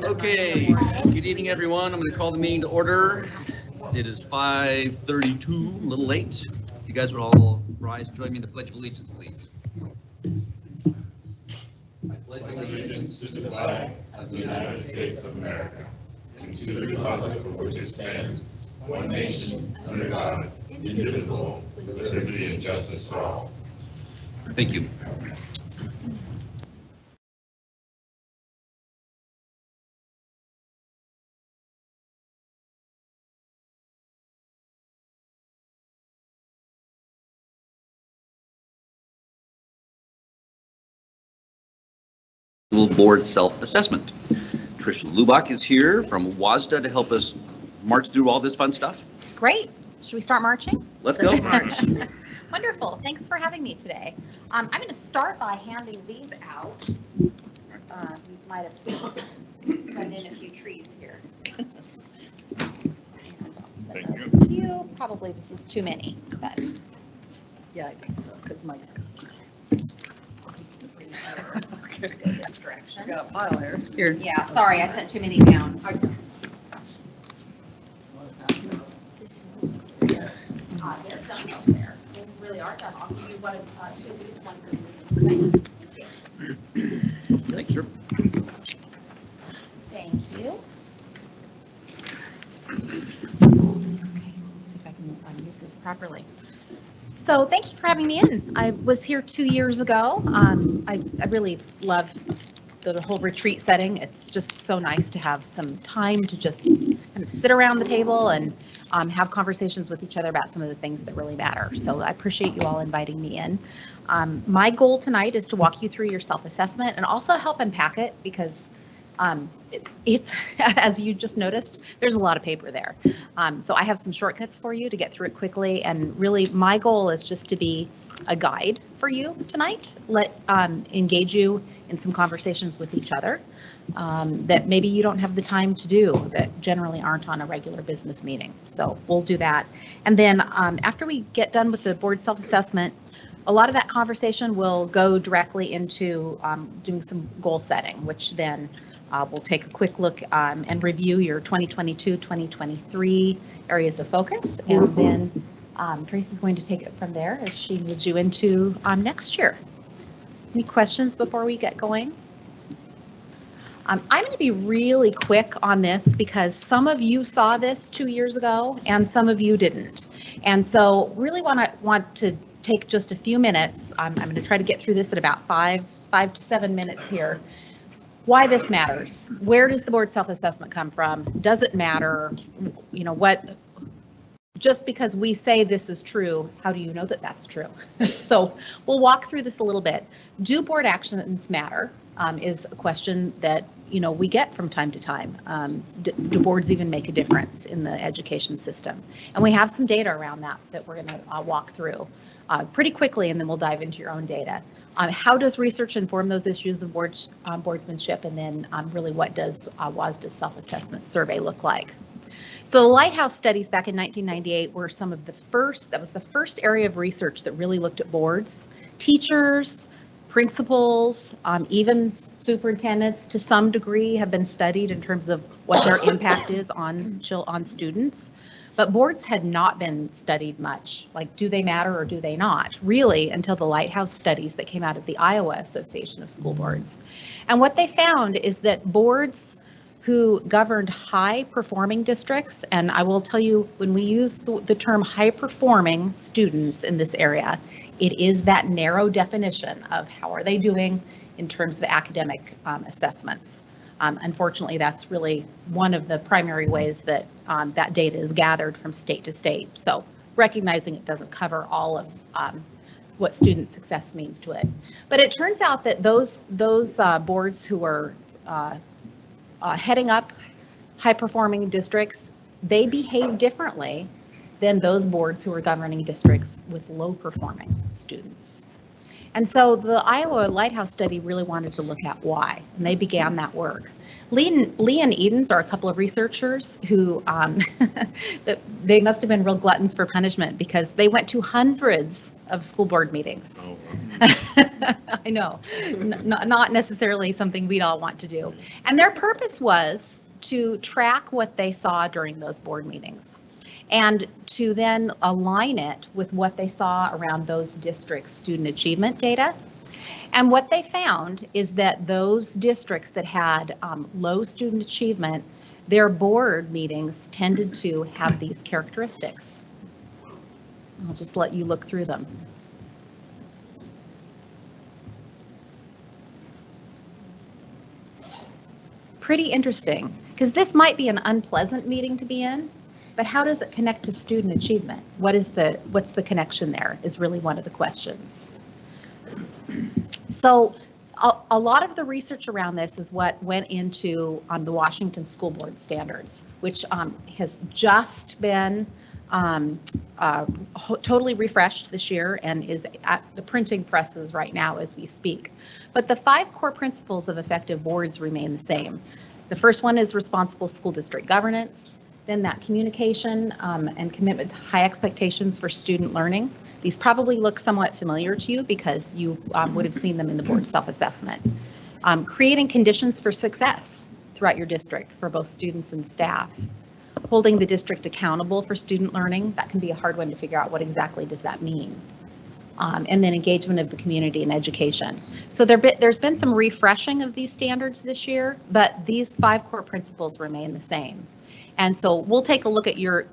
Okay, good evening, everyone. I'm going to call the meeting to order. It is 5:32, a little late. You guys would all rise and join me in the Pledge of Allegiance, please. I pledge allegiance to the flag of the United States of America and to the republic for which it stands, one nation, under God, indivisible, with liberty and justice for all. Thank you. Board self-assessment. Tricia Lubach is here from WASDA to help us march through all this fun stuff. Great. Should we start marching? Let's go. March. Wonderful. Thanks for having me today. I'm going to start by handing these out. We might have run in a few trees here. Thank you. Probably this is too many, but yeah, I think so, because Mike's got go this direction. I got a pile here. Yeah, sorry, I sent too many down. There's some up there. They really are done. I'll give you one of two of these, one for you. Thank you. Thank you. Okay, let's see if I can use this properly. So thank you for having me in. I was here 2 years ago. I really love the whole retreat setting. It's just so nice to have some time to just kind of sit around the table and have conversations with each other about some of the things that really matter. So I appreciate you all inviting me in. My goal tonight is to walk you through your self-assessment and also help unpack it because it's, as you just noticed, there's a lot of paper there. So I have some shortcuts for you to get through it quickly. And really my goal is just to be a guide for you tonight. Engage you in some conversations with each other that maybe you don't have the time to do that generally aren't on a regular business meeting. So we'll do that. And then after we get done with the board self-assessment, a lot of that conversation will go directly into doing some goal setting, which then we'll take a quick look and review your 2022-2023 areas of focus. And then Tracy's going to take it from there as she moves you into next year. Any questions before we get going? I'm going to be really quick on this because some of you saw this 2 years ago and some of you didn't. And so really want to take just a few minutes. I'm going to try to get through this at about 5 to 7 minutes here. Why this matters. Where does the board self-assessment come from? Does it matter? You know, just because we say this is true, how do you know that that's true? So we'll walk through this a little bit. Do board actions matter? Is a question that, you know, we get from time to time. Do boards even make a difference in the education system? And we have some data around that we're going to walk through pretty quickly, and then we'll dive into your own data. How does research inform those issues of boardsmanship, and then really what does WASDA's self-assessment survey look like? So the Lighthouse studies back in 1998 were some of the first, that was the first area of research that really looked at boards. Teachers, principals, even superintendents to some degree have been studied in terms of what their impact is on students. But boards had not been studied much, like do they matter or do they not, really until the Lighthouse studies that came out of the Iowa Association of School Boards. And what they found is that boards who governed high performing districts, and I will tell you when we use the term high performing students in this area, it is that narrow definition of how are they doing in terms of academic assessments. Unfortunately, that's really one of the primary ways that that data is gathered from state to state. So recognizing it doesn't cover all of what student success means to it. But it turns out that those boards who are heading up high performing districts, they behave differently than those boards who are governing districts with low performing students. And so the Iowa Lighthouse study really wanted to look at why, and they began that work. Lee and Edens are a couple of researchers who they must have been real gluttons for punishment because they went to hundreds of school board meetings. Oh, I know, not necessarily something we'd all want to do. And their purpose was to track what they saw during those board meetings and to then align it with what they saw around those districts' student achievement data. And what they found is that those districts that had low student achievement, their board meetings tended to have these characteristics. I'll just let you look through them. Pretty interesting, because this might be an unpleasant meeting to be in, but how does it connect to student achievement? What's the connection there is really one of the questions. So a lot of the research around this is what went into the Washington School Board Standards, which has just been totally refreshed this year and is at the printing presses right now as we speak. But the 5 core principles of effective boards remain the same. The first one is responsible school district governance, then that communication and commitment to high expectations for student learning. These probably look somewhat familiar to you because you would have seen them in the board self-assessment. Creating conditions for success throughout your district for both students and staff. Holding the district accountable for student learning. That can be a hard one to figure out what exactly does that mean. And then engagement of the community in education. So there's been some refreshing of these standards this year, but these 5 core principles remain the same. And so we'll take a look at your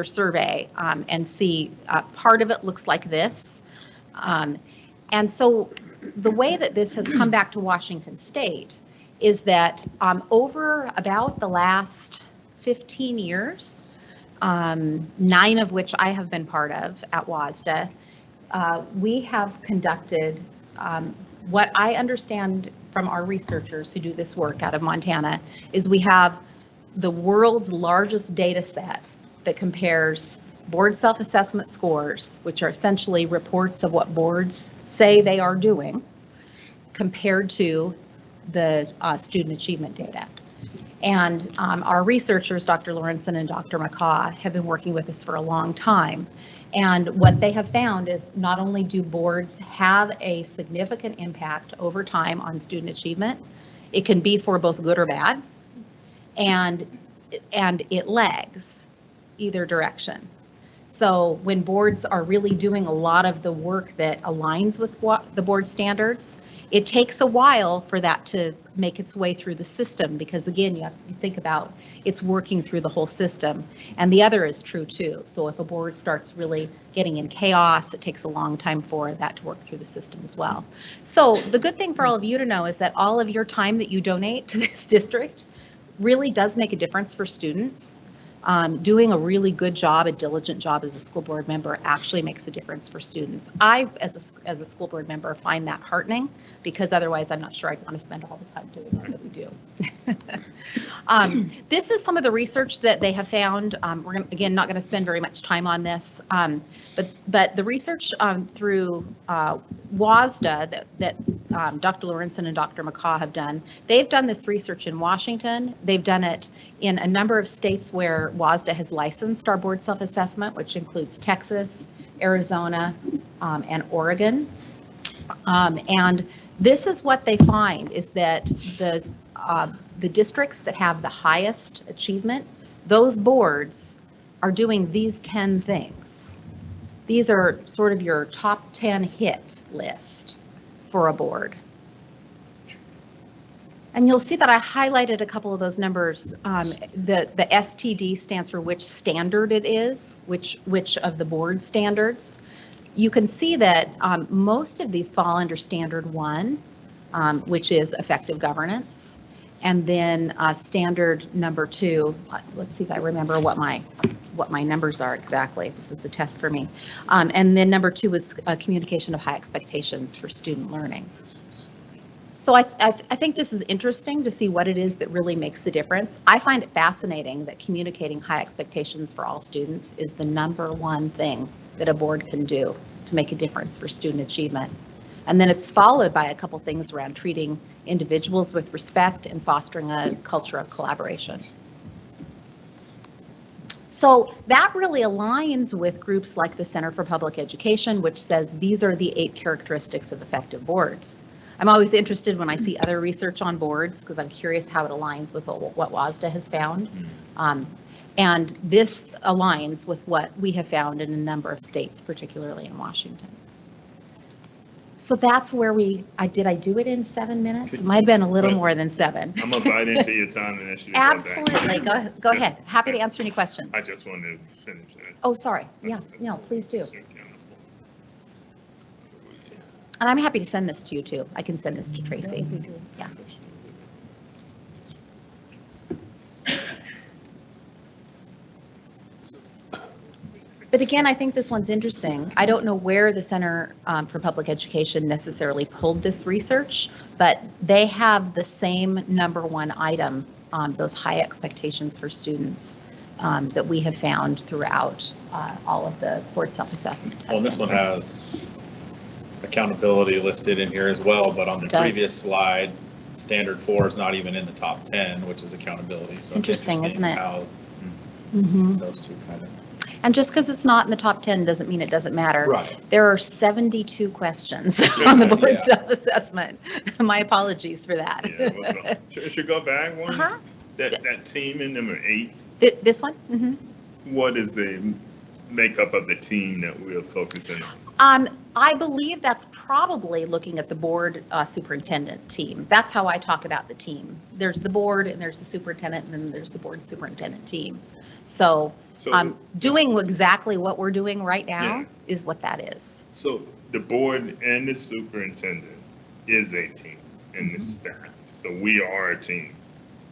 survey and see part of it looks like this. And so the way that this has come back to Washington State is that over about the last 15 years, 9 of which I have been part of at WASDA, we have conducted what I understand from our researchers who do this work out of Montana is we have the world's largest data set that compares board self-assessment scores, which are essentially reports of what boards say they are doing, compared to the student achievement data. And our researchers, Dr. Lorenzen and Dr. McCaw, have been working with us for a long time. And what they have found is not only do boards have a significant impact over time on student achievement, it can be for both good or bad, and it lags either direction. So when boards are really doing a lot of the work that aligns with what the board standards, it takes a while for that to make its way through the system because again, you have to think about it's working through the whole system. And the other is true too. So if a board starts really getting in chaos, it takes a long time for that to work through the system as well. So the good thing for all of you to know is that all of your time that you donate to this district really does make a difference for students. Doing a really good job, a diligent job as a school board member actually makes a difference for students. I, as a school board member, find that heartening because otherwise I'm not sure I'd want to spend all the time doing what we do. This is some of the research that they have found. We're again not going to spend very much time on this, but the research through WASDA that Dr. Lorenzen and Dr. McCaw have done, they've done this research in Washington. They've done it in a number of states where WASDA has licensed our board self-assessment, which includes Texas, Arizona, and Oregon. And this is what they find is that the districts that have the highest achievement, those boards are doing these 10 things. These are sort of your top 10 hit list for a board. And you'll see that I highlighted a couple of those numbers. The STD stands for which standard it is, which of the board standards. You can see that most of these fall under standard 1, which is effective governance. And then standard number 2, let's see if I remember what my numbers are exactly. This is the test for me. And then number 2 is communication of high expectations for student learning. So I think this is interesting to see what it is that really makes the difference. I find it fascinating that communicating high expectations for all students is the #1 thing that a board can do to make a difference for student achievement. And then it's followed by a couple things around treating individuals with respect and fostering a culture of collaboration. So that really aligns with groups like the Center for Public Education, which says these are the 8 characteristics of effective boards. I'm always interested when I see other research on boards because I'm curious how it aligns with what WASDA has found. And this aligns with what we have found in a number of states, particularly in Washington. So that's where did I do it in 7 minutes? It might have been a little more than 7. I'm gonna bite into your time and ask you to Absolutely. Go ahead. Happy to answer any questions. I just wanted to finish that. Oh, sorry. Yeah, no, please do. And I'm happy to send this to you too. I can send this to Tracy. Yeah. But again, I think this one's interesting. I don't know where the Center for Public Education necessarily pulled this research, but they have the same #1 item, those high expectations for students that we have found throughout all of the board self-assessment testing. Well, this one has accountability listed in here as well, but on the previous slide, standard 4 is not even in the top 10, which is accountability. So it's interesting, isn't it? How those two kind of. And just because it's not in the top 10 doesn't mean it doesn't matter. Right. There are 72 questions on the board self-assessment. My apologies for that. Yeah, what's wrong? Should go back one. That team in number 8. This one? What is the makeup of the team that we're focusing on? I believe that's probably looking at the board superintendent team. That's how I talk about the team. There's the board and there's the superintendent and then there's the board superintendent team. So doing exactly what we're doing right now is what that is. So the board and the superintendent is a team and the staff. So we are a team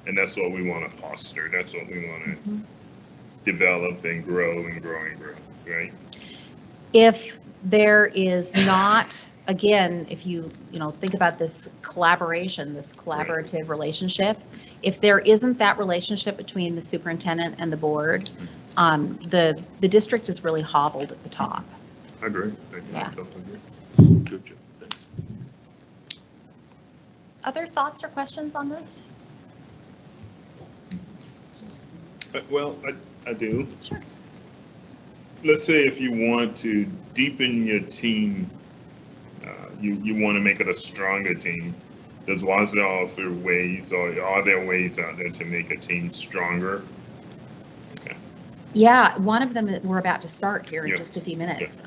and that's what we want to foster. That's what we want to develop and grow and grow and grow, right? If there is not, again, if you think about this collaboration, this collaborative relationship, if there isn't that relationship between the superintendent and the board, the district is really hobbled at the top. I agree. Yeah. I totally agree. Good job. Thanks. Other thoughts or questions on this? Well, I do. Sure. Let's say if you want to deepen your team, you want to make it a stronger team. Does WASDA offer ways, or are there ways out there to make a team stronger? Okay. Yeah, one of them we're about to start here in just a few minutes.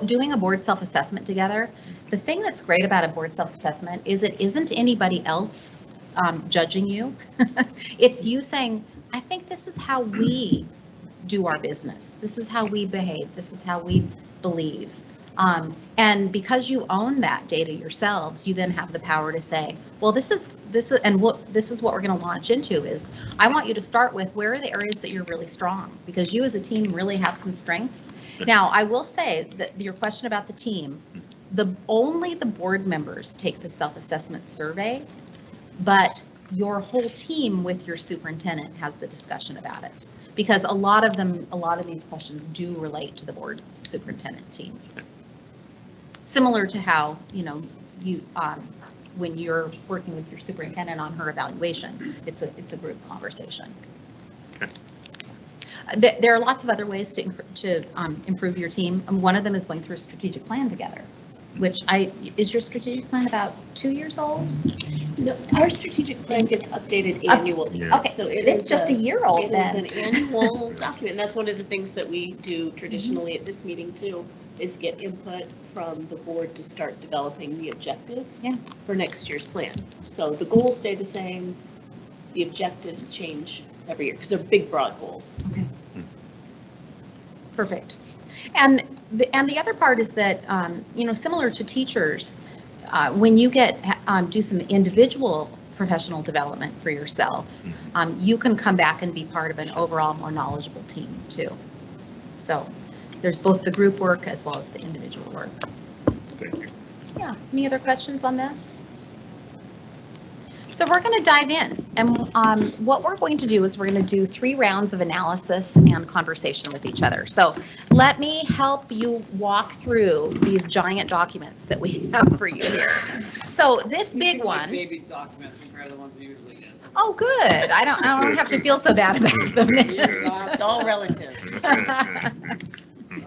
Doing a board self-assessment together. The thing that's great about a board self-assessment is it isn't anybody else judging you. It's you saying, I think this is how we do our business. This is how we behave. This is how we believe. And because you own that data yourselves, you then have the power to say, well, this is what we're going to launch into is I want you to start with where are the areas that you're really strong, because you as a team really have some strengths. Now, I will say that your question about the team, only the board members take the self-assessment survey, but your whole team with your superintendent has the discussion about it, because a lot of these questions do relate to the board superintendent team. Similar to how, when you're working with your superintendent on her evaluation, it's a group conversation. There are lots of other ways to improve your team. One of them is going through a strategic plan together, which is your strategic plan about 2 years old? No, our strategic plan gets updated annually. Okay, So it's just a year old It then. is an annual document, and that's one of the things that we do traditionally at this meeting too, is get input from the board to start developing the objectives for next year's plan. So the goals stay the same, the objectives change every year, because they're big, broad goals. Okay. Perfect. And the other part is that, similar to teachers, when you do some individual professional development for yourself, you can come back and be part of an overall more knowledgeable team too. So there's both the group work as well as the individual work. Thank you. Yeah. Any other questions on this? So we're going to dive in, and what we're going to do is we're going to do 3 rounds of analysis and conversation with each other. So let me help you walk through these giant documents that we have for you here. So this big one. Favorite documents compared to the ones we usually get. Oh, good. I don't have to feel so bad about them. It's all relative.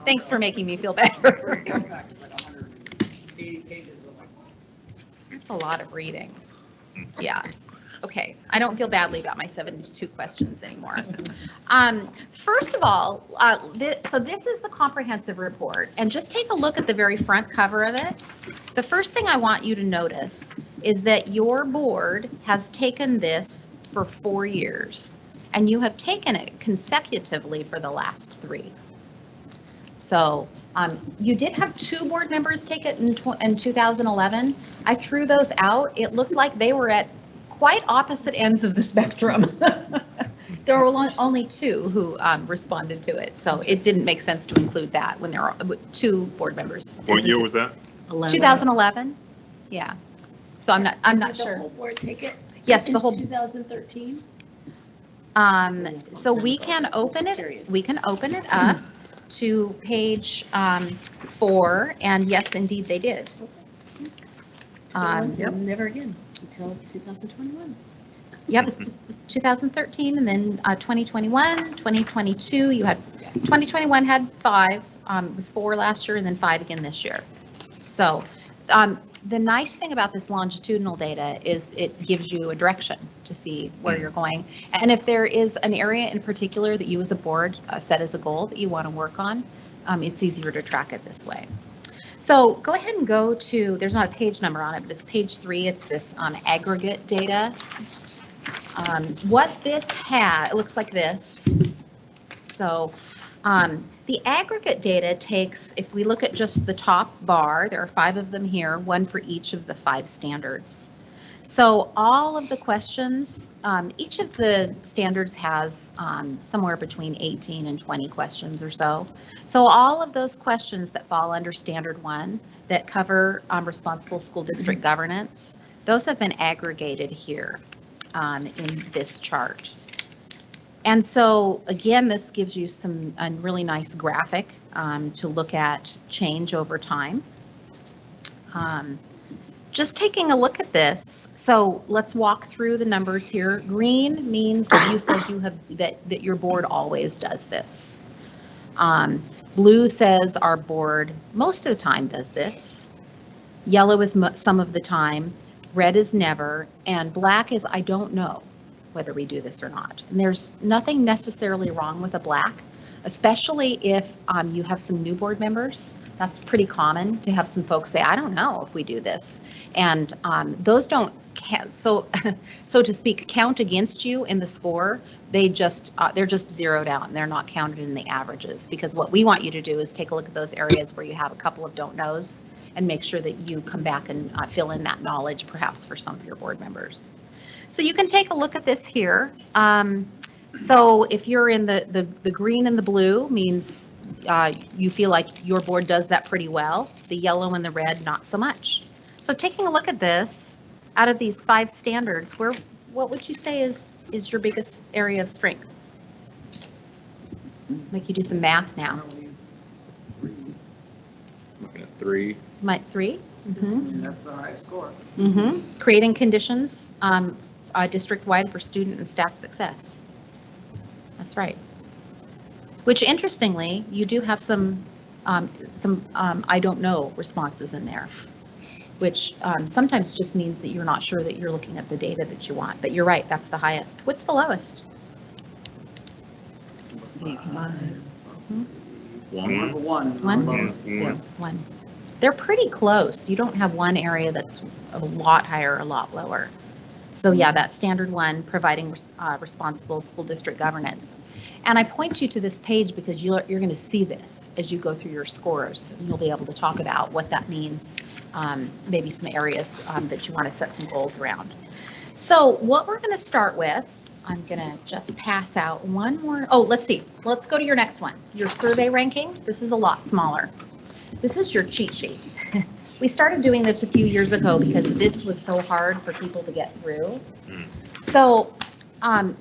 Thanks for making me feel better. That's a lot of reading. Yeah. Okay. I don't feel badly about my 72 questions anymore. First of all, so this is the comprehensive report, and just take a look at the very front cover of it. The first thing I want you to notice is that your board has taken this for 4 years, and you have taken it consecutively for the last 3. So you did have 2 board members take it in 2011. I threw those out. It looked like they were at quite opposite ends of the spectrum. There were only 2 who responded to it, so it didn't make sense to include that when there were 2 board members. What year was that? 2011. Yeah. So I'm not Did the sure. whole board take it? Yes, In the whole. 2013? So we can open it. We can open it up to page 4, and yes, indeed, they did. Never again until 2021. Yep, 2013, and then 2021, 2022. You had 2021 had 5. It was 4 last year, and then 5 again this year. So the nice thing about this longitudinal data is it gives you a direction to see where you're going. And if there is an area in particular that you as a board set as a goal that you want to work on, it's easier to track it this way. So go ahead and go to, there's not a page number on it, but it's page 3. It's this aggregate data. What this it looks like this. So the aggregate data takes, if we look at just the top bar, there are 5 of them here, 1 for each of the 5 standards. So all of the questions, each of the standards has somewhere between 18 and 20 questions or so. So all of those questions that fall under standard 1 that cover responsible school district governance, those have been aggregated here in this chart. And so again, this gives you a really nice graphic to look at change over time. Just taking a look at this, so let's walk through the numbers here. Green means that you said you have that your board always does this. Blue says our board most of the time does this. Yellow is some of the time. Red is never, and black is I don't know whether we do this or not. And there's nothing necessarily wrong with a black, especially if you have some new board members. That's pretty common to have some folks say, I don't know if we do this. And those don't, so to speak, count against you in the score. They're just zeroed out. They're not counted in the averages, because what we want you to do is take a look at those areas where you have a couple of don't knows and make sure that you come back and fill in that knowledge perhaps for some of your board members. So you can take a look at this here. So if you're in the green and the blue means you feel like your board does that pretty well. The yellow and the red, not so much. So taking a look at this, out of these 5 standards, what would you say is your biggest area of strength? Make you do some math now. Looking at 3. Might 3? Mm-hmm. That's a high score. Mm-hmm. Creating conditions district-wide for student and staff success. That's right. Which, interestingly, you do have some I don't know responses in there, which sometimes just means that you're not sure that you're looking at the data that you want. But you're right, that's the highest. What's the lowest? 1. One? One. They're pretty close. You don't have one area that's a lot higher, a lot lower. So yeah, that standard 1, providing responsible school district governance. And I point you to this page because you're going to see this as you go through your scores. You'll be able to talk about what that means, maybe some areas that you want to set some goals around. So what we're going to start with, I'm going to just pass out one more. Oh, let's see. Let's go to your next one. Your survey ranking. This is a lot smaller. This is your cheat sheet. We started doing this a few years ago because this was so hard for people to get through. So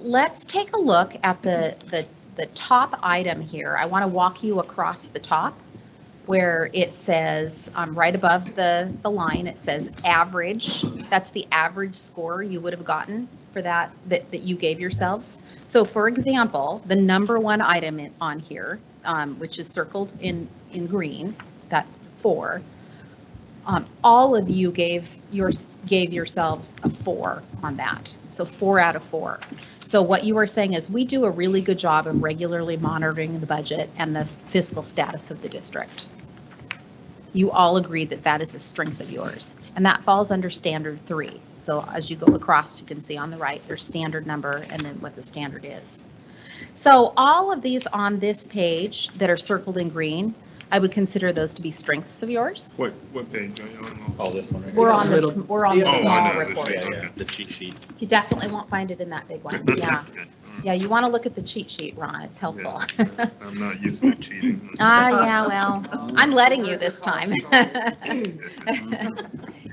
let's take a look at the top item here. I want to walk you across the top where it says, right above the line, it says average. That's the average score you would have gotten for that you gave yourselves. So for example, the number one item on here, which is circled in green, that 4, all of you gave yourselves a 4 on that. So 4 out of 4. So what you are saying is we do a really good job of regularly monitoring the budget and the fiscal status of the district. You all agree that that is a strength of yours, and that falls under standard 3. So as you go across, you can see on the right, there's standard number and then what the standard is. So all of these on this page that are circled in green, I would consider those to be strengths of yours. What page are you on? Oh, this one right We're here. on this, we're on the Oh, I small know, the report. sheet. Yeah, Okay. yeah, the cheat sheet. You definitely won't find it in that big one. Yeah. Good. Yeah, you want to look at the cheat sheet, Ron. It's helpful. I'm not used to cheating. Yeah, well, I'm letting you this time.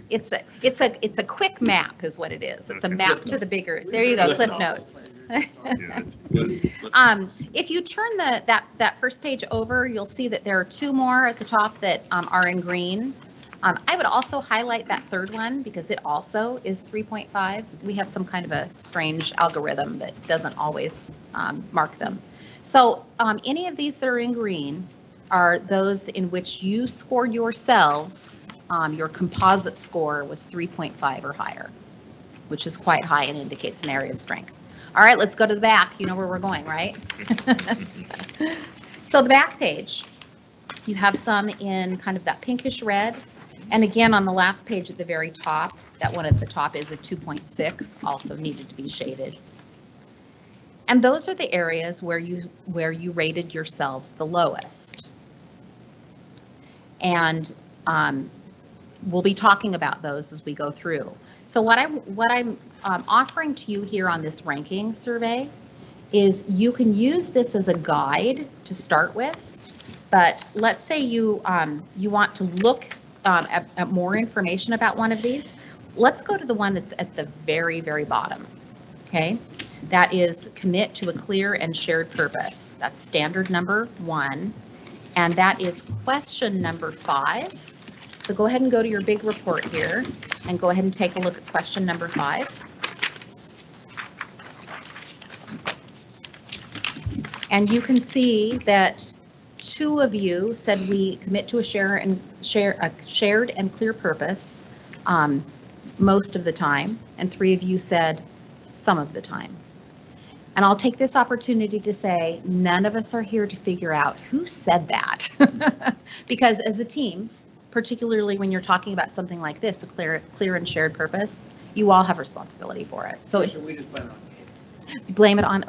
It's a quick map is what it is. It's a map to the bigger, there you go, Cliff Notes. If you turn that first page over, you'll see that there are 2 more at the top that are in green. I would also highlight that third one because it also is 3.5. We have some kind of a strange algorithm that doesn't always mark them. So any of these that are in green are those in which you scored yourselves. Your composite score was 3.5 or higher, which is quite high and indicates an area of strength. All right, let's go to the back. You know where we're going, right? So the back page, you have some in kind of that pinkish red. And again, on the last page at the very top, that one at the top is a 2.6, also needed to be shaded. And those are the areas where you rated yourselves the lowest. And we'll be talking about those as we go through. So what I'm offering to you here on this ranking survey is you can use this as a guide to start with, but let's say you want to look at more information about one of these. Let's go to the one that's at the very, very bottom, okay? That is commit to a clear and shared purpose. That's standard number 1, and that is question number 5. So go ahead and go to your big report here and go ahead and take a look at question number 5. And you can see that 2 of you said we commit to a shared and clear purpose most of the time, and 3 of you said some of the time. And I'll take this opportunity to say none of us are here to figure out who said that, because as a team, particularly when you're talking about something like this, a clear and shared purpose, you all have responsibility for it. So Should we just blame it on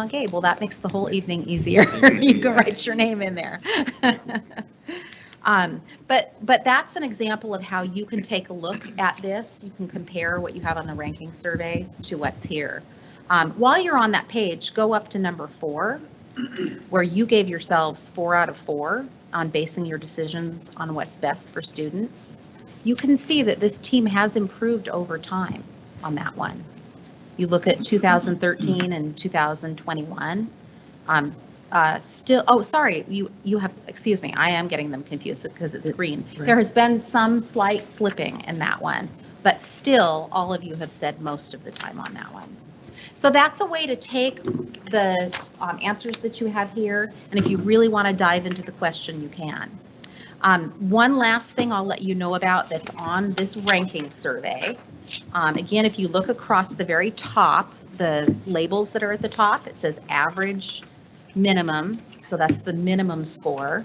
Gabe. Well, that makes the whole evening easier. You can write your name in there. But that's an example of how you can take a look at this. You can compare what you have on the ranking survey to what's here. While you're on that page, go up to number 4, where you gave yourselves 4 out of 4 on basing your decisions on what's best for students. You can see that this team has improved over time on that one. You look at 2013 and 2021. You have, excuse me, I am getting them confused because it's green. Right. There has been some slight slipping in that one, but still all of you have said most of the time on that one. So that's a way to take the answers that you have here, and if you really want to dive into the question, you can. One last thing I'll let you know about that's on this ranking survey. Again, if you look across the very top, the labels that are at the top, it says average, minimum, so that's the minimum score.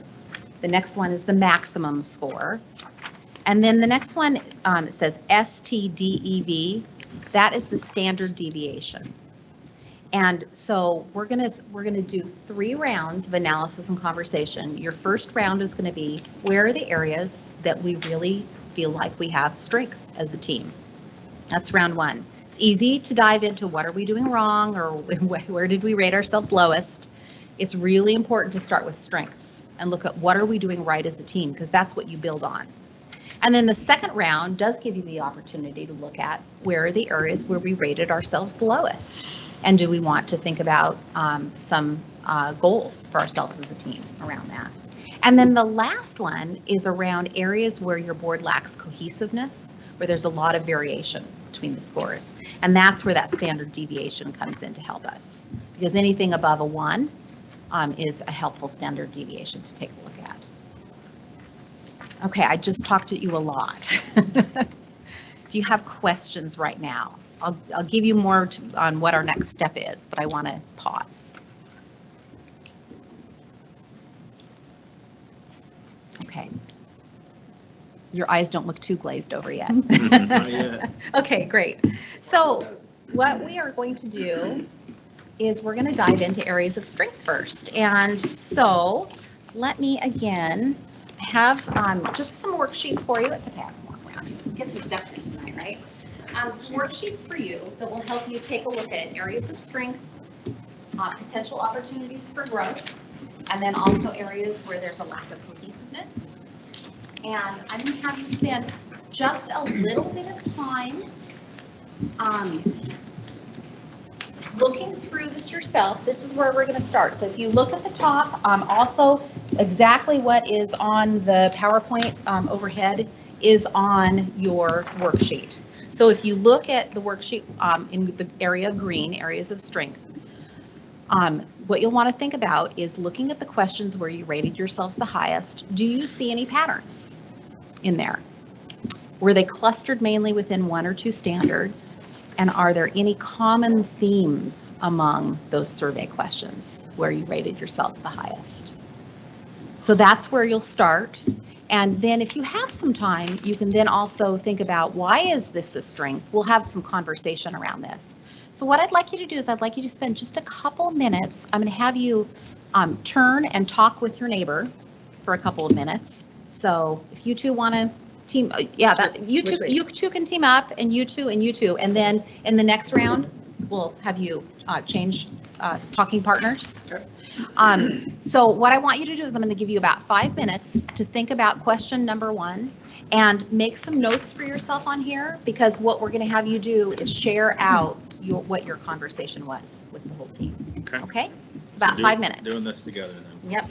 The next one is the maximum score. And then the next one, it says STDEV, that is the standard deviation. And so we're gonna do 3 rounds of analysis and conversation. Your first round is gonna be, where are the areas that we really feel like we have strength as a team? That's round 1. It's easy to dive into what are we doing wrong or where did we rate ourselves lowest. It's really important to start with strengths and look at what are we doing right as a team, because that's what you build on. And then the second round does give you the opportunity to look at where are the areas where we rated ourselves the lowest. And do we want to think about some goals for ourselves as a team around that? And then the last one is around areas where your board lacks cohesiveness, where there's a lot of variation between the scores. And that's where that standard deviation comes in to help us. Because anything above a 1 is a helpful standard deviation to take a look at. Okay, I just talked to you a lot. Do you have questions right now? I'll give you more on what our next step is, but I want to pause. Okay. Your eyes don't look too glazed over yet. Not yet. Okay, great. So what we are going to do is we're going to dive into areas of strength first. And so let me again have just some worksheets for you. It's okay, I can walk around. Get some steps in tonight, right? Some worksheets for you that will help you take a look at areas of strength, potential opportunities for growth, and then also areas where there's a lack of cohesiveness. And I'm going to have you spend just a little bit of time looking through this yourself. This is where we're going to start. So if you look at the top, also exactly what is on the PowerPoint overhead is on your worksheet. So if you look at the worksheet in the area of green, areas of strength, what you'll want to think about is looking at the questions where you rated yourselves the highest. Do you see any patterns in there? Were they clustered mainly within 1 or 2 standards? And are there any common themes among those survey questions where you rated yourselves the highest? So that's where you'll start. And then if you have some time, you can then also think about, why is this a strength? We'll have some conversation around this. So what I'd like you to do is I'd like you to spend just a couple minutes. I'm going to have you turn and talk with your neighbor for a couple of minutes. So if you two want to team, you two can team up, and you two, and then in the next round, we'll have you change talking partners. Sure. So what I want you to do is I'm going to give you about 5 minutes to think about question number 1 and make some notes for yourself on here, because what we're going to have you do is share out what your conversation was with the whole team. Okay. Okay? About 5 minutes. Doing this together then. Yep.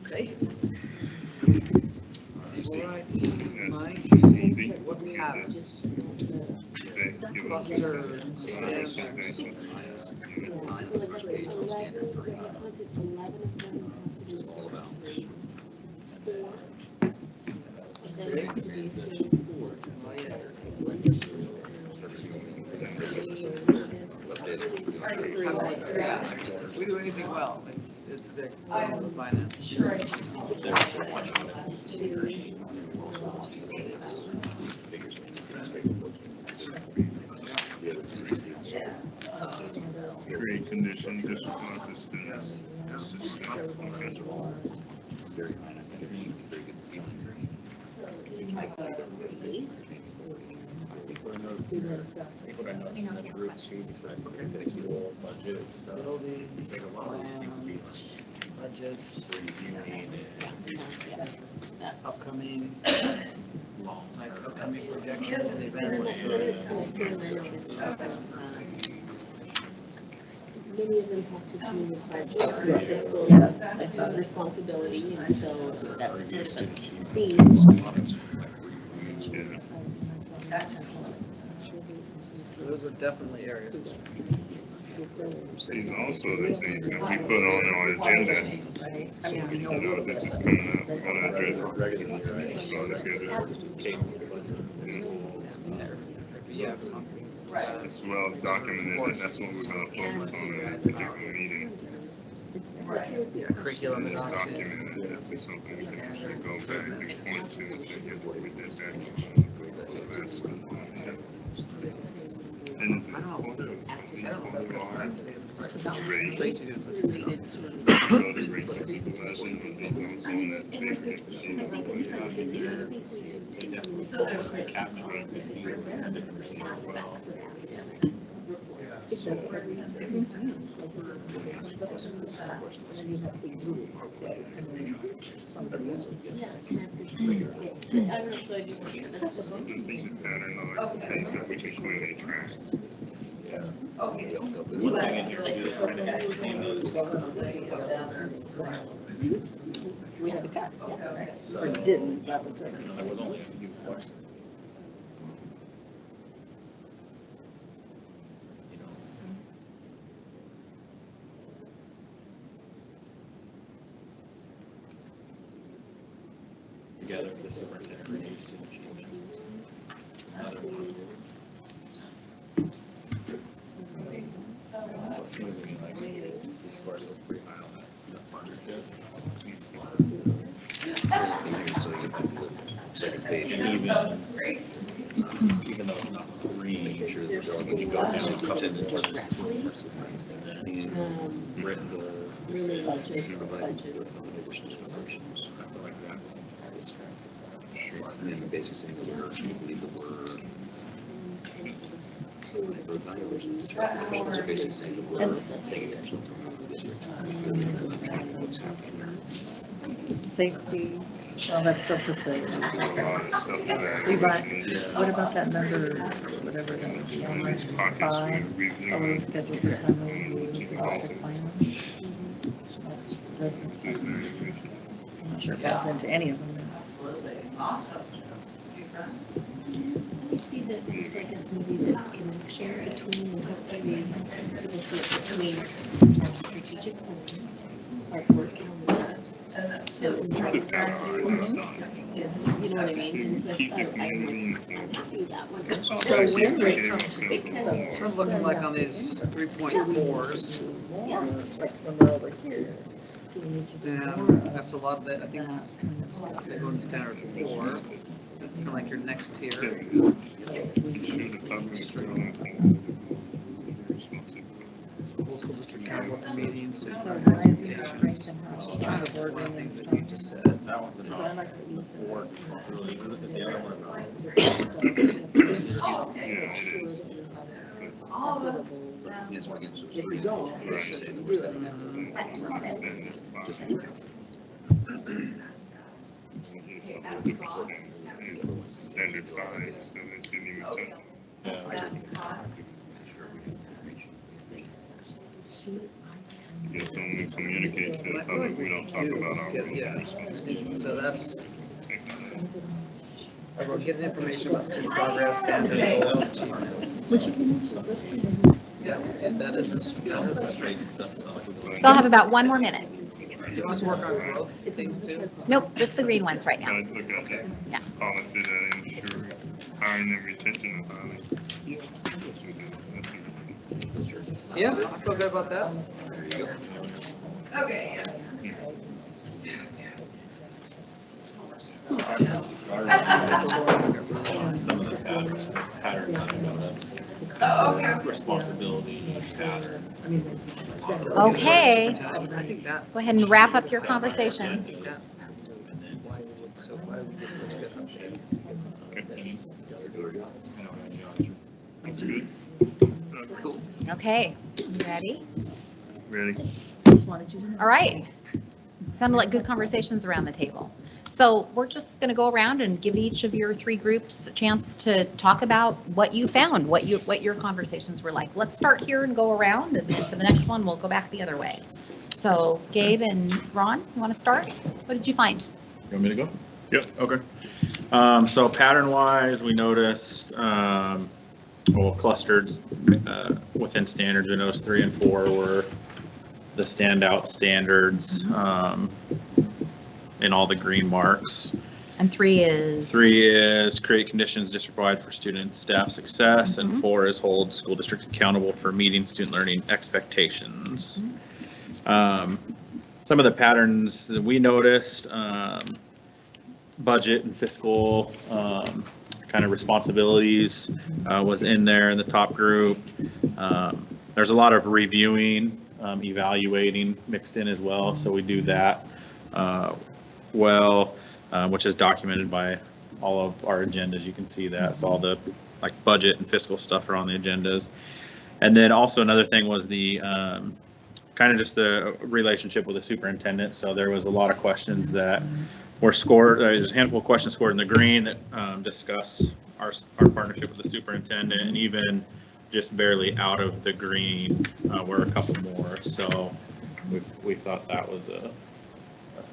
Okay. Okay. All right, Mike, what we have? Cluster. We do anything well, it's the finance. Sure. Create conditions that support the students. Budgets, upcoming projections and events. Many of them have to do with fiscal responsibility, and so that's sort of a theme. So those are definitely areas. These also the things that we put on our agenda. You know, this is coming up on our agenda. So the it's well documented, and that's what we're going to focus on in a particular meeting. Yeah, curriculum And is it's option. documented, that's something that we should go back and point to and say, yes, we did that. And I don't know. Tracy does It's Decision pattern on like things that we can clearly track. One thing in here too, is kind of interesting is, We had a cut. so, Or didn't, there was only a few questions. You know. Together with the superintendent reviews student achievement. Another one. So it seems to me like these scores look pretty high on that partnership. Second page. And even though it's not green, when you go down a couple of written goals, Really budget, stuff like that. And then the basic thing, we believe the word. Basic thing, the word, paying attention to what's happening. Safety, all that stuff for safety. A lot of stuff that We bought, evaluation what about that number, whatever that was, is. line These pockets 5? we've Are we given. scheduled for time review for district plan? Doesn't, I'm not sure if that was into any of them. I see that it's like a maybe the connection between, and hopefully people see it between our strategic plan, our board calendar. This is kind of how I have done. Is, you know what I mean? It's like, Keep oh, the I community would informed. do that one. Sometimes So you when forget it what's comes, in because the Because law. we're looking like on these 3.4s, Yeah. Like when we're over here. do we need to do more and of that's a lot of that, I think it's, they go into standard 4, kind of like your next tier. Should have published it on the Whole school district council meetings. So why is this strength and how? Just trying to word one of the things that you just said. That one's So I enough. like what you said. Or really good, but the other one. Yeah, it is. Yes, we're getting some If you three. don't, Right. you do it. Standard 5, so they didn't even touch. Just only communicate to the public, we don't talk about our roles Yeah, and responsibilities. so that's, Take that out. I wrote, getting information about student progress, standard goal achievements. Yeah, that is a straight. They'll have about one more minute. You want us to work on growth things too? Nope, just the green ones right now. I'd look at the Yeah. policy that ensures hiring and retention of highly. Yeah, I feel good about that. Some of the patterns I noticed. Responsibility pattern. Okay, I think that. go ahead and wrap up your conversations. that- why we look so, why we get such good updates. That's good. Cool. Okay, you ready? Ready? All right. Sounded like good conversations around the table. So we're just going to go around and give each of your three groups a chance to talk about what you found, what your conversations were like. Let's start here and go around, and then for the next one, we'll go back the other way. So Gabe and Ron, you want to start? What did you find? You want me to go? Yep. Okay. So pattern wise, we noticed, clustered within standards, we noticed 3 and 4 were the standout standards in all the green marks. And 3 is? 3 is create conditions district-wide for student and staff success, and 4 is hold school districts accountable for meeting student learning expectations. Some of the patterns that we noticed, budget and fiscal kind of responsibilities was in there in the top group. There's a lot of reviewing, evaluating mixed in as well, so we do that which is documented by all of our agendas. You can see that. So all the like budget and fiscal stuff are on the agendas. And then also another thing was the kind of just the relationship with the superintendent. So there was a lot of questions that were scored. There's a handful of questions scored in the green that discuss our partnership with the superintendent, and even just barely out of the green were a couple more. So we thought that was a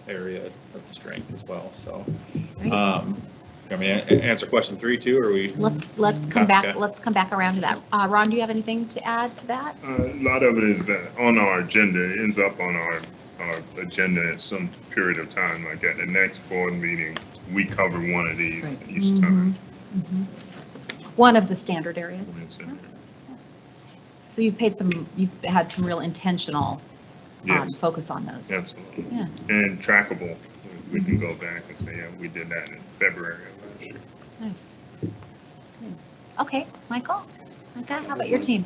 area of strength as well. So. I mean, answer question 3 too, or we? Let's come back. Okay. Let's come back around to that. Ron, do you have anything to add to that? A lot of it is on our agenda. It ends up on our agenda at some period of time. Like at the next board meeting, we cover one of these each time. One of the standard areas. So you've had some real intentional Yes, focus on those. absolutely. Yeah. And trackable. We can go back and say, yeah, we did that in February of last year. Nice. Good. Okay, Michael. Okay, how about your team?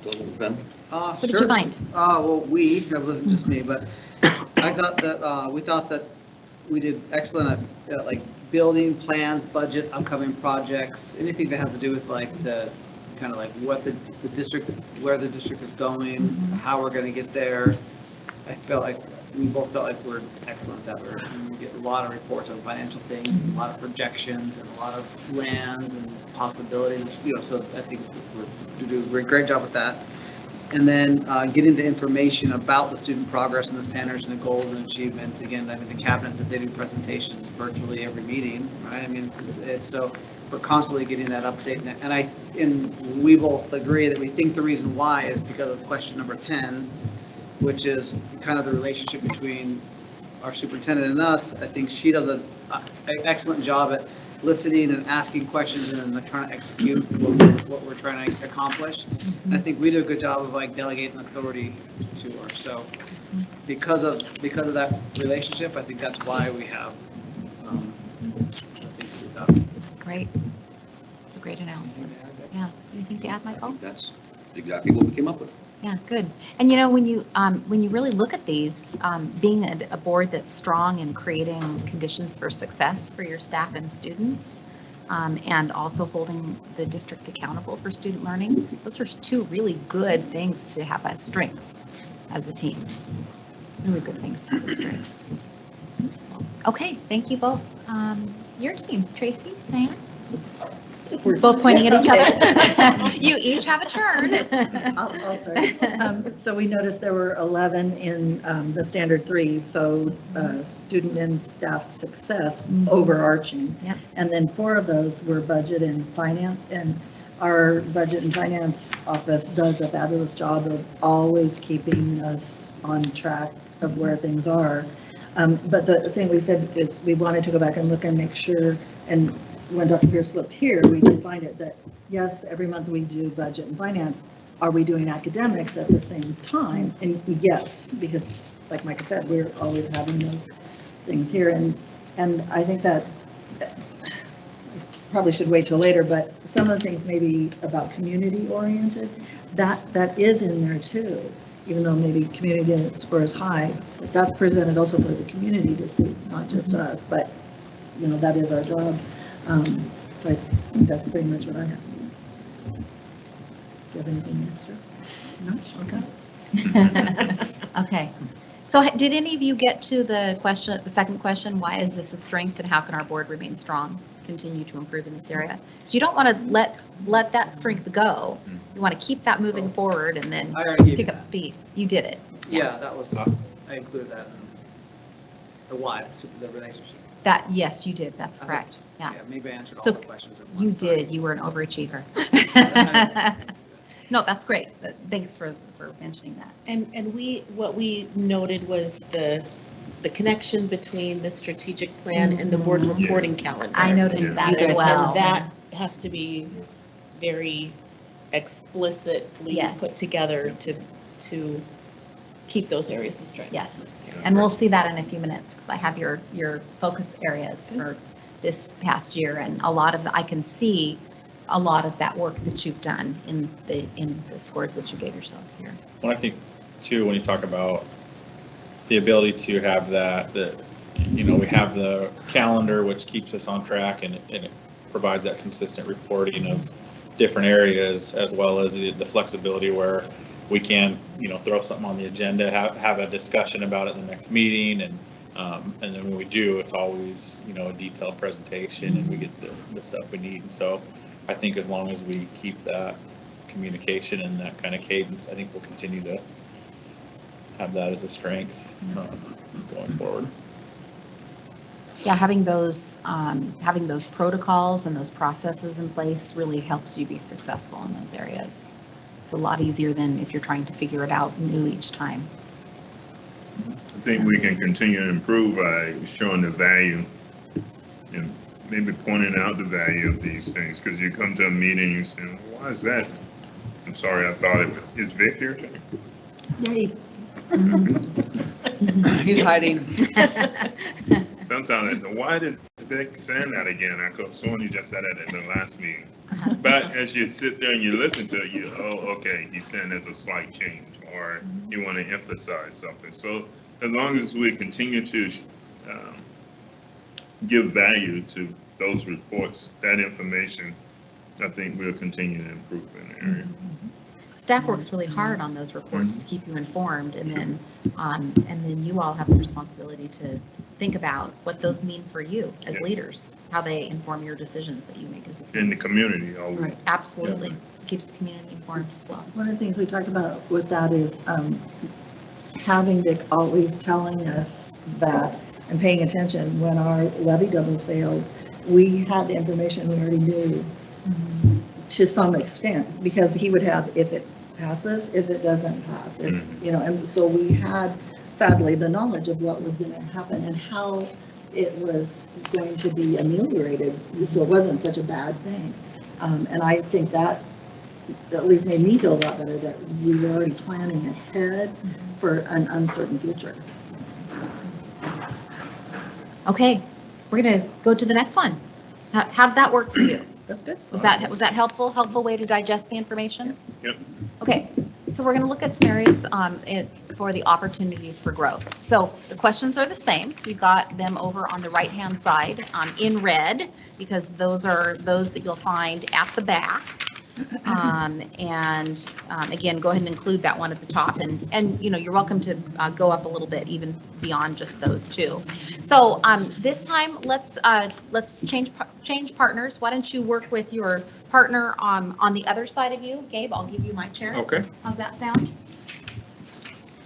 What did you find? Well, that wasn't just me, but I thought that, we thought that we did excellent at like building plans, budget, upcoming projects, anything that has to do with like the, kind of like what the district, where the district is going, how we're gonna get there. We both felt like we're excellent at that. We get a lot of reports on financial things, and a lot of projections, and a lot of plans and possibilities, so I think we're doing a great job with that. And then getting the information about the student progress and the standards and the goals and achievements. Again, I mean, the cabinet, that they do presentations virtually every meeting, right? I mean, it's so we're constantly getting that update. And we both agree that we think the reason why is because of question number 10, which is kind of the relationship between our superintendent and us. I think she does an excellent job at listening and asking questions and then trying to execute what we're trying to accomplish. And I think we do a good job of like delegating authority to her. So because of that relationship, I think that's why we have things to do. Great. It's a great analysis. Yeah. Anything to add, Michael? That's exactly what we came up with. Yeah, good. And when you really look at these, being a board that's strong in creating conditions for success for your staff and students, and also holding the district accountable for student learning, those are 2 really good things to have as strengths as a team. Really good things to have as strengths. Okay, thank you both. Your team, Tracy, Diane? We're both pointing at each other. You each have a turn. I'll start. So we noticed there were 11 in the standard 3, so student and staff success overarching. Yep. And then 4 of those were budget and finance, and our budget and finance office does a fabulous job of always keeping us on track of where things are. But the thing we said is we wanted to go back and look and make sure, and when Dr. Pierce looked here, we did find it that, yes, every month we do budget and finance. Are we doing academics at the same time? And yes, because like Micah said, we're always having those things here. And I think that probably should wait till later, but some of the things maybe about community oriented, that is in there too, even though maybe community score is high, but that's presented also for the community to see, not just us, but that is our job. So I think that's pretty much what I have. Do you have anything extra? No? Okay. Okay. So did any of you get to the second question, why is this a strength and how can our board remain strong, continue to improve in this area? So you don't want to let that strength go. You want to keep that moving forward and then pick up speed. You did it. Yeah, that was, I included that in the why, the relationship. Yes, you did. That's correct. Yeah. Maybe I answered all So the questions at once. You Sorry. did. You were an overachiever. No, that's great. Thanks for mentioning that. And what we noted was the connection between the strategic plan and the board reporting calendar. I noticed that as well. And that has to be very explicitly put together to keep those areas of strength. Yes. And we'll see that in a few minutes. I have your focus areas for this past year, and I can see a lot of that work that you've done in the scores that you gave yourselves here. Well, I think too, when you talk about the ability to have we have the calendar, which keeps us on track, and it provides that consistent reporting of different areas, as well as the flexibility where we can, throw something on the agenda, have a discussion about it in the next meeting, and then when we do, it's always, a detailed presentation, and we get the stuff we need. And so I think as long as we keep that communication and that kind of cadence, I think we'll continue to have that as a strength going forward. Yeah, having those protocols and those processes in place really helps you be successful in those areas. It's a lot easier than if you're trying to figure it out new each time. I think we can continue to improve by showing the value and maybe pointing out the value of these things, because you come to a meeting and say, why is that? I'm sorry, I thought it was, is Vic here? Yay. He's hiding. Sometimes I say, why did Vic say that again? I could sworn you just said that in the last meeting. But as you sit there and you listen to it, okay, he's saying there's a slight change, or you want to emphasize something. So as long as we continue to give value to those reports, that information, I think we'll continue to improve in the area. Staff works really hard on those reports to keep you informed, and then you all have the responsibility to think about what those mean for you as leaders, how they inform your decisions that you make as a team. In the community, always. Right, absolutely. Keeps the community informed as well. One of the things we talked about with that is having Vic always telling us that and paying attention when our levy double failed. We had the information we already knew to some extent, because he would have, if it passes, if it doesn't pass, and so we had, sadly, the knowledge of what was going to happen and how it was going to be ameliorated, so it wasn't such a bad thing. And I think that at least made me feel a lot better that we were already planning ahead for an uncertain future. Okay, we're going to go to the next one. How did that work for you? That's good. Was that helpful way to digest the information? Yep. Okay, so we're going to look at some areas for the opportunities for growth. So the questions are the same. You've got them over on the right-hand side in red, because those are those that you'll find at the back. Again, go ahead and include that one at the top, and you're welcome to go up a little bit even beyond just those two. So this time let's change partners. Why don't you work with your partner on the other side of you? Gabe, I'll give you my chair. Okay. How's that sound?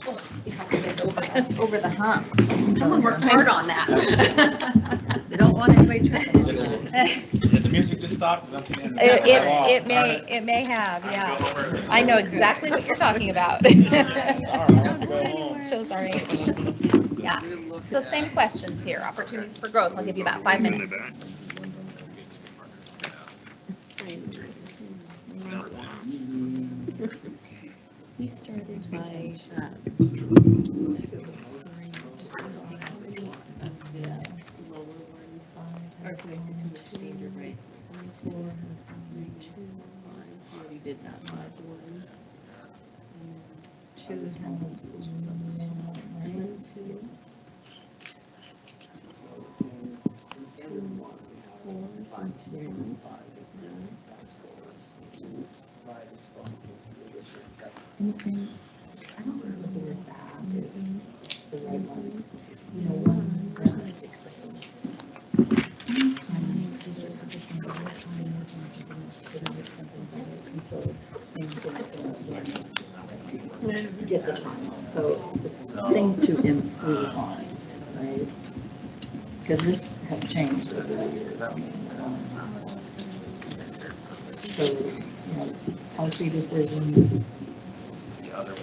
Oh, if I can get over the hump. Someone worked hard on that. We don't want anybody tripping. Did the music just stop? It may have, yeah. I know exactly what you're talking about. Shows our age. Yeah. So same questions here. Opportunities for growth. I'll give you about 5 minutes. We started by lower ones are connected to the standard rates. 4 has 2, 5. We already did that 5 ones. 2 has 1, 2. 4s and 2s. I don't know what the word bad is. The right one. Get the time, so it's things to improve on, right? Because this has changed over the years. So, policy decisions,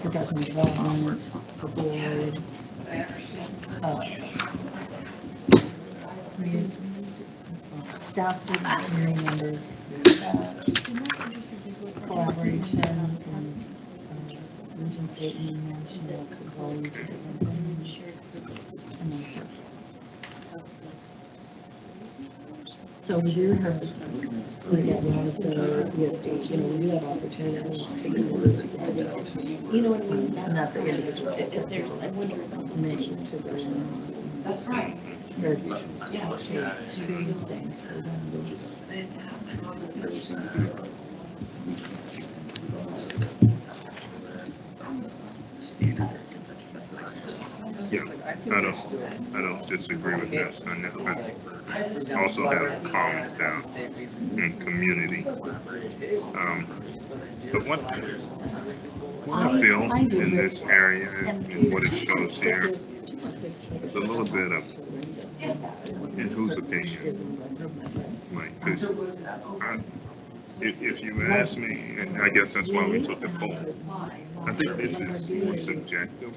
professional development, the board, staff, student, community members, collaborations, and region, state, and national going to different things. And then social. So we do have some, like, we have opportunities to You know what I mean? not the individual. If there's, I wonder about Mention to the. That's right. To do things for them. Yeah, I don't disagree with that. I also have comments down in community. But what I feel in this area and what it shows here is a little bit of, in whose opinion, like, 'cause if you ask me, and I guess that's why we took the poll, I think this is more subjective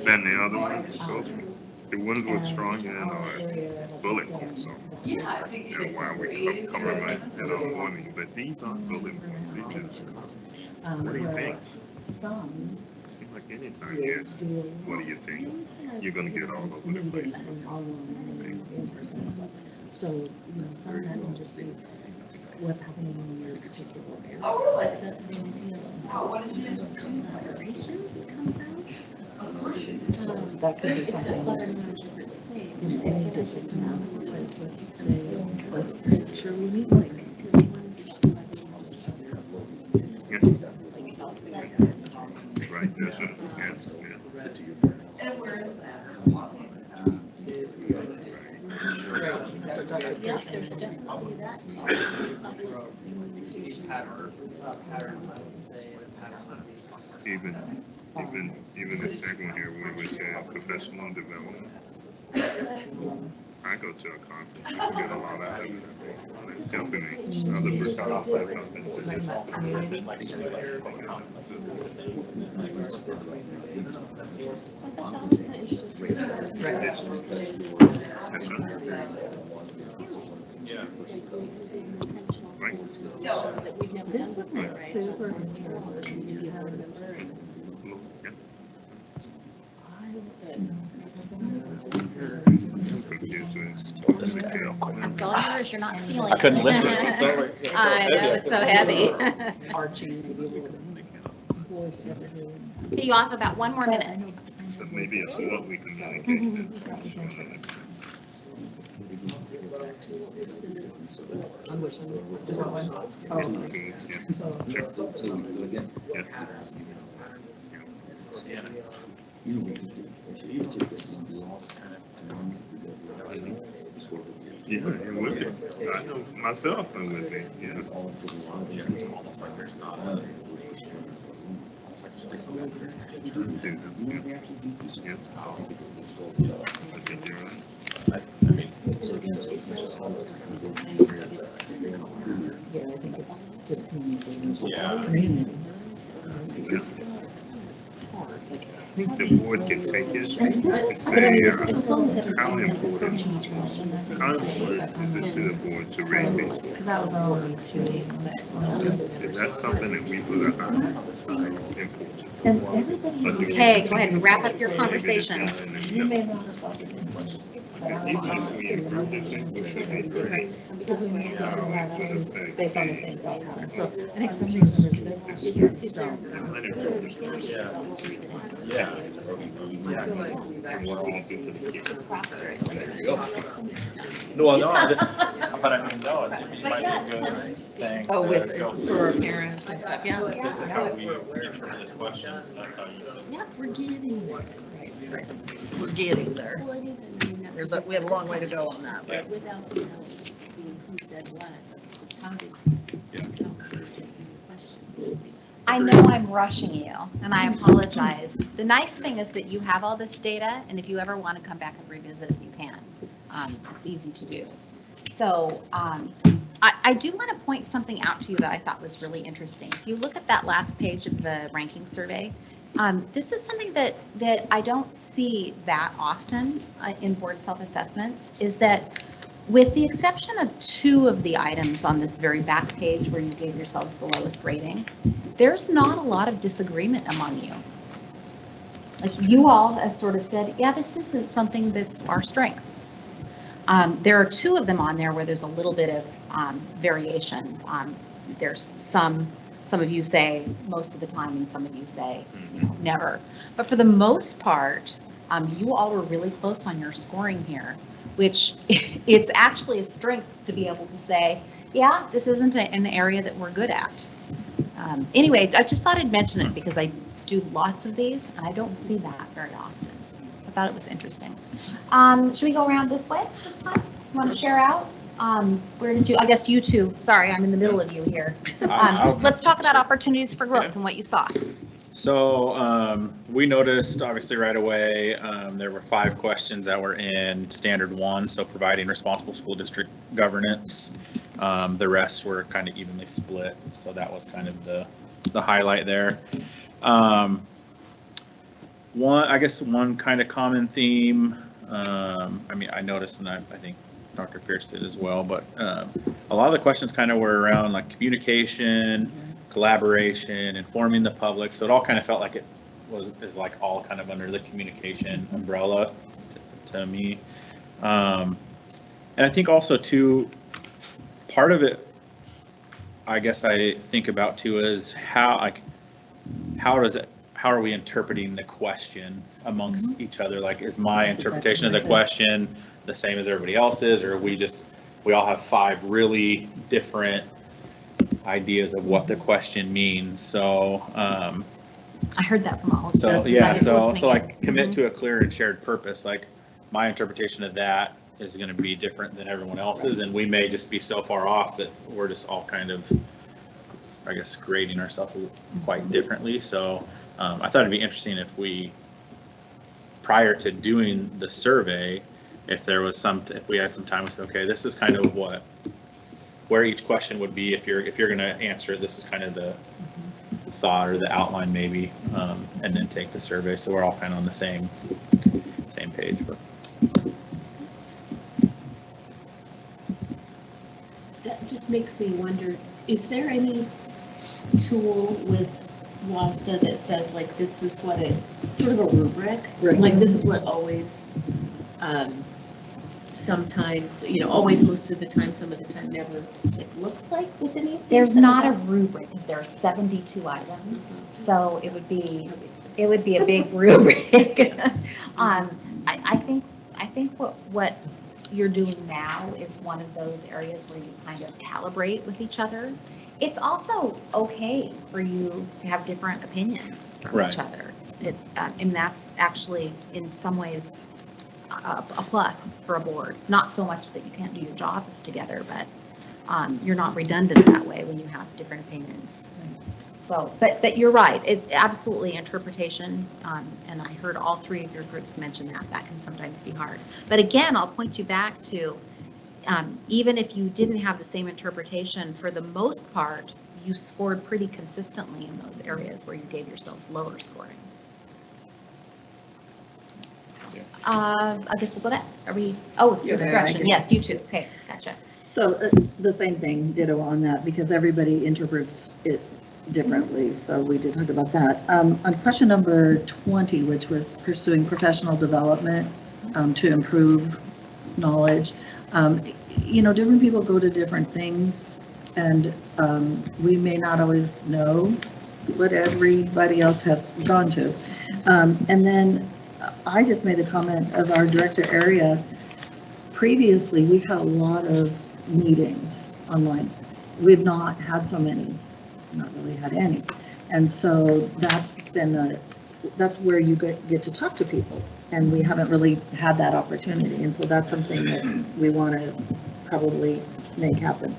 than the other ones. So the ones with strong end are bullet points. So why we covering my head on warning, but these aren't bullet points. These are, what do you think? It seems like anytime you ask, what do you think? You're going to get all over the place. So, you know, some of that can just be what's happening in your particular area. Oh, really? The idea of collaboration comes out. That could be something in any district announcement, let's sure we meet like. Right, there's a, yes, And where is that? Yes, there's definitely that. Even the second here, when we say professional development, I go to a conference, you can get a lot out of it. Like helping other Right. This one is super interesting. If you have a It's all yours, you're not stealing. I couldn't lift it. It's so I know, it's so heavy. arching. Okay, you off about 1 more minute. But maybe it's what we communicate. Yeah, it would be. I know myself it would be, yeah. I think you're right. Yeah, I think it's just communicating. Yeah. I think the board can take it and say, how important is it to the board to rate these? Because that was only two. If that's something that we put a high importance. And everybody. Okay, go ahead and wrap up your conversations. You may not have thought of it. So we may not have that based on the same thought pattern. So I think some of these are strong. Yeah. No, but I mean, no, it might be a good thing. Oh, to with, go for through. parents and stuff, yeah. This is how we get through this question, so that's how you. Yeah, we're getting there. Right. We're getting there. We have a long way to go on that. Yeah. Without the who said what, how did. Yeah. I know I'm rushing you, and I apologize. The nice thing is that you have all this data, and if you ever want to come back and revisit it, you can. It's easy to do. So I do want to point something out to you that I thought was really interesting. If you look at that last page of the ranking survey, this is something that I don't see that often in board self-assessments, is that with the exception of 2 of the items on this very back page where you gave yourselves the lowest rating, there's not a lot of disagreement among you. Like, you all have sort of said, yeah, this isn't something that's our strength. There are 2 of them on there where there's a little bit of variation. There's some of you say most of the time, and some of you say, you know, never. But for the most part, you all were really close on your scoring here. which it's actually a strength to be able to say, yeah, this isn't an area that we're good at. Anyway, I just thought I'd mention it because I do lots of these and I don't see that very often. I thought it was interesting. Should we go around this way this time? Want to share out? Where did you, I guess you two, sorry, I'm in the middle of you here. Let's talk about opportunities for growth and what you saw. So we noticed obviously right away, there were 5 questions that were in standard 1, so providing responsible school district governance. The rest were kind of evenly split, so that was kind of the highlight there. One kind of common theme, I mean, I noticed, and I think Dr. Pierce did as well, but a lot of the questions kind of were around like communication, collaboration, informing the public. So it all kind of felt like it is like all kind of under the communication umbrella to me. And I think also too, part of it, I guess I think about too is how are we interpreting the question amongst each other? Like, is my interpretation of the question the same as everybody else's, or we all have 5 really different ideas of what the question means? So I heard that from all. So yeah, so like commit to a clear and shared purpose. Like my interpretation of that is going to be different than everyone else's, and we may just be so far off that we're just all kind of, I guess, grading ourselves quite differently. So I thought it'd be interesting if we, prior to doing the survey, if we had some time, we said, okay, this is kind of where each question would be. If you're going to answer it, this is kind of the thought or the outline maybe, and then take the survey. So we're all kind of on the same page. But that just makes me wonder, is there any tool with WASDA that says like this is what sort of a rubric, Right. like this is what always, sometimes, always, most of the time, some of the time, never looks like with any of these? There's not a rubric because there are 72 items, so it would be a big rubric. I think what you're doing now is one of those areas where you kind of calibrate with each other. It's also okay for you to have different opinions from each other. And that's actually in some ways a plus for a board. Not so much that you can't do your jobs together, but you're not redundant that way when you have different opinions. So, but you're right. It's absolutely interpretation, and I heard all 3 of your groups mention that. That can sometimes be hard. But again, I'll point you back to even if you didn't have the same interpretation, for the most part, you scored pretty consistently in those areas where you gave yourselves lower scoring. I guess we'll go that. Are we? Oh, discretion. Yes, you too. Okay, gotcha. So the same thing, ditto on that, because everybody interprets it differently. So we did talk about that. On question number 20, which was pursuing professional development to improve knowledge, different people go to different things, and we may not always know what everybody else has gone to. And then I just made a comment of our director area. Previously, we had a lot of meetings online. We've not had so many, not really had any. And so that's where you get to talk to people. And we haven't really had that opportunity. And so that's something that we want to probably make happen.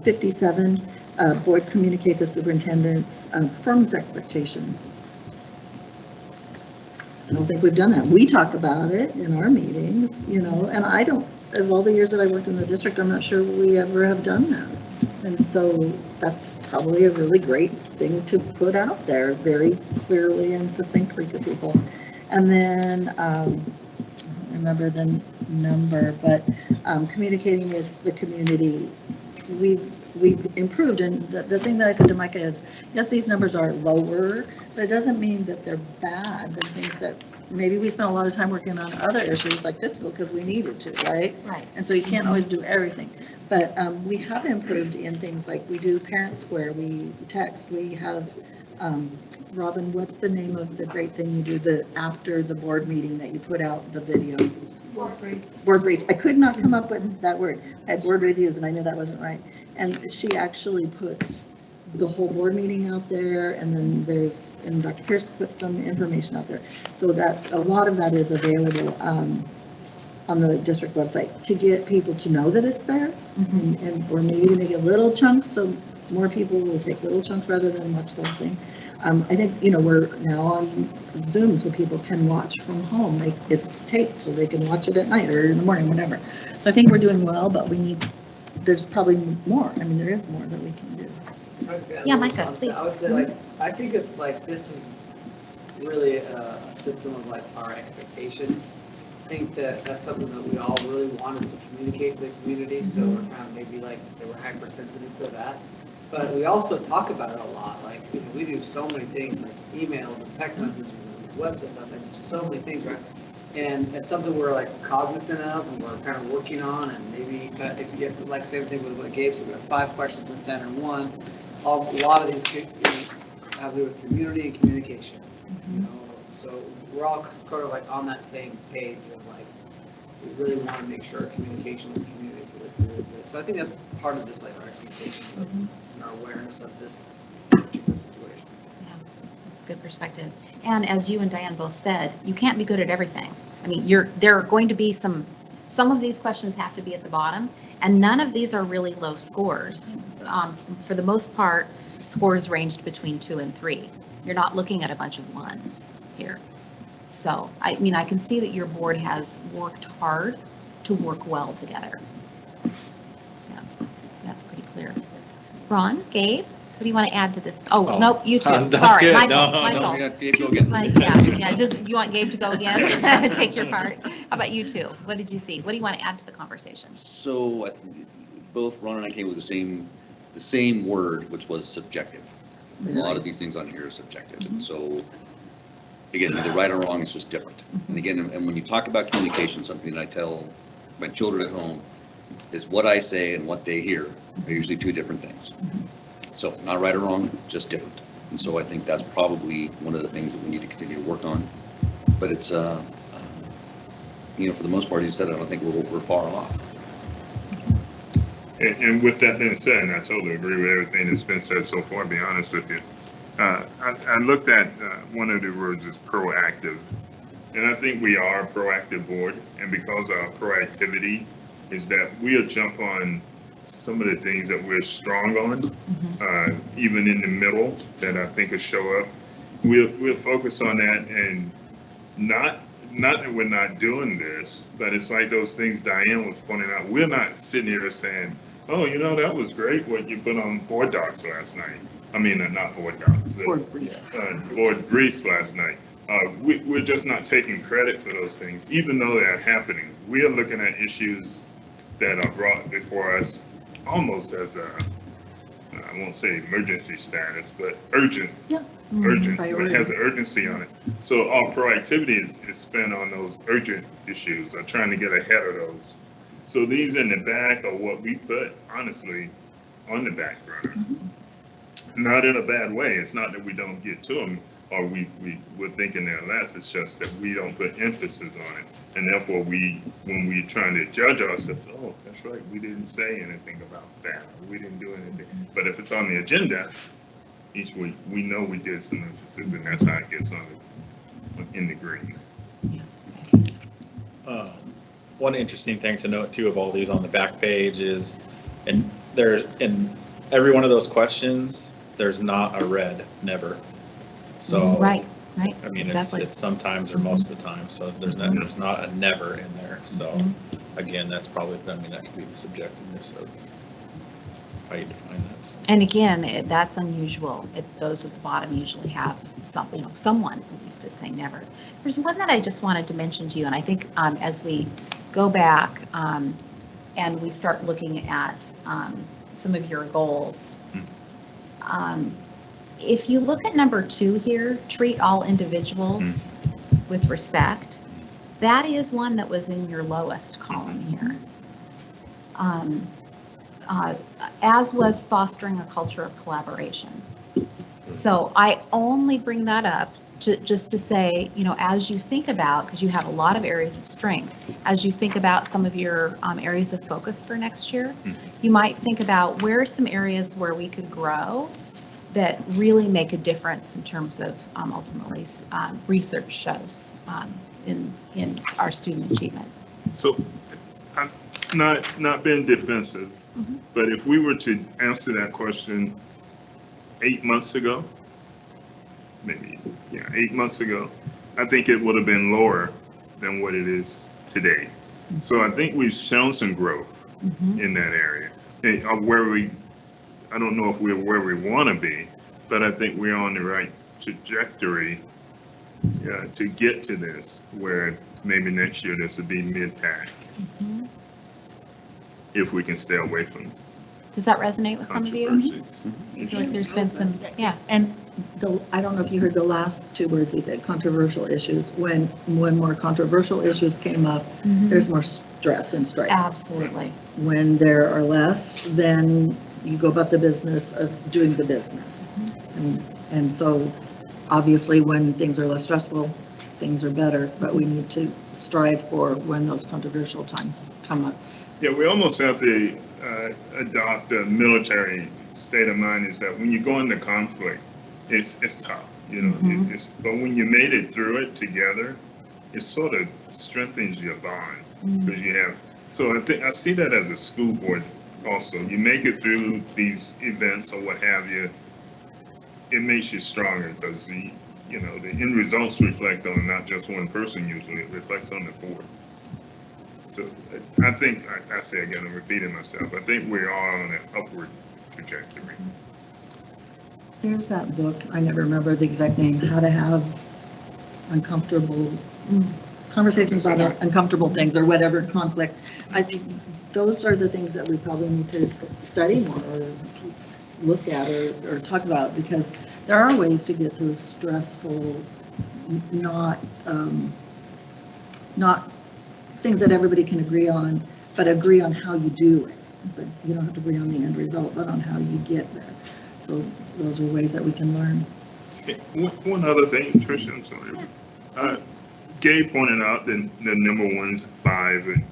57, board communicate the superintendent's performance expectations. I don't think we've done that. We talk about it in our meetings, and I don't, of all the years that I worked in the district, I'm not sure we ever have done that. And so that's probably a really great thing to put out there very clearly and succinctly to people. And then, I don't remember the number, but communicating with the community, we've improved. And the thing that I said to Micah is, yes, these numbers are lower, but it doesn't mean that they're bad. They're things that maybe we spent a lot of time working on other issues like fiscal because we needed to, right? Right. And so you can't always do everything. But we have improved in things like we do Parent Square, we text, we have, Robin, what's the name of the great thing you do after the board meeting that you put out the video? Board briefs. I could not come up with that word. I had board reviews and I knew that wasn't right. And she actually puts the whole board meeting out there, and then and Dr. Pierce put some information out there. So that a lot of that is available on the district website to get people to know that it's there, and or maybe make it little chunks so more people will take little chunks rather than watch the whole thing. I think, we're now on Zoom so people can watch from home. It's taped so they can watch it at night or in the morning, whenever. So I think we're doing well, but there's probably more. I mean, there is more that we can do. Yeah, Micah, please. I would say I think it's this is really a symptom of our expectations. I think that's something that we all really want us to communicate to the community, so we're kind of maybe they were hypersensitive to that. But we also talk about it a lot. We do so many things like emails and text messages and website stuff, and just so many things, right? And it's something we're cognizant of and we're kind of working on. And maybe if you get same thing with what Gabe said, we have 5 questions in standard 1. A lot of these have to do with community and communication. So we're all sort of on that same page of we really want to make sure our communication with the community is really good. So I think that's part of this our expectations and our awareness of this particular situation. Yeah, that's a good perspective. And as you and Diane both said, you can't be good at everything. I mean, there are going to be some of these questions have to be at the bottom, and none of these are really low scores. For the most part, scores ranged between 2 and 3. You're not looking at a bunch of 1s here. So, I can see that your board has worked hard to work well together. That's pretty clear. Ron, Gabe, what do you want to add to this? Oh, nope, you two. That's Sorry, good. Michael. No, Michael. Yeah, Dave, go again. You want Gabe to go again? Take your part. How about you two? What did you see? What do you want to add to the conversation? So I think both Ron and I came with the same word, which was subjective. A lot of these things on here are subjective. And so again, either right or wrong, it's just different. And again, and when you talk about communication, something that I tell my children at home is what I say and what they hear are usually 2 different things. So not right or wrong, just different. And so I think that's probably one of the things that we need to continue to work on. But it's, for the most part, you said, I don't think we're far off. And with that being said, and I totally agree with everything that's been said so far, to be honest with you. I looked at one of the words is proactive. And I think we are a proactive board. And because our proactivity is that we'll jump on some of the things that we're strong on, even in the middle that I think will show up. We'll focus on that, and not that we're not doing this, but it's like those things Diane was pointing out. We're not sitting here saying, oh, that was great what you put on board docs last night. I mean, not board docs, but board briefs last night. We're just not taking credit for those things, even though they're happening. We are looking at issues that are brought before us almost as I won't say emergency status, but urgent. Yeah. Urgent. It has an urgency on it. So our proactivity is spent on those urgent issues, or trying to get ahead of those. So these in the back are what we put, honestly, on the back burner. Not in a bad way. It's not that we don't get to them, or we're thinking they're less. It's just that we don't put emphasis on it. And therefore, when we're trying to judge ourselves, oh, that's right, we didn't say anything about that. We didn't do anything. But if it's on the agenda each week, we know we did some emphasis, and that's how it gets in the green. One interesting thing to note too of all these on the back page is, and there in every one of those questions, there's not a red, never. So right. I mean, exactly. it's sometimes or most of the time. So there's not a never in there. So again, that's probably, that could be the subjectiveness of how you define that. So. And again, that's unusual. Those at the bottom usually have someone at least is saying never. There's one that I just wanted to mention to you, and I think as we go back and we start looking at some of your goals, if you look at number 2 here, treat all individuals with respect, that is one that was in your lowest column here. As was fostering a culture of collaboration. So I only bring that up just to say, as you think about, because you have a lot of areas of strength, as you think about some of your areas of focus for next year, you might think about where are some areas where we could grow that really make a difference in terms of ultimately research shows in our student achievement. So I'm not being defensive, but if we were to answer that question 8 months ago, maybe, 8 months ago, I think it would have been lower than what it is today. So I think we've shown some growth in that area. I don't know if we're where we want to be, but I think we're on the right trajectory to get to this, where maybe next year this would be mid-pack, if we can stay away from Does that resonate with some of you? controversies. I feel like there's been some, yeah. And I don't know if you heard the last two words he said, controversial issues. When more controversial issues came up, there's more stress and strife. Absolutely. When there are less, then you go about the business of doing the business. And so obviously when things are less stressful, things are better, but we need to strive for when those controversial times come up. Yeah, we almost have to adopt a military state of mind, is that when you go into conflict, it's tough, but when you made it through it together, it sort of strengthens your bond, because you have, so I see that as a school board also. You make it through these events or what have you, it makes you stronger, because the end results reflect on not just one person usually, it reflects on the board. So I think, I say again, I'm repeating myself, I think we are on an upward trajectory. There's that book, I never remember the exact name, How to Have Uncomfortable Conversations about Uncomfortable Things or whatever, conflict. I think those are the things that we probably need to study more or look at or talk about, because there are ways to get through stressful, not things that everybody can agree on, but agree on how you do it. But you don't have to agree on the end result, but on how you get there. So those are ways that we can learn. One other thing, Tricia, I'm sorry. Gabe pointed out the number one's 5 and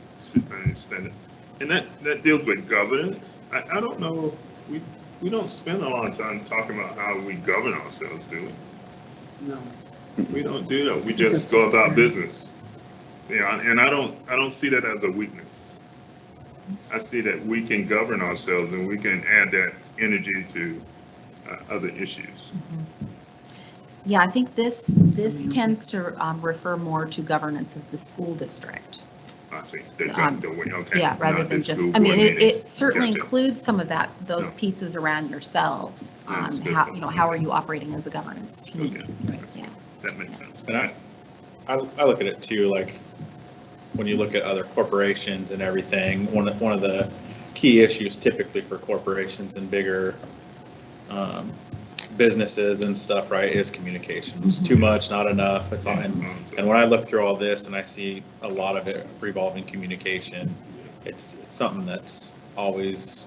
that deals with governance. I don't know, we don't spend a lot of time talking about how we govern ourselves, do we? No. We don't do that. We just go about business. And I don't see that as a weakness. I see that we can govern ourselves and we can add that energy to other issues. Yeah, I think this tends to refer more to governance of the school district. I see. Okay. Yeah, rather than just, it certainly includes some of those pieces around yourselves. How are you operating as a governance team? Okay. Right, yeah. That makes sense. And I look at it too, like when you look at other corporations and everything, one of the key issues typically for corporations and bigger businesses and stuff, right, is communications. Too much, not enough. It's all, and when I look through all this and I see a lot of it revolving communication, it's something that's always,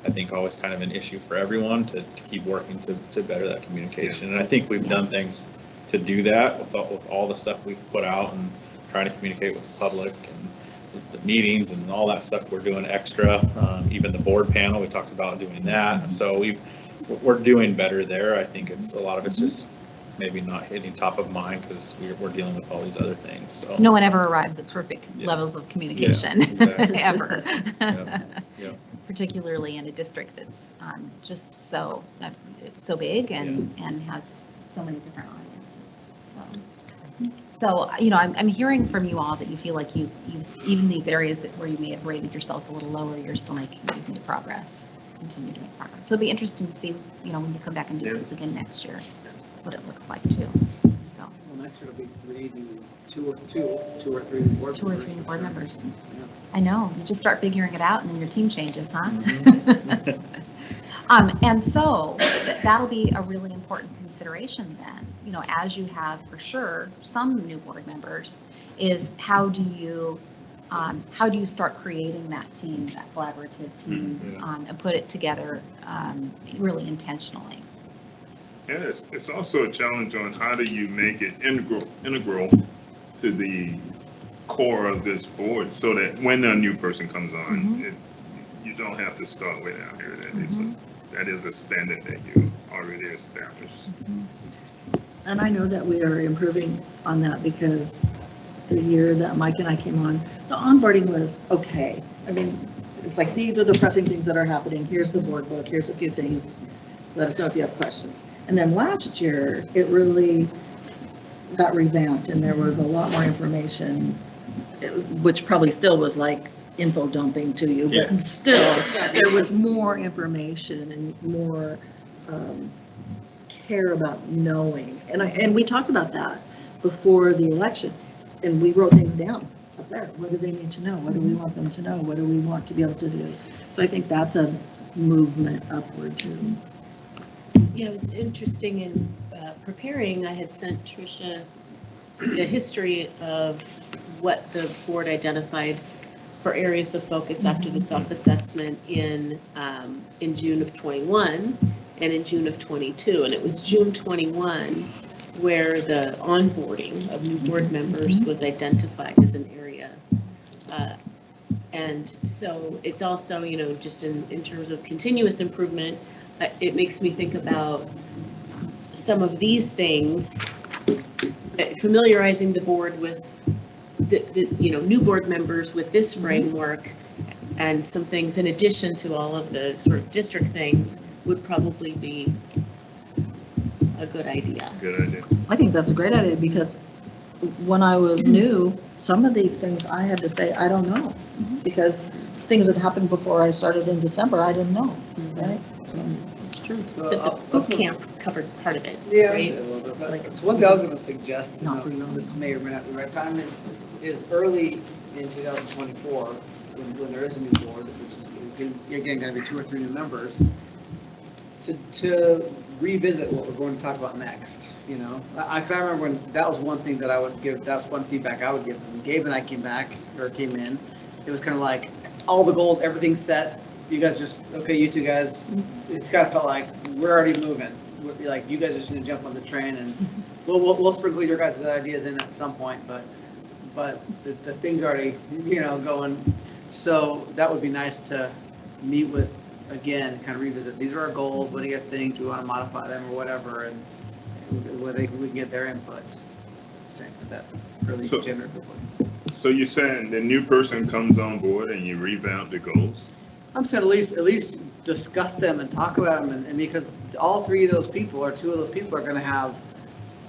I think, always kind of an issue for everyone to keep working to better that communication. And I think we've done things to do that with all the stuff we've put out and trying to communicate with the public and the meetings and all that stuff we're doing extra. Even the board panel, we talked about doing that. So we're doing better there. I think a lot of it's just maybe not hitting top of mind because we're dealing with all these other things. So no one ever arrives at perfect levels of communication, ever. Yeah. Particularly in a district that's just so big and has so many different audiences. So I'm hearing from you all that you feel like you've even these areas where you may have rated yourselves a little lower, you're still making progress. Continue to make progress. So it'll be interesting to see, when you come back and do this again next year, what it looks like too. So. Well, next year it'll be 3 to 2 or 3 board members. 2 or 3 board members. Yeah. I know. You just start figuring it out, and then your team changes, huh? And so that'll be a really important consideration then. As you have for sure some new board members, is how do you start creating that team, that collaborative team, and put it together really intentionally? And it's also a challenge on how do you make it integral to the core of this board so that when a new person comes on, you don't have to start way down here. That is a standard that you already established. And I know that we are improving on that because the year that Mike and I came on, the onboarding was okay. I mean, it's like, these are the pressing things that are happening. Here's the board book. Here's a few things. Let us know if you have questions. And then last year, it really got revamped and there was a lot more information, which probably still was like info dumping to you, Yeah. but still, there was more information and more care about knowing. And we talked about that before the election, and we wrote things down up there. What do they need to know? What do we want them to know? What do we want to be able to do? So I think that's a movement upward too. Yeah, it was interesting in preparing, I had sent Tricia the history of what the board identified for areas of focus after the self-assessment in June of 21 and in June of 22. And it was June 21 where the onboarding of new board members was identified as an area. And so it's also, you know, just in terms of continuous improvement, it makes me think about some of these things, familiarizing the board with the you know, new board members with this framework, and some things in addition to all of the sort of district things would probably be a good idea. Good idea. I think that's a great idea because when I was new, some of these things I had to say, I don't know, because things that happened before I started in December, I didn't know, right? It's true. So, But the boot camp covered part of it, Yeah, right? a little bit, but one thing I was going to suggest, Not for you. this may or may not be the right time, is early in 2024, when there is a new board, which is again going to be 2 or 3 new members, to revisit what we're going to talk about next. You know, I remember when that was one thing that I would give. That's one feedback I would give. Is when Gabe and I came in, it was kind of like all the goals, everything's set. You guys just, okay, you two guys, it's kind of felt like we're already moving. Like, you guys are just gonna jump on the train and we'll sprinkle your guys' ideas in at some point, but the thing's already, you know, going. So that would be nice to meet with, again, kind of revisit, these are our goals, what do you guys think, do we want to modify them or whatever, and whether we can get their input. Same with that early generative point. So you're saying the new person comes on board and you revamp the goals? I'm saying at least discuss them and talk about them, and because all 3 of those people or 2 of those people are going to have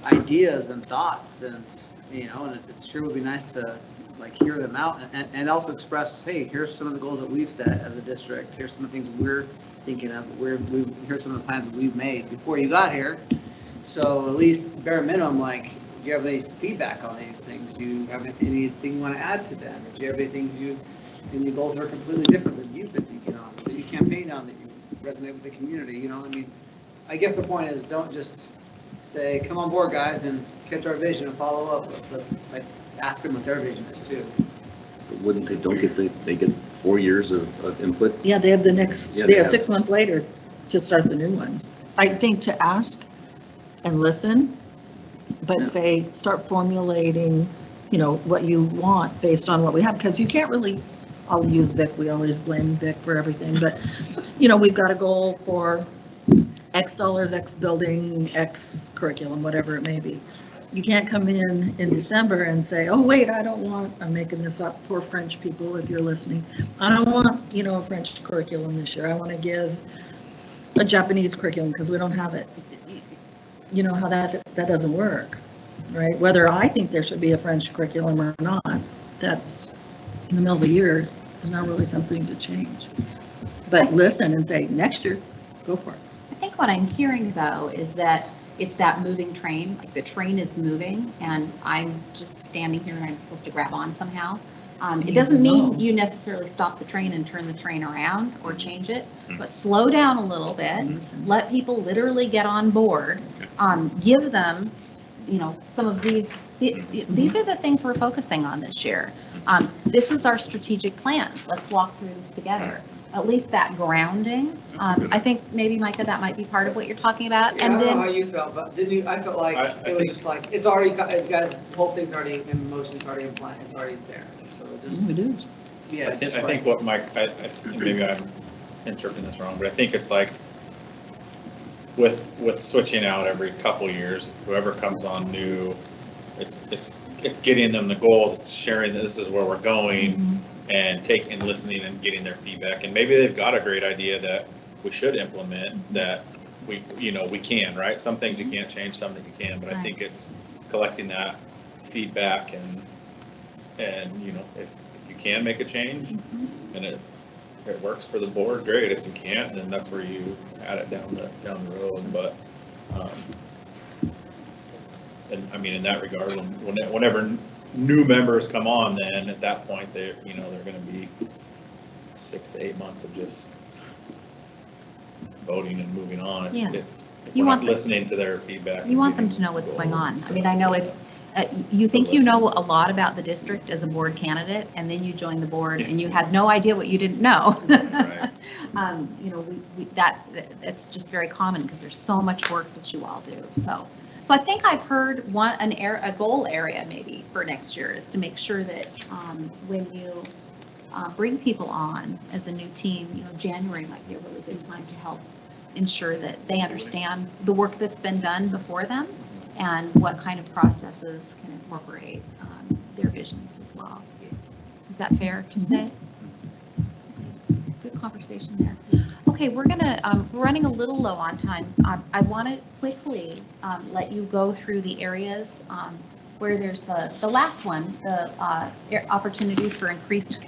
ideas and thoughts, and you know, and it sure would be nice to like hear them out and also express, hey, here's some of the goals that we've set as a district. Here's some of the things we're thinking of. Here's some of the plans that we've made before you got here. So at least bare minimum, like, do you have any feedback on these things? Do you have anything you want to add to them? Or do you have anything any goals that are completely different that you've been thinking on, that you campaign on, that you resonate with the community? You know, I mean, I guess the point is, don't just say, come on board, guys, and catch our vision and follow up. But like, ask them what their vision is too. Wouldn't they, they get 4 years of input? Yeah, they have Yeah, they have 6 months later to start the new ones. I think to ask and listen, but say, start formulating, you know, what you want based on what we have, because you can't really, I'll use Vic, we always blame Vic for everything, but, you know, we've got a goal for X dollars, X building, X curriculum, whatever it may be. You can't come in December and say, oh, wait, I don't want, I'm making this up, poor French people, if you're listening. I don't want, you know, a French curriculum this year. I want to give a Japanese curriculum because we don't have it. You know how that doesn't work, right? Whether I think there should be a French curriculum or not, that's in the middle of the year, is not really something to change. But listen and say, next year, go for it. I think what I'm hearing though is that it's that moving train, like the train is moving and I'm just standing here and I'm supposed to grab on somehow. It doesn't mean you necessarily stop the train and turn the train around or change it, but slow down a little bit, let people literally get on board, give them, you know, some of these are the things we're focusing on this year. This is our strategic plan. Let's walk through this together. at least that grounding. I think maybe, Micah, that might be part of what you're talking about. Yeah, I And don't know how then, you felt, but didn't you, I felt like I it was think- just like, it's already, guys, the whole thing's already in motion, it's already in plan, it's already there. So just, It is. yeah. I think, just I think like- what Mike, maybe I'm interpreting this wrong, but I think it's like with switching out every couple years, whoever comes on new, it's getting them the goals, it's sharing that this is where we're going and taking, listening and getting their feedback. And maybe they've got a great idea that we should implement that we can, right? Some things you can't change, some that you can, but I Right. think it's collecting that feedback and if you can make a change and it works for the board, great. If you can't, then that's where you add it down the road. But and I mean, in that regard, whenever new members come on, then at that point they're going to be 6 to 8 months of just voting and moving on. Yeah. If You we're want not them- listening to their feedback. you want them and to know what's going goals on. and I mean, stuff. I know it's, you So think you know listen. a lot about the district as a board candidate, and then you join the board and you had no idea what you didn't know. Right. It's just very common because there's so much work that you all do. So I think I've heard a goal area maybe for next year is to make sure that when you bring people on as a new team, January might be a really good time to help ensure that they understand the work that's been done before them and what kind of processes can incorporate their visions as well. Is that fair to say? Good conversation there. Okay, we're running a little low on time. I want to quickly let you go through the areas where there's the last one, the opportunities for increased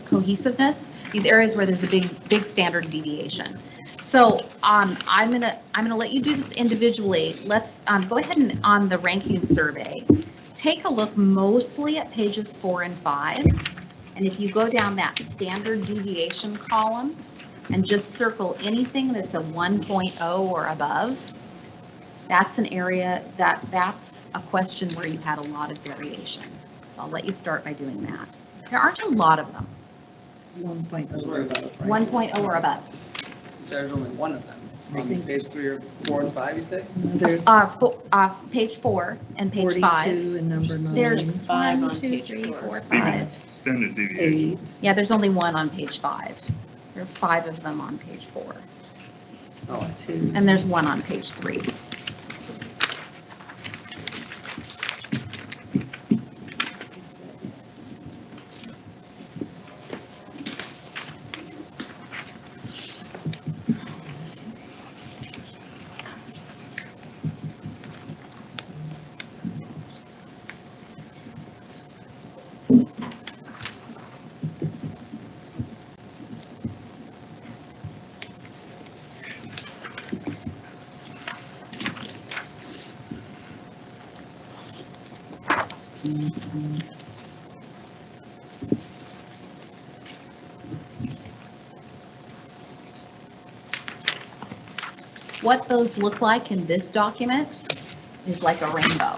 cohesiveness, these areas where there's a big standard deviation. So I'm gonna let you do this individually. Let's go ahead and on the ranking survey, take a look mostly at pages 4 and 5. And if you go down that standard deviation column and just circle anything that's a 1.0 or above, that's an area that's a question where you had a lot of variation. So I'll let you start by doing that. There aren't a lot of them. 1.0 or above, right? 1.0 or above. There's only one of them. I On think- page 3 or 4 and 5, you say? There's Page 4 and page 42 5. and number 9. There's Five 1, on 2, page 3, 4. 4, 5. Standard deviation. 8. Yeah, there's only one on page 5. There are 5 of them on page 4. Oh, I see. 2. And there's one on page 3. What those look like in this document is like a rainbow.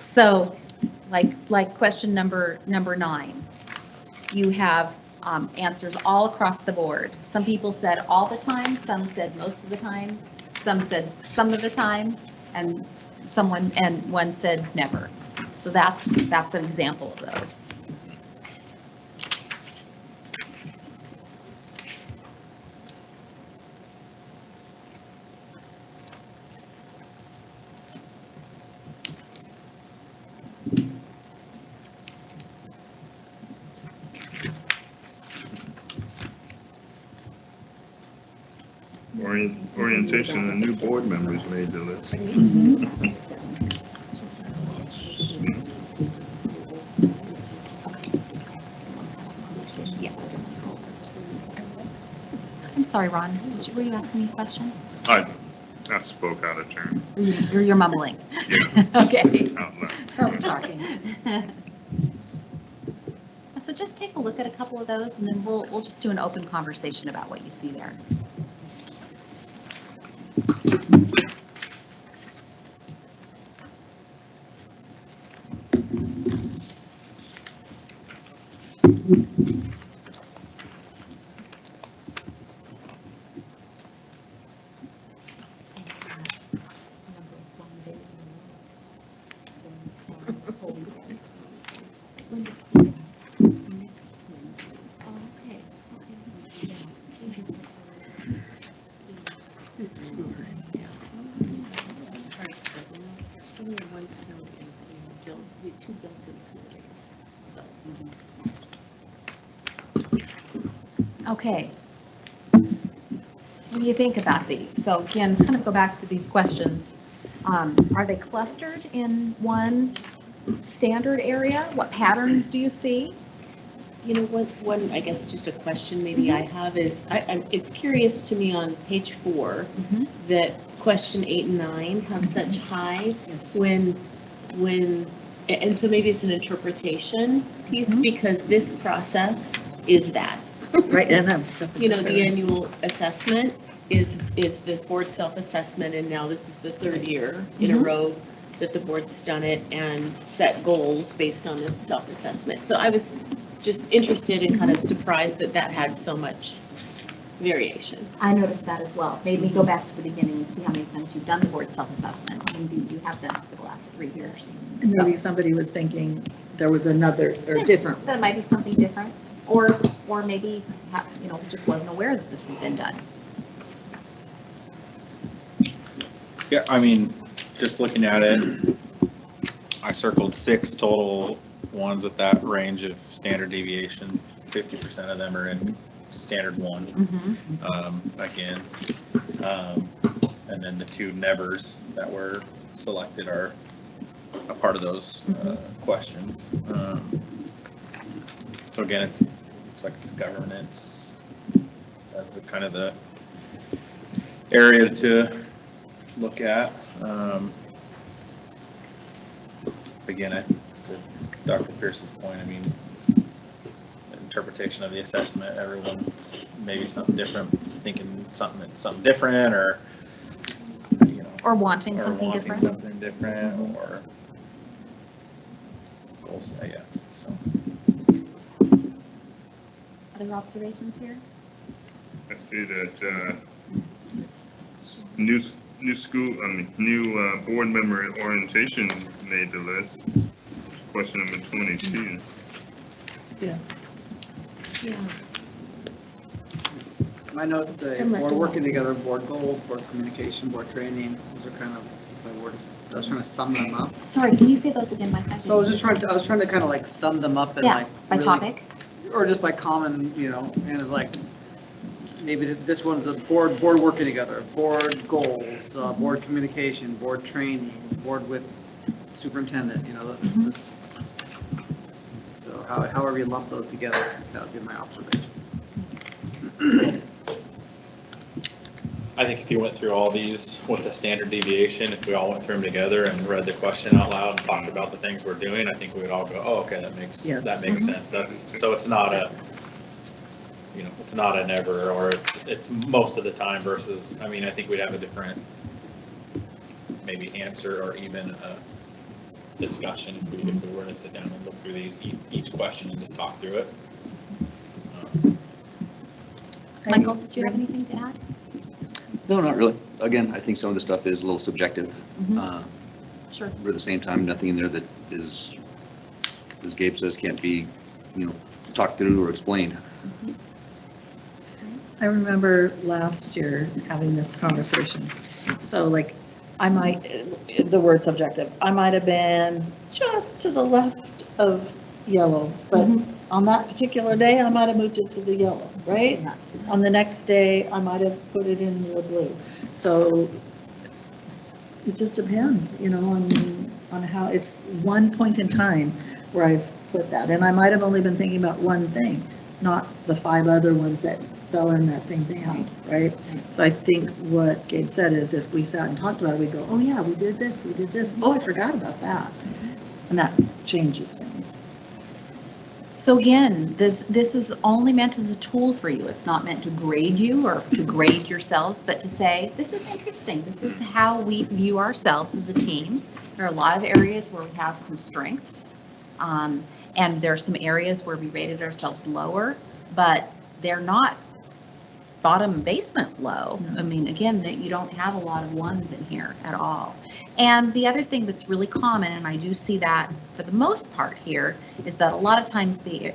So like question number 9, you have answers all across the board. Some people said all the time, some said most of the time, some said some of the time, and one said never. So that's an example of those. Orientation and new board members made the list. Yeah. I'm sorry, Ron, were you asking me a question? I spoke out of turn, You're mumbling. yeah, Okay. out loud. So sorry. So just take a look at a couple of those and then we'll just do an open conversation about what you see there. get 2 built-in snow days, so. Okay. What do you think about these? So again, kind of go back to these questions. Are they clustered in one standard area? What patterns do you see? You know, one, I guess, just a question maybe I have is, it's curious to me on page 4, that question 8 and 9 have such high when, and so maybe it's an interpretation piece, because this process is that. Right, and that's. You know, the annual assessment is the board self-assessment, and now this is the 3rd year in a row that the board's done it and set goals based on the self-assessment. So I was just interested and kind of surprised that that had so much variation. I noticed that as well. Made me go back to the beginning and see how many times you've done the board self-assessment. Indeed, you have done it for the last 3 years. Maybe somebody was thinking there was another or different. That might be something different, or maybe, you know, just wasn't aware that this had been done. Yeah, I mean, just looking at it, I circled 6 total ones with that range of standard deviation. 50% of them are in standard 1. Again, and then the 2 nevers that were selected are a part of those questions. So again, it's like it's governance. That's the kind of the area to look at. Again, to Dr. Pierce's point, I mean, interpretation of the assessment, everyone's maybe something different, thinking something different, or you know, Or wanting something different. Something different, or goals. Yeah. So. Other observations here? I see that new board member orientation made the list. Question number 22. Yeah. Yeah. My notes say Still not board doing working together, board goals, board communication, board training. Those are kind of my words. I was trying to sum them up. Sorry, can you say those again, Mike? So I was trying to kind of like sum them up and Yeah, like. by really- topic. Or just by common, you know, and it's like, maybe this one's a board working together, board goals, board communication, board training, board with superintendent, you know, it's just, so however you lump those together, that would be my observation. I think if you went through all these with the standard deviation, if we all went through them together and read the question out loud and talked about the things we're doing, I think we would all go, oh, okay, that makes sense. So it's not a, you know, it's not a never, or it's most of the time versus, I mean, I think we'd have a different maybe answer or even a discussion if we were to sit down and look through these, each question and just talk through it. Michael, did you have anything to add? No, not really. Again, I think some of the stuff is a little subjective. Sure. But at the same time, nothing in there that is, as Gabe says, can't be, you know, talked through or explained. I remember last year having this conversation. So like, I might, the word subjective, I might have been just to the left of yellow, but on that particular day, I might have moved it to the yellow, right? On the next day, I might have put it in the blue. So it just depends, you know, on how, it's one point in time where I've put that. And I might have only been thinking about one thing, not the 5 other ones that fell in that same band, right? So I think what Gabe said is if we sat and talked about it, we'd go, oh yeah, we did this. Oh, I forgot about that. And that changes things. So again, this is only meant as a tool for you. It's not meant to grade you or to grade yourselves, but to say, this is interesting. This is how we view ourselves as a team. There are a lot of areas where we have some strengths, and there are some areas where we rated ourselves lower, but they're not bottom basement low. I mean, again, that you don't have a lot of ones in here at all. And the other thing that's really common, and I do see that for the most part here, is that a lot of times the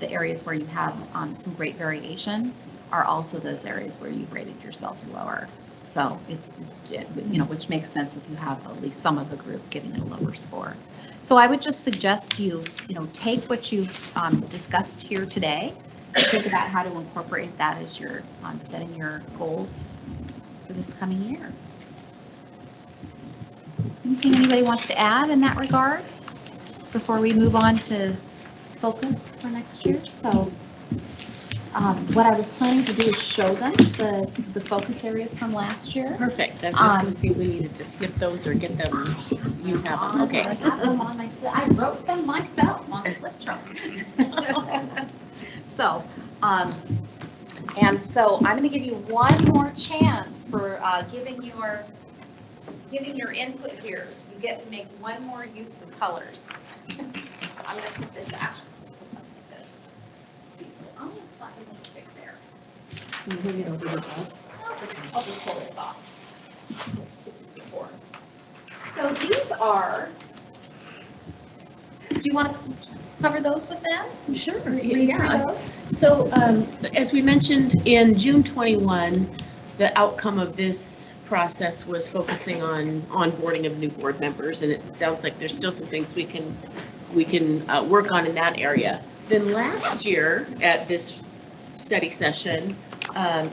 areas where you have some great variation are also those areas where you've rated yourselves lower. So it's, you know, which makes sense if you have at least some of the group getting a lower score. So I would just suggest you know, take what you've discussed here today, think about how to incorporate that as you're setting your goals for this coming year. Anything anybody wants to add in that regard before we move on to focus for next year? So what I was planning to do is show them the focus areas from last year. Perfect. I was just going to see if we needed to skip those or get them. You have them. Okay. I have them on I wrote them myself on the flip chart. So, and so I'm going to give you one more chance for giving your input here. You get to make one more use of colors. I'm going to put this actually. Oh, it's not going to stick there. I'll just pull it off. So these are, do you want to cover those with them? Sure. Read Yeah. those? So as we mentioned in June 21, the outcome of this process was focusing on onboarding of new board members, and it sounds like there's still some things we can work on in that area. Then last year at this study session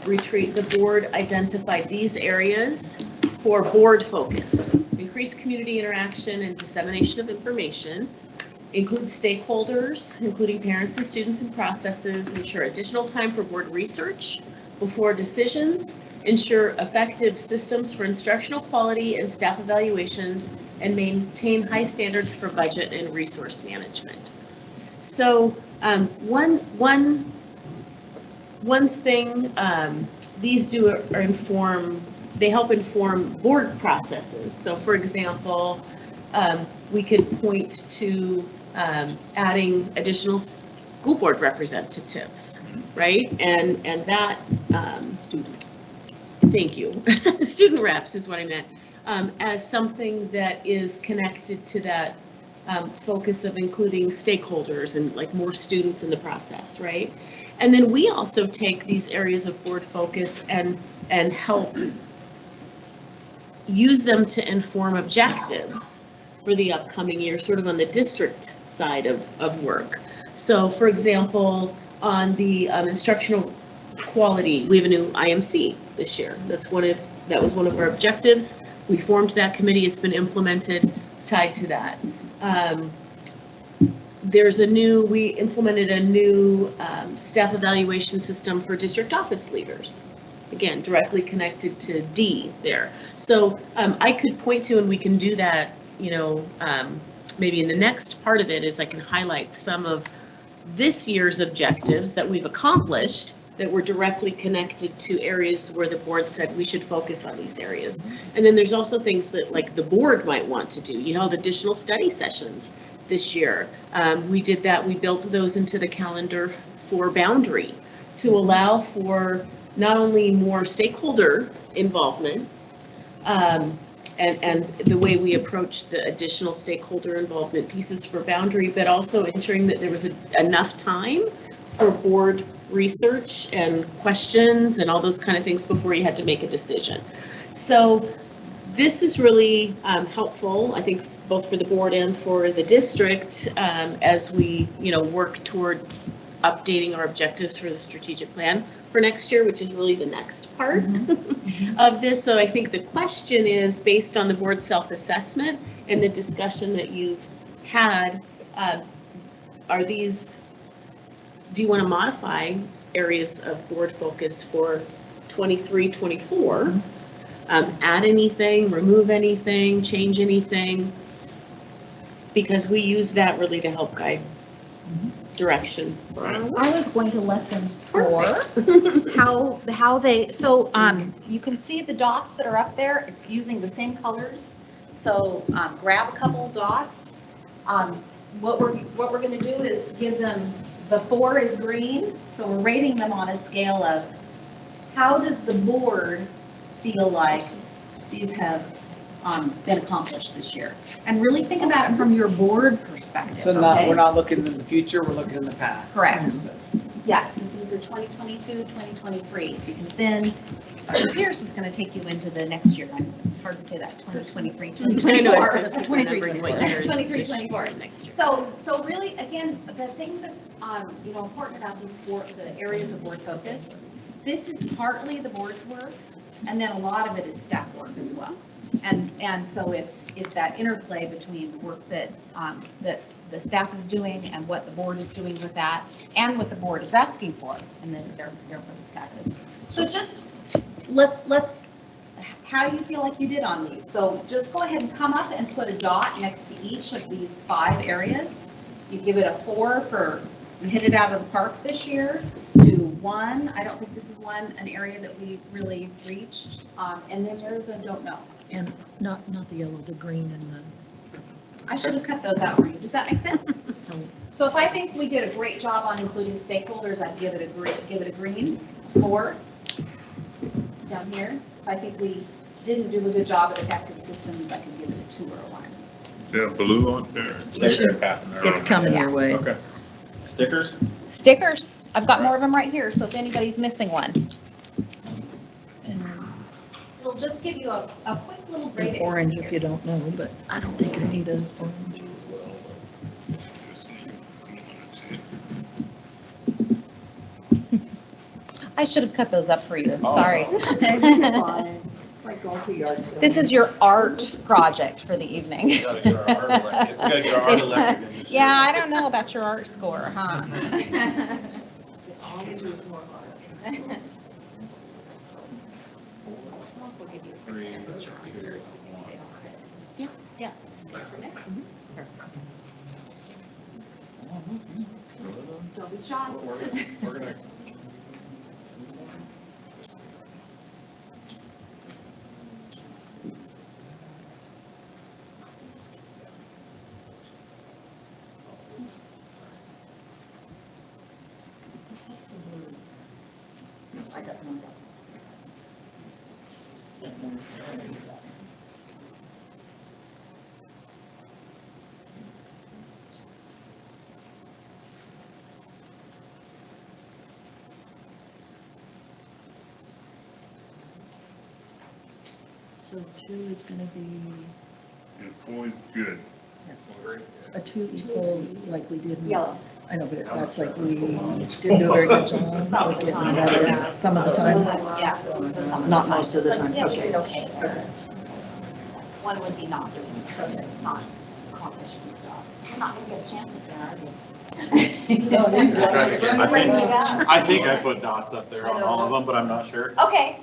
retreat, the board identified these areas for board focus: increase community interaction and dissemination of information, include stakeholders, including parents and students and processes, ensure additional time for board research before decisions, ensure effective systems for instructional quality and staff evaluations, and maintain high standards for budget and resource management. So one thing these do are inform, they help inform board processes. So for example, we could point to adding additional school board representatives, right? And that, thank you, student reps is what I meant, as something that is connected to that focus of including stakeholders and like more students in the process, right? And then we also take these areas of board focus and help use them to inform objectives for the upcoming year, sort of on the district side of work. So for example, on the instructional quality, we have a new IMC this year. That was one of our objectives. We formed that committee. It's been implemented, tied to that. We implemented a new staff evaluation system for district office leaders. Again, directly connected to D there. So I could point to, and we can do that, you know, maybe in the next part of it is I can highlight some of this year's objectives that we've accomplished that were directly connected to areas where the board said we should focus on these areas. And then there's also things that like the board might want to do. You held additional study sessions this year. We did that. We built those into the calendar for boundary to allow for not only more stakeholder involvement and the way we approached the additional stakeholder involvement pieces for boundary, but also ensuring that there was enough time for board research and questions and all those kind of things before you had to make a decision. So this is really helpful, I think, both for the board and for the district as we, you know, work toward updating our objectives for the strategic plan for next year, which is really the next part of this. So I think the question is, based on the board self-assessment and the discussion that you've had, are these, do you want to modify areas of board focus for 23, 24? Add anything, remove anything, change anything? Because we use that really to help guide direction. I was going to let them score how they, so you can see the dots that are up there. It's using the same colors. So grab a couple of dots. What we're going to do is give them, the 4 is green. So we're rating them on a scale of how does the board feel like these have been accomplished this year, and really think about it from your board perspective. So we're not looking in the future, we're looking in the past. Correct. Yeah, because these are 2022, 2023, because then Pierce is going to take you into the next year. It's hard to say that, 2023, I know, 2024. it's just 23, remembering what 24. years 23, this 24. next year. So really, again, the thing that's, important about these the areas of board focus, this is partly the board's work, and then a lot of it is staff work as well. And so it's that interplay between the work that the staff is doing and what the board is doing with that, and what the board is asking for, and then therefore the staff is. So just let's. How do you feel like you did on these? So just go ahead and come up and put a dot next to each of these 5 areas. You give it a 4 for you hit it out of the park this year. Do 1. I don't think this is an area that we really reached. And then there's a don't know. And not the yellow, the green and the. I should have cut those out for you. Does that make sense? So if I think we did a great job on including stakeholders, I'd give it a green 4. It's down here. If I think we didn't do a good job at effective systems, I could give it a 2 or a 1. Yeah, blue on there. They're passing around. It's coming your way. Okay. Stickers? Stickers. I've got more of them right here, so if anybody's missing one. It'll just give you a quick little grade. And orange if you don't know, but I don't think I need an orange. I should have cut those up for you. I'm sorry. It's like going to yard sale. This is your art project for the evening. We gotta get our art elected in this year. Yeah, I don't know about your art score, huh? Yeah. Don't be shy. We're gonna. So 2 is gonna be, And 4 is good. a 2 equals like we did. Yellow. I know, but that's like we didn't do a very good job of getting better some of the time. Yeah. Not most of the time. Yeah, we Okay. did okay. 1 would be not doing, not accomplishing the job. You're not gonna get a chance if there, are you? I think I put dots up there on all of them, but I'm not sure. Okay,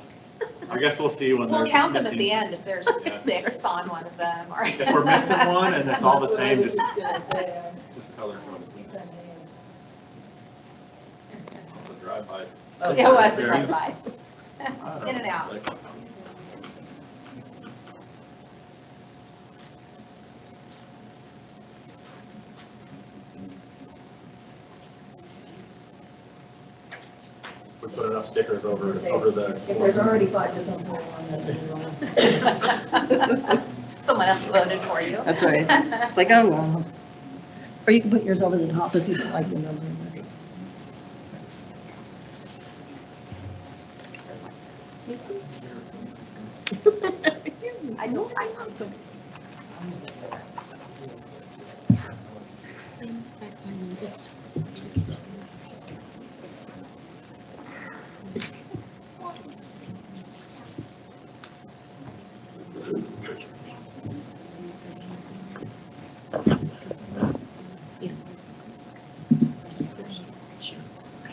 I guess we'll see when we'll there's count them at missing. the end if there's 6 on one of them, or. If we're missing one and it's all the same, just color code. The drive-by. It was a drive-by. I don't In and know, out. like- We put enough stickers over the. If there's already 5 to something on that. Someone else voted for you. That's right. It's like, oh, well. Or you can put yours over the top if you don't like the number. I know.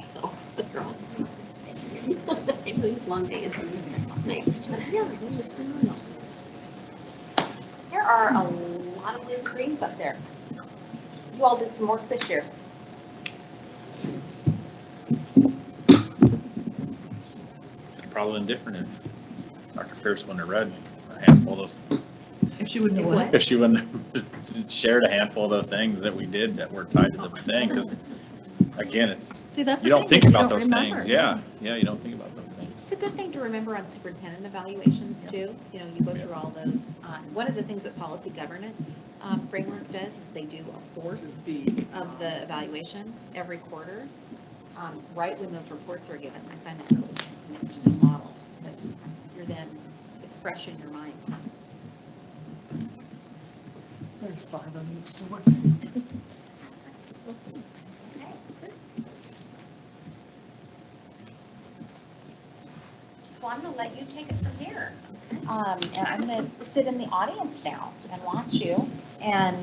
So, but you're also. It was long days and nights too. Yeah, it's phenomenal. There are a lot of loose greens up there. You all did some work this year. It'd probably been different if Dr. Pierce wouldn't have read a handful of those, If she wouldn't have what? if she wouldn't have shared a handful of those things that we did that were tied to the thing, because again, it's, See, that's you the don't thing, think you about don't those remember. things. Yeah, you don't think about those things. It's a good thing to remember on superintendent evaluations too. You know, you go through all those. One of the things that policy governance framework does is they do a 4th of the evaluation every quarter. right when those reports are given. I find that really an interesting model, because you're then, it's fresh in your mind. There's 5 of each sort. So I'm going to let you take it from here. And I'm going to sit in the audience now and watch you. And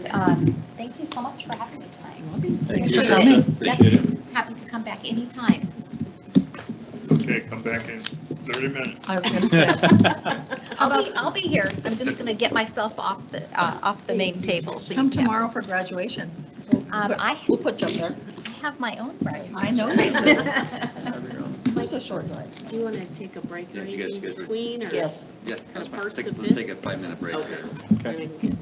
thank you so much for having me tonight. Thank you. Appreciate it. Appreciate Yes, happy to come back anytime. Okay, come back in 30 minutes. I was going to say, I'll be here. I'm just going to get myself off the main table. So come you can- tomorrow for graduation. We'll put you up there. I have my own graduation. I know you do. It's a short drive. Do you want to take a break or Yeah, you guys anything in good? between, or? Yes. Yeah, that's fine. parts of Let's take this? a 5-minute break Okay. here. Okay. Very good.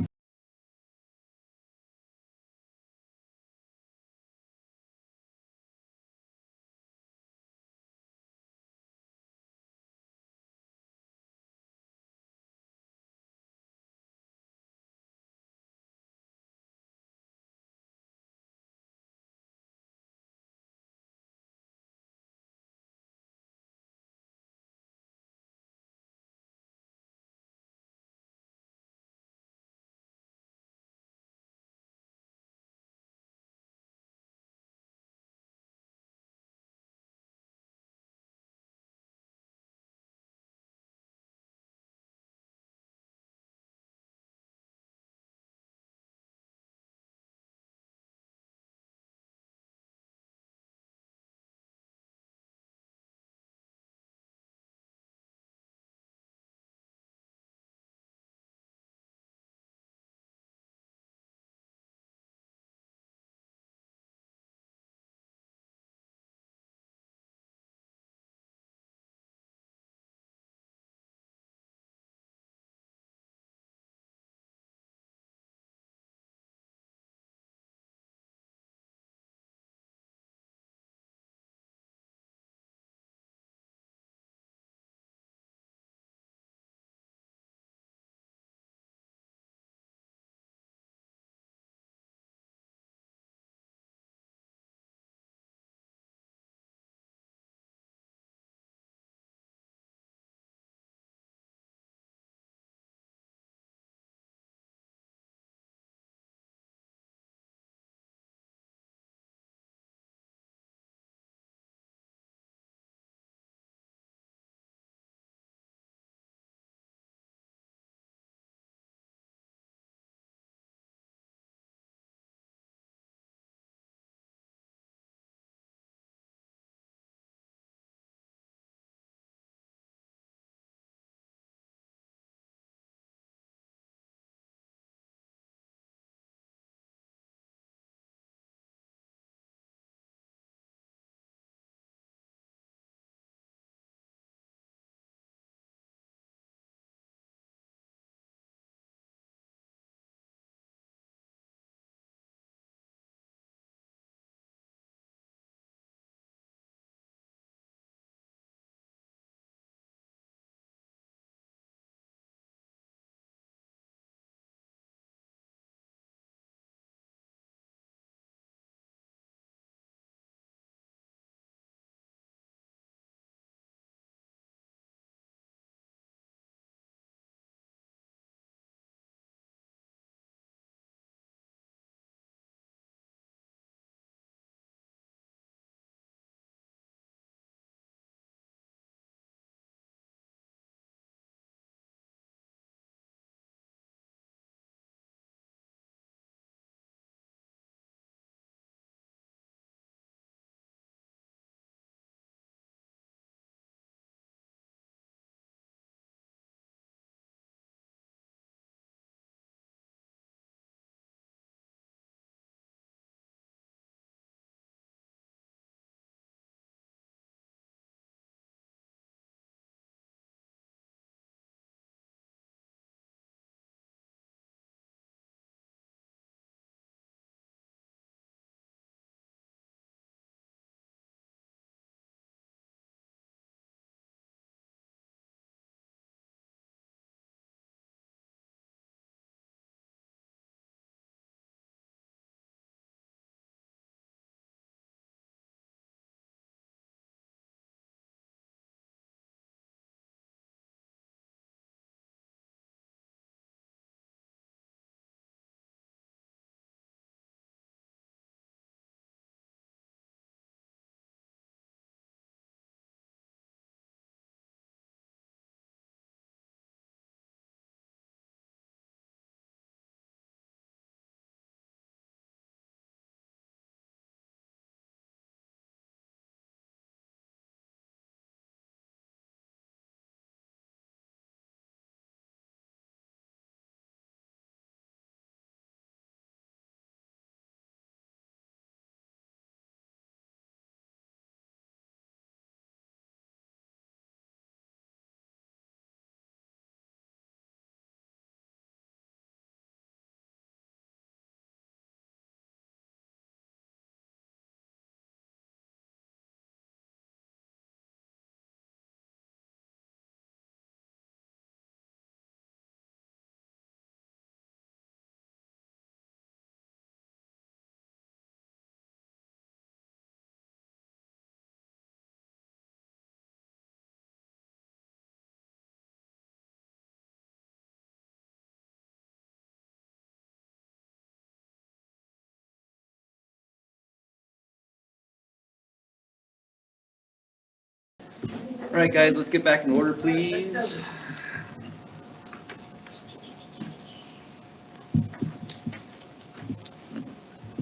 right, guys, let's get back in order, please.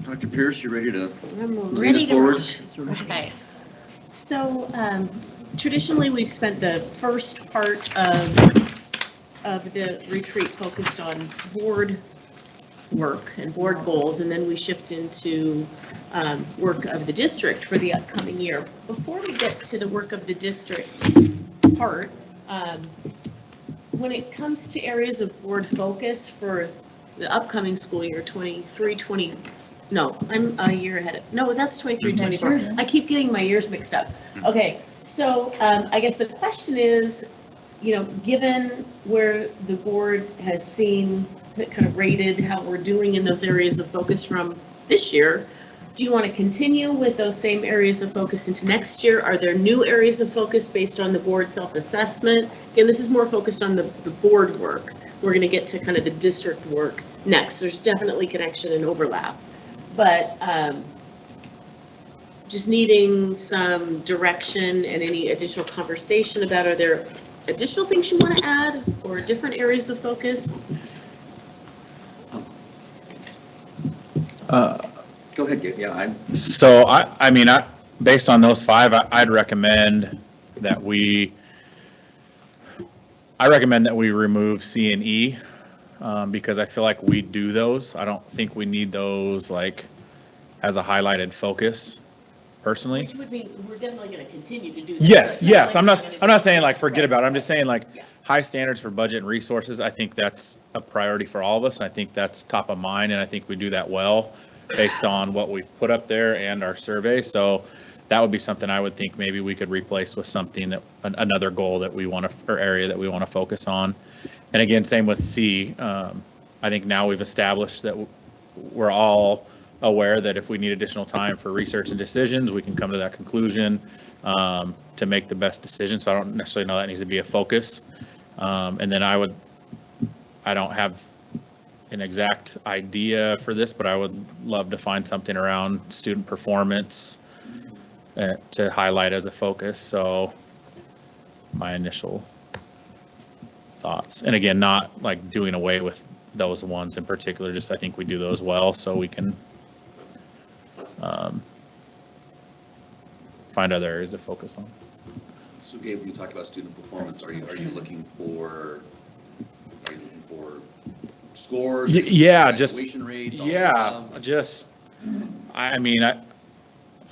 Dr. Pierce, you ready to I'm lead ready us to forward? rock. Okay. So traditionally, we've spent the first part of the retreat focused on board work and board goals, and then we shift into work of the district for the upcoming year. Before we get to the work of the district part, when it comes to areas of board focus for the upcoming school year, 23-20, no, I'm a year ahead of, no, that's 23-24. I keep getting my years mixed up. Okay, so I guess the question is, you know, given where the board has seen, kind of rated how we're doing in those areas of focus from this year, do you want to continue with those same areas of focus into next year? Are there new areas of focus based on the board self-assessment? Again, this is more focused on the board work. We're going to get to kind of the district work next. There's definitely connection and overlap, but just needing some direction and any additional conversation about, are there additional things you want to add or different areas of focus? Go ahead, Gabe. Yeah, So I mean, based on those five, I'd recommend that we remove C and E because I feel like we do those. I don't think we need those like as a highlighted focus personally. Which would mean we're definitely going to continue to do that. Yes, yes. I'm We're not saying like forget right. about it. I'm just saying like Yeah. high standards for budget and resources. I think that's a priority for all of us. And I think that's top of mind. And I think we do that well based on what we've put up there and our survey. So that would be something I would think maybe we could replace with something that another goal that we want to, or area that we want to focus on. And again, same with C. I think now we've established that we're all aware that if we need additional time for research and decisions, we can come to that conclusion to make the best decision. So I don't necessarily know that needs to be a focus. And then I don't have an exact idea for this, but I would love to find something around student performance to highlight as a focus. So my initial thoughts, and again, not like doing away with those ones in particular, just I think we do those well, so we can find other areas to focus on. So Gabe, when you talk about student performance, are you looking for scores? Yeah, just, graduation rates, all of yeah, that? just, I mean,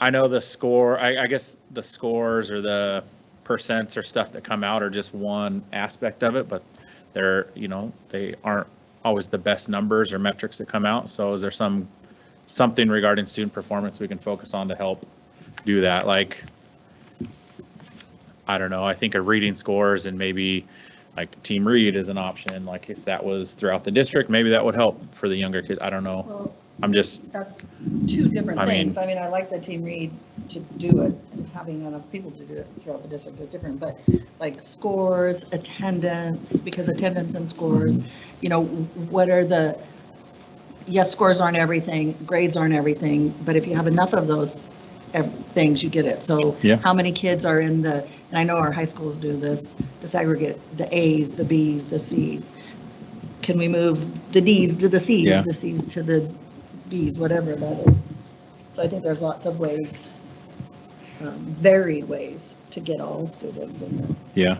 I know the score, I guess the scores or the percents or stuff that come out are just one aspect of it, but they're, you know, they aren't always the best numbers or metrics that come out. So is there something regarding student performance we can focus on to help do that? Like, I don't know, I think of reading scores and maybe like team read is an option. Like if that was throughout the district, maybe that would help for the younger kids. I don't know. Well, I'm just, that's two different I mean- things. I mean, I like the team read to do it, and having enough people to do it throughout the district is different, but like scores, attendance, because attendance and scores, you know, what are the, yes, scores aren't everything, grades aren't everything, but if you have enough of those things, you get it. So Yeah. how many kids are in the, and I know our high schools do this, disaggregate the A's, the B's, the C's. Can we move the D's to the C's, Yeah. the C's to the B's, whatever that is. So I think there's lots of ways, varied ways to get all students in there. yeah.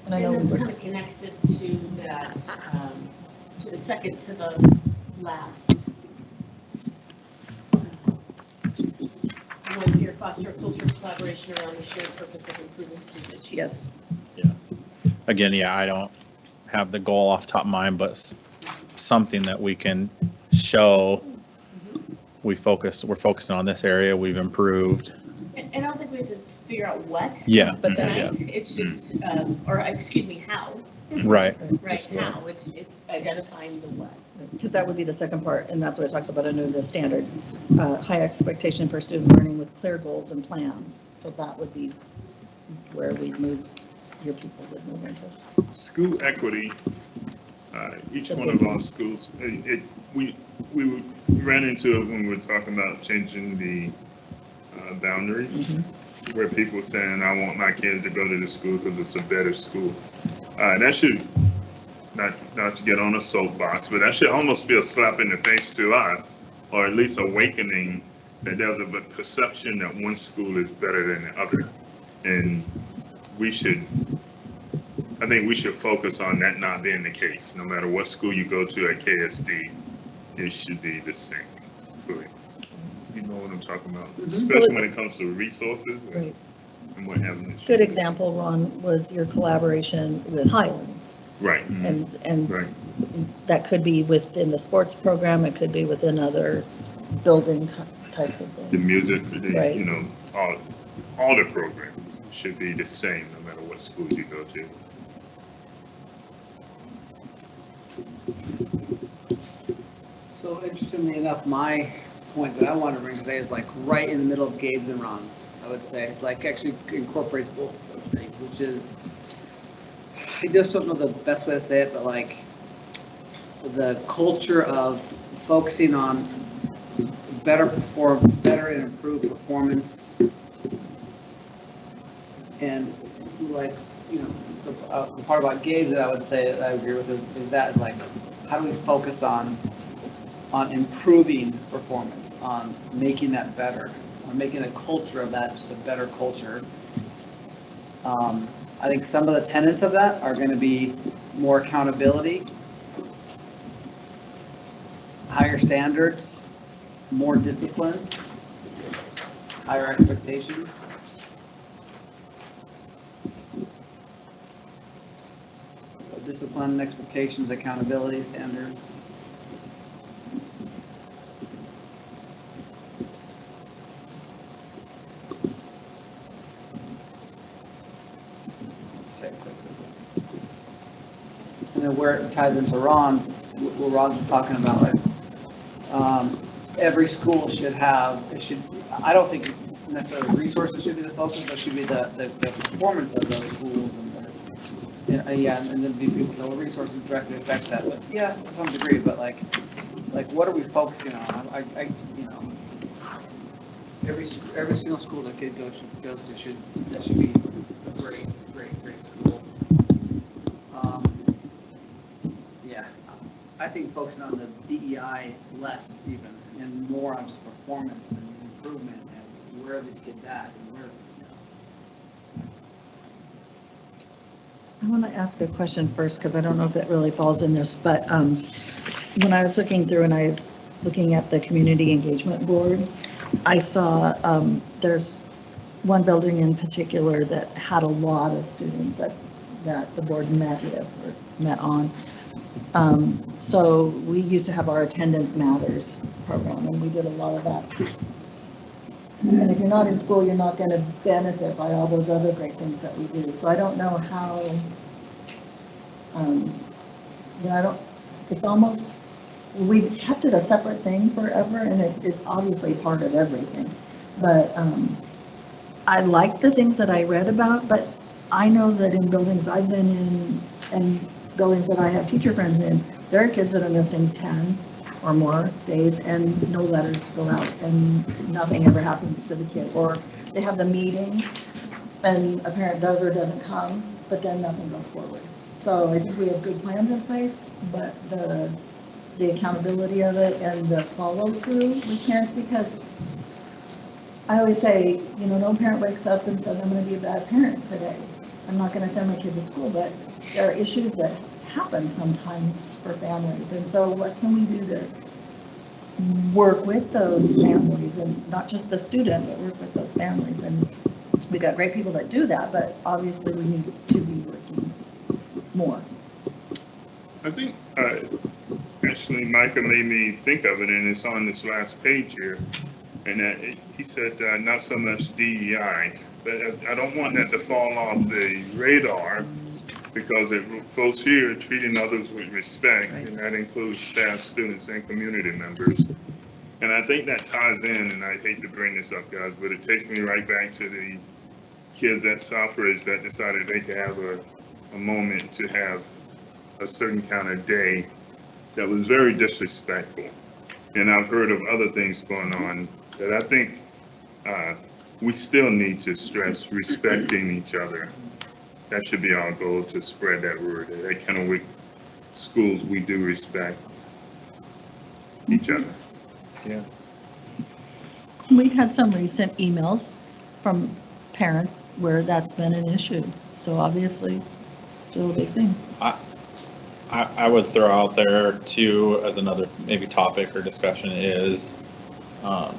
And I know And that's we kind were- of connected to that, to the second to the last. When you're fostering closer collaboration around the shared purpose of improving student achievement. yes. Again, yeah, I don't have the goal off the top of mind, but something that we can show. We're focusing on this area, we've improved. And I don't think we have to figure out what. Yeah. But yeah, tonight, it's just, or excuse me, how, Right. right, how, it's identifying the what. Because that would be the second part, and that's what it talks about under the standard, high expectation for student learning with clear goals and plans. So that would be where we move, your people would move into. School equity, each one of our schools, we ran into it when we were talking about changing the boundaries. where people saying, I want my kids to go to the school because it's a better school. That should, not to get on a soapbox, but that should almost be a slap in the face to us, or at least awakening that there's a perception that one school is better than the other. And I think we should focus on that not being the case. No matter what school you go to at KSD, it should be the same. You know what I'm talking about, especially when it comes to resources Right. and what have you. Good example, Ron, was your collaboration with Highlands. Right. And Right. that could be within the sports program, it could be within other building types of The things. music, Right. you know, all the programs should be the same no matter what school you go to. So interestingly enough, my point that I want to bring today is like right in the middle of Gabe's and Ron's, I would say. It's like actually incorporates both of those things, which is, I just don't know the best way to say it, but like the culture of focusing on better and improved performance. And like, you know, the part about Gabe's that I would say that I agree with is that like, how do we focus on improving performance, on making that better, on making the culture of that just a better culture. I think some of the tenets of that are going to be more accountability, higher standards, more discipline, higher expectations. So discipline, expectations, accountability, standards. And then where it ties into Ron's, what Ron's is talking about, like, every school should have, I don't think necessarily resources should be the focus, but should be the performance of those schools. And then people say, well, resources directly affects that, but yeah, to some degree, but like what are we focusing on? You know, every single school that kid goes to should be a great school. Yeah, I think focusing on the DEI less even, and more on just performance and improvement and where are these kids at and where. I want to ask a question first, because I don't know if that really falls in this, but when I was looking through and I was looking at the community engagement board, I saw there's one building in particular that had a lot of students that the board met with or met on. So we used to have our attendance matters program, and we did a lot of that. And if you're not in school, you're not going to benefit by all those other great things that we do. So I don't know how, it's almost, we've kept it a separate thing forever, and it's obviously part of everything. But I like the things that I read about, but I know that in buildings I've been in and buildings that I have teacher friends in, there are kids that are missing 10 or more days and no letters go out and nothing ever happens to the kid. Or they have the meeting and a parent does or doesn't come, but then nothing goes forward. So I think we have good plans in place, but the accountability of it and the follow through with parents, because I always say, you know, no parent wakes up and says, I'm going to be a bad parent today. I'm not going to send my kid to school, but there are issues that happen sometimes for families. And so what can we do to work with those families, and not just the student, but work with those families? And we got great people that do that, but obviously we need to be working more. I think, actually, Micah made me think of it, and it's on this last page here. And he said, not so much DEI, but I don't want that to fall off the radar, because it goes here, treating others with respect, right. And that includes staff, students, and community members. And I think that ties in, and I hate to bring this up, guys, but it takes me right back to the kids at Southridge that decided they could have a moment to have a certain kind of day that was very disrespectful. And I've heard of other things going on that I think we still need to stress respecting each other. That should be our goal, to spread that word. At Kennewick schools, we do respect each other. We've had some recent emails from parents where that's been an issue. So obviously, still a big thing. I would throw out there too, as another maybe topic or discussion is, I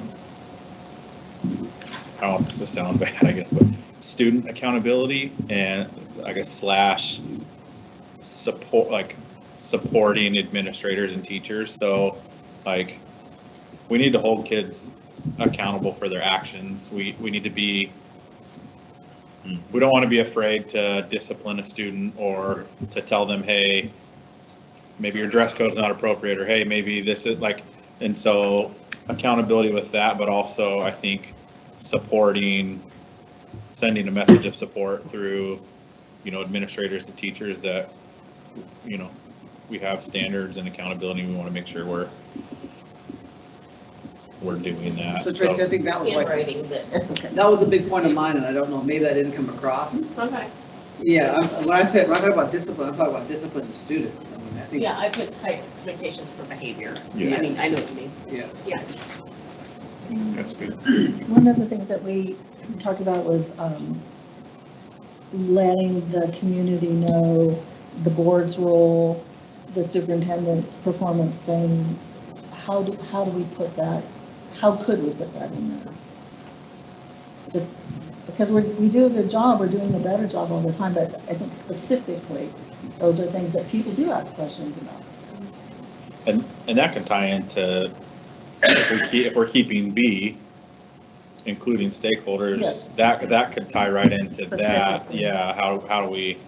don't want this to sound bad, I guess, but student accountability and I guess slash support, like supporting administrators and teachers. So like, we need to hold kids accountable for their actions. We need to be, we don't want to be afraid to discipline a student or to tell them, hey, maybe your dress code's not appropriate, or hey, maybe this is like, and so accountability with that, but also I think supporting, sending a message of support through, administrators to teachers that, we have standards and accountability. We want to make sure we're doing that. So Tracy, I think that was like, Handwriting that. that was a big point of mine, and I don't know, maybe that didn't come across. Okay. Yeah, when I talk about discipline, I'm talking about discipline of students. I mean, I think. Yeah, I put type expectations for behavior. Yeah. I mean, I know what you mean. Yes. Yeah. That's good. One of the things that we talked about was letting the community know the board's role, the superintendent's performance thing. How do we put that? How could we put that in there? Just because we do a good job, we're doing a better job all the time, but I think specifically, those are things that people do ask questions about. And that can tie into, if we're keeping B, including stakeholders, Yes. that could tie right into that. Specifically. Yeah, how do we?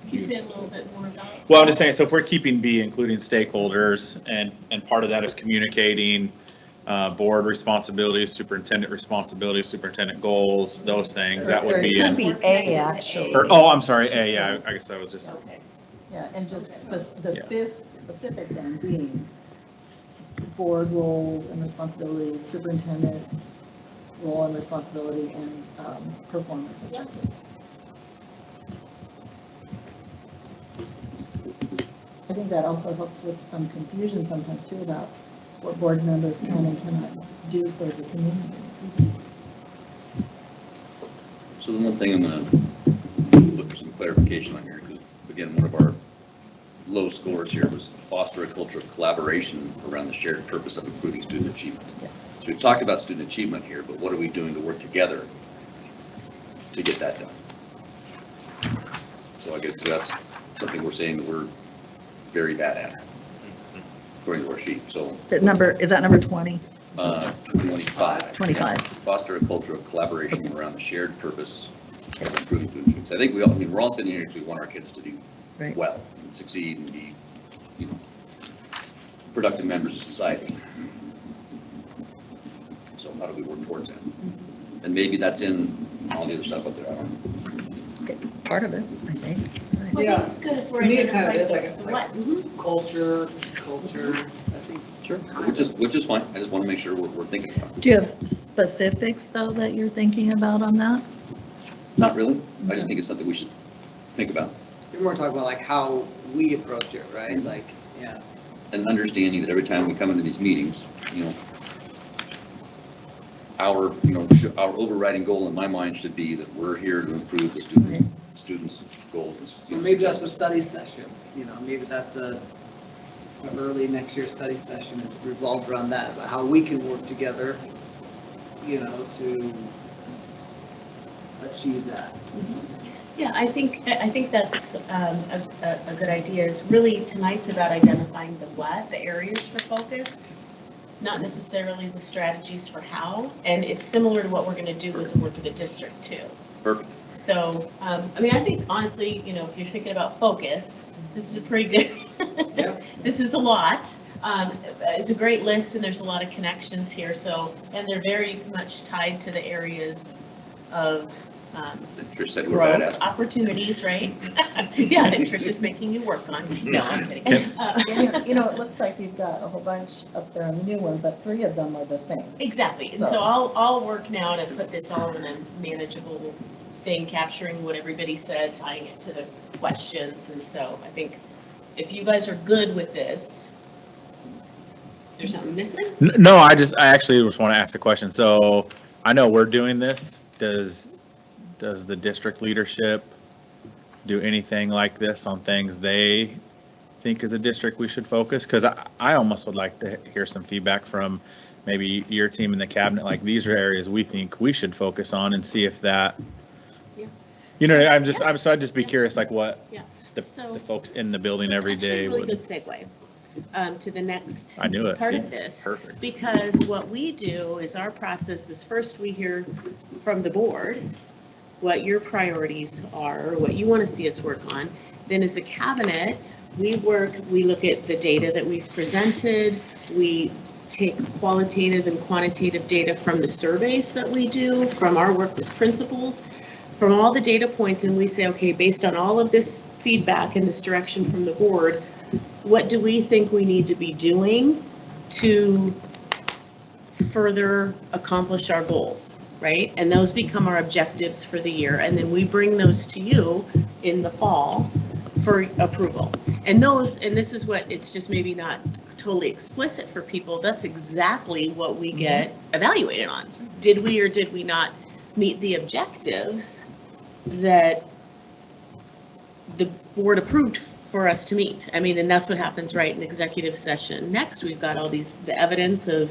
Can you say a little bit more about? Well, I'm just saying, so if we're keeping B, including stakeholders, and part of that is communicating board responsibilities, superintendent goals, those things, that would Or it be could in. be A, actually. I'm sorry, A, yeah, I guess that was just, Okay. Yeah, and just specific then being board roles and responsibilities, superintendent role and responsibility, and performance objectives. I think that also helps with some confusion sometimes too about what board members can and cannot do for the community. So the one thing I'm gonna look for some clarification on here, because again, one of our low scores here was foster a culture of collaboration around the shared purpose of improving student achievement. Yes. So we've talked about student achievement here, but what are we doing to work together to get that done? So I guess that's something we're saying that we're very bad at, according to our sheet, so. Is that number 20? 25. 25. Foster a culture of collaboration around the shared purpose of improving student achievement. I think we're all sitting here because we want our kids to do Right. well and succeed and be, productive members of society. So how do we work towards that? And maybe that's in all the other stuff up there, I don't know. Part of it, I think. Well, I Yeah. think it's good if we're To me, it kind of identifying is the like what. Mhm. Culture, I think. Sure. Which is fine, I just want to make sure we're thinking about it. Do you have specifics, though, that you're thinking about on that? Not really, I just think it's something we should think about. You're more talking about like how we approach it, right? Like, yeah. And understanding that every time we come into these meetings, our overriding goal in my mind should be that we're here to improve the students' goals. So maybe that's a study session, maybe that's an early next year study session. It's revolved around that, about how we can work together, to achieve that. Yeah, I think that's a good idea. Is really tonight's about identifying the what, the areas for focus, not necessarily the strategies for how. And it's similar to what we're going to do with the work of the district too. Perfect. So, I think honestly, if you're thinking about focus, this is a pretty good, Yeah. this is a lot. It's a great list and there's a lot of connections here. So, and they're very much tied to the areas of Trish said we're bad growth at. opportunities, right? Yeah, that Trish is making you work on. No, I'm kidding. It looks like we've got a whole bunch up there on the new one, but 3 of them are the same. Exactly, and so So- I'll work now to put this all in a manageable thing, capturing what everybody said, tying it to the questions, and so I think if you guys are good with this, is there something missing? No, I actually just want to ask a question. So I know we're doing this. Does the district leadership do anything like this on things they think as a district we should focus? Because I almost would like to hear some feedback from maybe your team in the cabinet, like these are areas we think we should focus on and see if that, Yeah. so I'd just be curious, like what Yeah. the So- folks in the building So it's every actually day a really would. good segue to the next I knew it. part See? of this. Perfect. Because what we do is our process is first we hear from the board what your priorities are, or what you want to see us work on. Then as a cabinet, we look at the data that we've presented. We take qualitative and quantitative data from the surveys that we do, from our work with principals, from all the data points, and we say, okay, based on all of this feedback and this direction from the board, what do we think we need to be doing to further accomplish our goals, right? And those become our objectives for the year. And then we bring those to you in the fall for approval. And this is what, it's just maybe not totally explicit for people. That's exactly what we get evaluated on. Did we or did we not meet the objectives that the board approved for us to meet? I mean, and that's what happens right in executive session. Next, we've got all the evidence of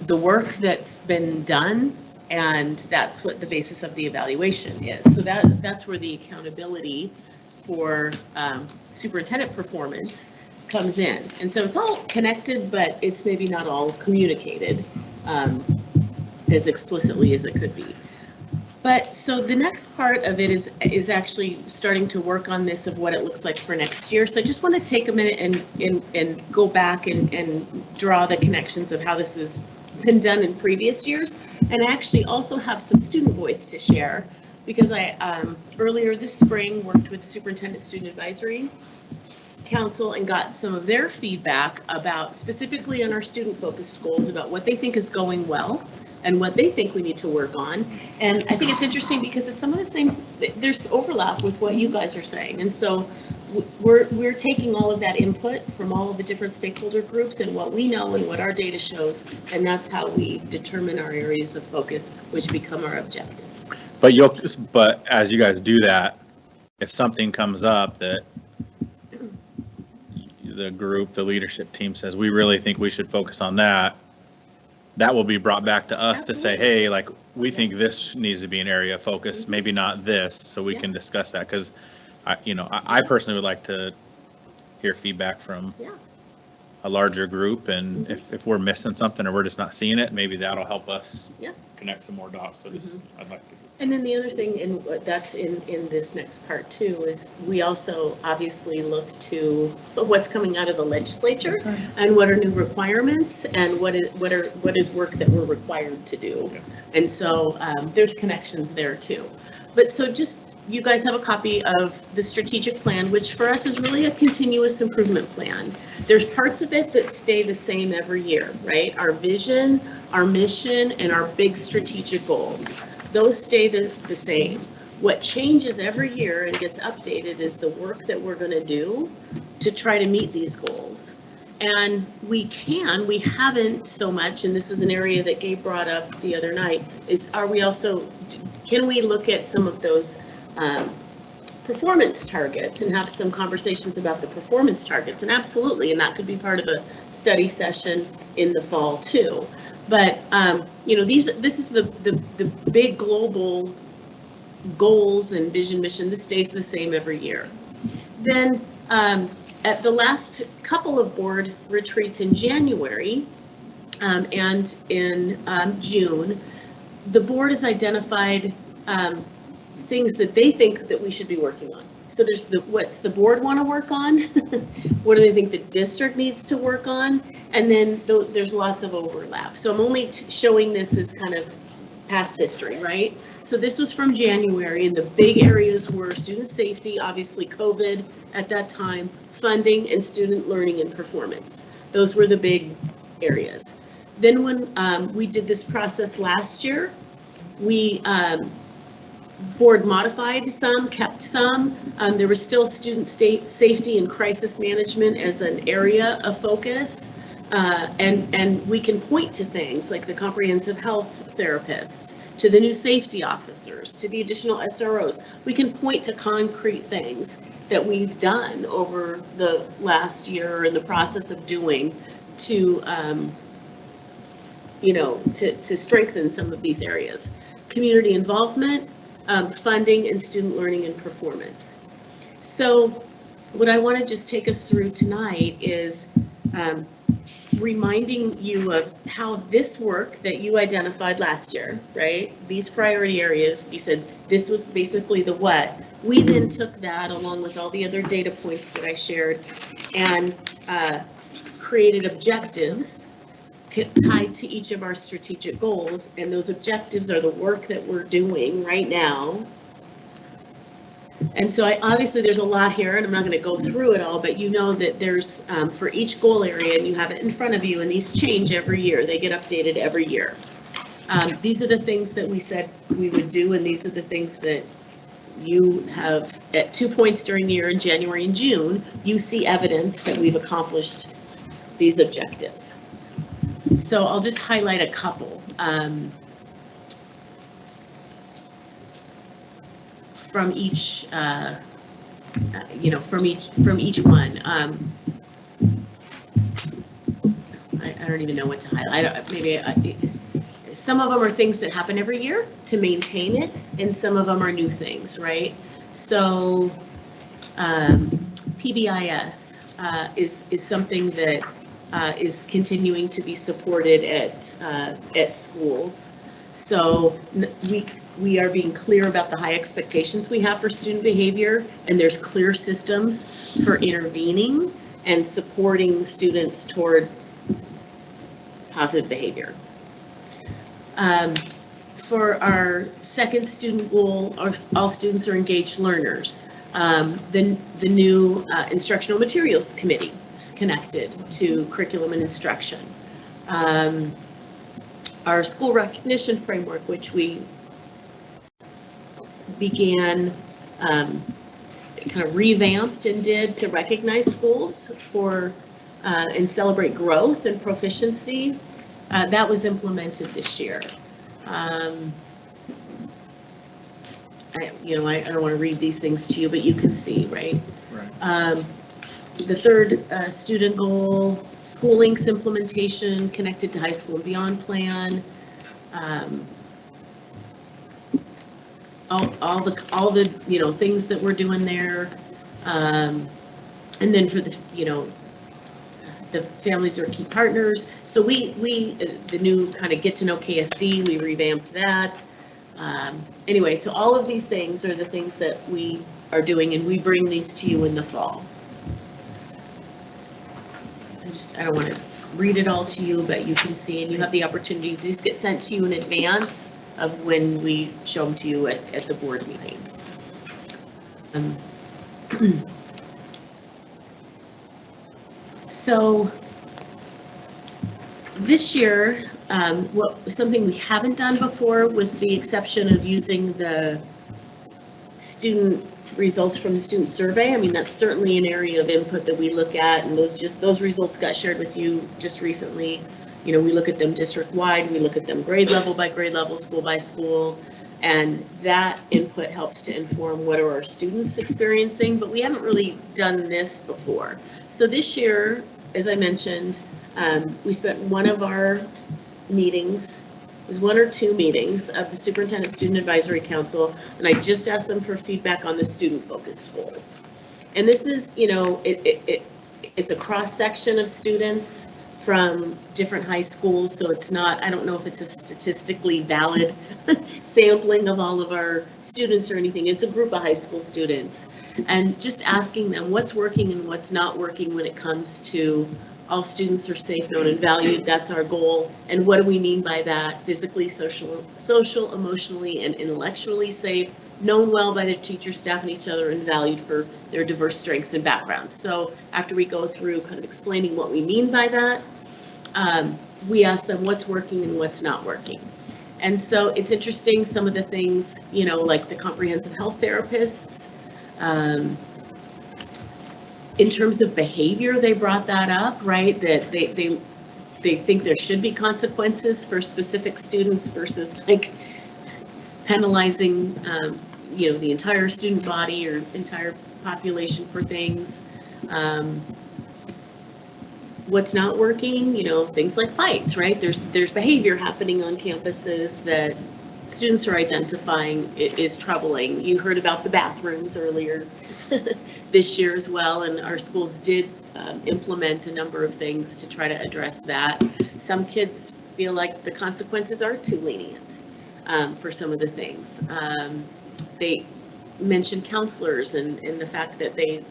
the work that's been done, and that's what the basis of the evaluation is. So that's where the accountability for superintendent performance comes in. And so it's all connected, but it's maybe not all communicated as explicitly as it could be. But so the next part of it is actually starting to work on this of what it looks like for next year. So I just want to take a minute and go back and draw the connections of how this has been done in previous years, and actually also have some student voice to share, because I earlier this spring worked with the Superintendent Student Advisory Council and got some of their feedback about specifically on our student focused goals, about what they think is going well and what they think we need to work on. And I think it's interesting because it's some of the same, there's overlap with what you guys are saying. And so we're taking all of that input from all of the different stakeholder groups and what we know and what our data shows, and that's how we determine our areas of focus, which become our objectives. But as you guys do that, if something comes up that the leadership team says, we really think we should focus on that, that will be brought back to us to say, hey, like, we think this needs to be an area of focus, maybe not this, so we can discuss that. Because I personally would like to hear feedback from a larger group, and if we're missing something or we're just not seeing it, maybe that'll help us connect some more dots. So I'd like to. And then the other thing, and that's in this next part too, is we also obviously look to what's coming out of the legislature and what are new requirements and what is work that we're required to do. And so there's connections there too. But so just, you guys have a copy of the strategic plan, which for us is really a continuous improvement plan. There's parts of it that stay the same every year, right? Our vision, our mission, and our big strategic goals. Those stay the same. What changes every year and gets updated is the work that we're going to do to try to meet these goals. And we haven't so much, and this was an area that Gabe brought up the other night, is can we look at some of those performance targets and have some conversations about the performance targets? And absolutely, and that could be part of a study session in the fall too. But this is the big global goals and vision mission. This stays the same every year. Then at the last couple of board retreats in January and in June, the board has identified things that they think that we should be working on. So there's what's the board want to work on? What do they think the district needs to work on? And then there's lots of overlap. So I'm only showing this as kind of past history, right? So this was from January, and the big areas were student safety, obviously COVID at that time, funding, and student learning and performance. Those were the big areas. Then when we did this process last year, we board modified some, kept some. There was still student safety and crisis management as an area of focus. And we can point to things like the comprehensive health therapists, to the new safety officers, to the additional SROs. We can point to concrete things that we've done over the last year or in the process of doing to, to strengthen some of these areas. Community involvement, funding, and student learning and performance. So what I want to just take us through tonight is reminding you of how this work that you identified last year, right? These priority areas, you said this was basically the what. We then took that along with all the other data points that I shared and created objectives tied to each of our strategic goals. And those objectives are the work that we're doing right now. And so obviously there's a lot here, and I'm not going to go through it all, but you know that there's for each goal area, and you have it in front of you, and these change every year. They get updated every year. These are the things that we said we would do, and these are the things that you have at 2 points during the year in January and June. You see evidence that we've accomplished these objectives. So I'll just highlight a couple. From each, from each one. I don't even know what to highlight. Some of them are things that happen every year to maintain it, and some of them are new things, right? So PBIS is something that is continuing to be supported at schools. So we are being clear about the high expectations we have for student behavior, and there's clear systems for intervening and supporting students toward positive behavior. For our second student goal, all students are engaged learners. The new instructional materials committee is connected to curriculum and instruction. Our school recognition framework, which we began kind of revamped and did to recognize schools for and celebrate growth and proficiency, that was implemented this year. I don't want to read these things to you, but you can see, right? Right. The third student goal, school links implementation connected to high school and beyond plan. All the things that we're doing there, and then for the the families are key partners. So we the new kind of get to know KSD, we revamped that. Anyway, so all of these things are the things that we are doing, and we bring these to you in the fall. I don't want to read it all to you, but you can see, and you have the opportunity. These get sent to you in advance of when we show them to you at the board meeting. So this year, something we haven't done before, with the exception of using the student results from the student survey. I mean, that's certainly an area of input that we look at, and those results got shared with you just recently. We look at them district-wide, we look at them grade level by grade level, school by school, and that input helps to inform what are our students experiencing, but we haven't really done this before. So this year, as I mentioned, we spent one of our meetings, it was 1 or 2 meetings of the Superintendent Student Advisory Council, and I just asked them for feedback on the student-focused goals. And this is, it's a cross-section of students from different high schools, so it's not, I don't know if it's a statistically valid sampling of all of our students or anything. It's a group of high school students, and just asking them what's working and what's not working when it comes to all students are safe, known, and valued. That's our goal. And what do we mean by that? Physically, social, emotionally, and intellectually safe, known well by their teachers, staff, and each other, and valued for their diverse strengths and backgrounds. So after we go through kind of explaining what we mean by that, we ask them what's working and what's not working. And so it's interesting, some of the things, you know, like the comprehensive health therapists, in terms of behavior, they brought that up, right? That they think there should be consequences for specific students versus like penalizing, you know, the entire student body or entire population for things. What's not working, you know, things like fights, right? There's behavior happening on campuses that students are identifying is troubling. You heard about the bathrooms earlier this year as well, and our schools did implement a number of things to try to address that. Some kids feel like the consequences are too lenient for some of the things. They mentioned counselors and the fact that they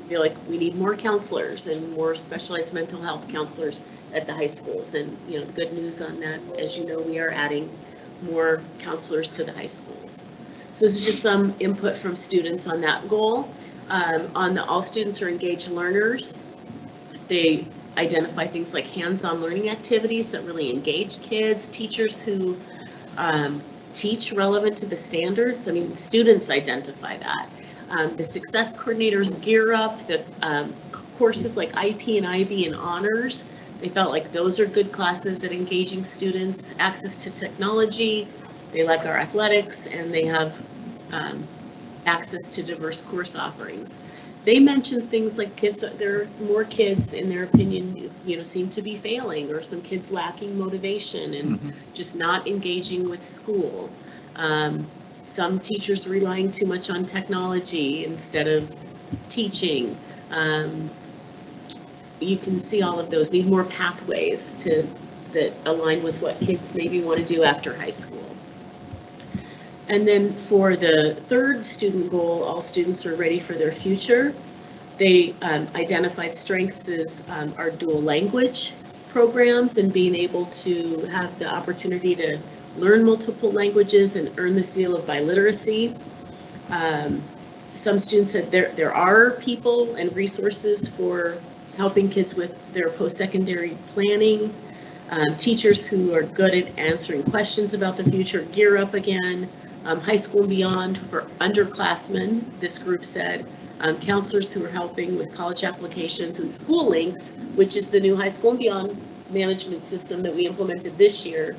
feel like we need more counselors and more specialized mental health counselors at the high schools. And, you know, the good news on that, as you know, we are adding more counselors to the high schools. So this is just some input from students on that goal. On the all students are engaged learners, they identify things like hands-on learning activities that really engage kids, teachers who teach relevant to the standards. I mean, students identify that. The success coordinators gear up, the courses like IP and IB and honors, they felt like those are good classes at engaging students. Access to technology, they like our athletics, and they have access to diverse course offerings. They mentioned things like kids, there are more kids, in their opinion, you know, seem to be failing, or some kids lacking motivation and just not engaging with school. Some teachers relying too much on technology instead of teaching. You can see all of those, need more pathways that align with what kids maybe want to do after high school. And then for the third student goal, all students are ready for their future. They identified strengths as our dual language programs and being able to have the opportunity to learn multiple languages and earn the seal of biliteracy. Some students said there are people and resources for helping kids with their post-secondary planning. Teachers who are good at answering questions about the future gear up again. High school and beyond for underclassmen, this group said. Counselors who are helping with college applications, and School Links, which is the new high school and beyond management system that we implemented this year.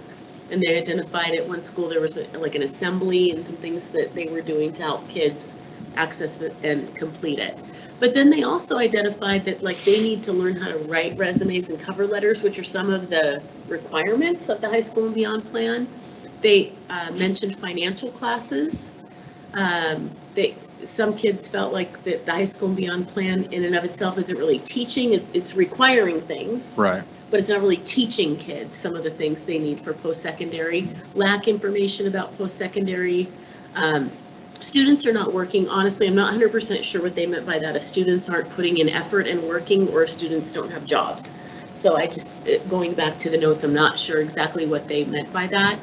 And they identified at one school there was like an assembly and some things that they were doing to help kids access and complete it. But then they also identified that like they need to learn how to write resumes and cover letters, which are some of the requirements of the high school and beyond plan. They mentioned financial classes. Some kids felt like the high school and beyond plan in and of itself isn't really teaching, it's requiring things. Right. But it's not really teaching kids some of the things they need for post-secondary. Lack information about post-secondary. Students are not working. Honestly, I'm not 100% sure what they meant by that. If students aren't putting in effort and working, or if students don't have jobs. So I just, going back to the notes, I'm not sure exactly what they meant by that.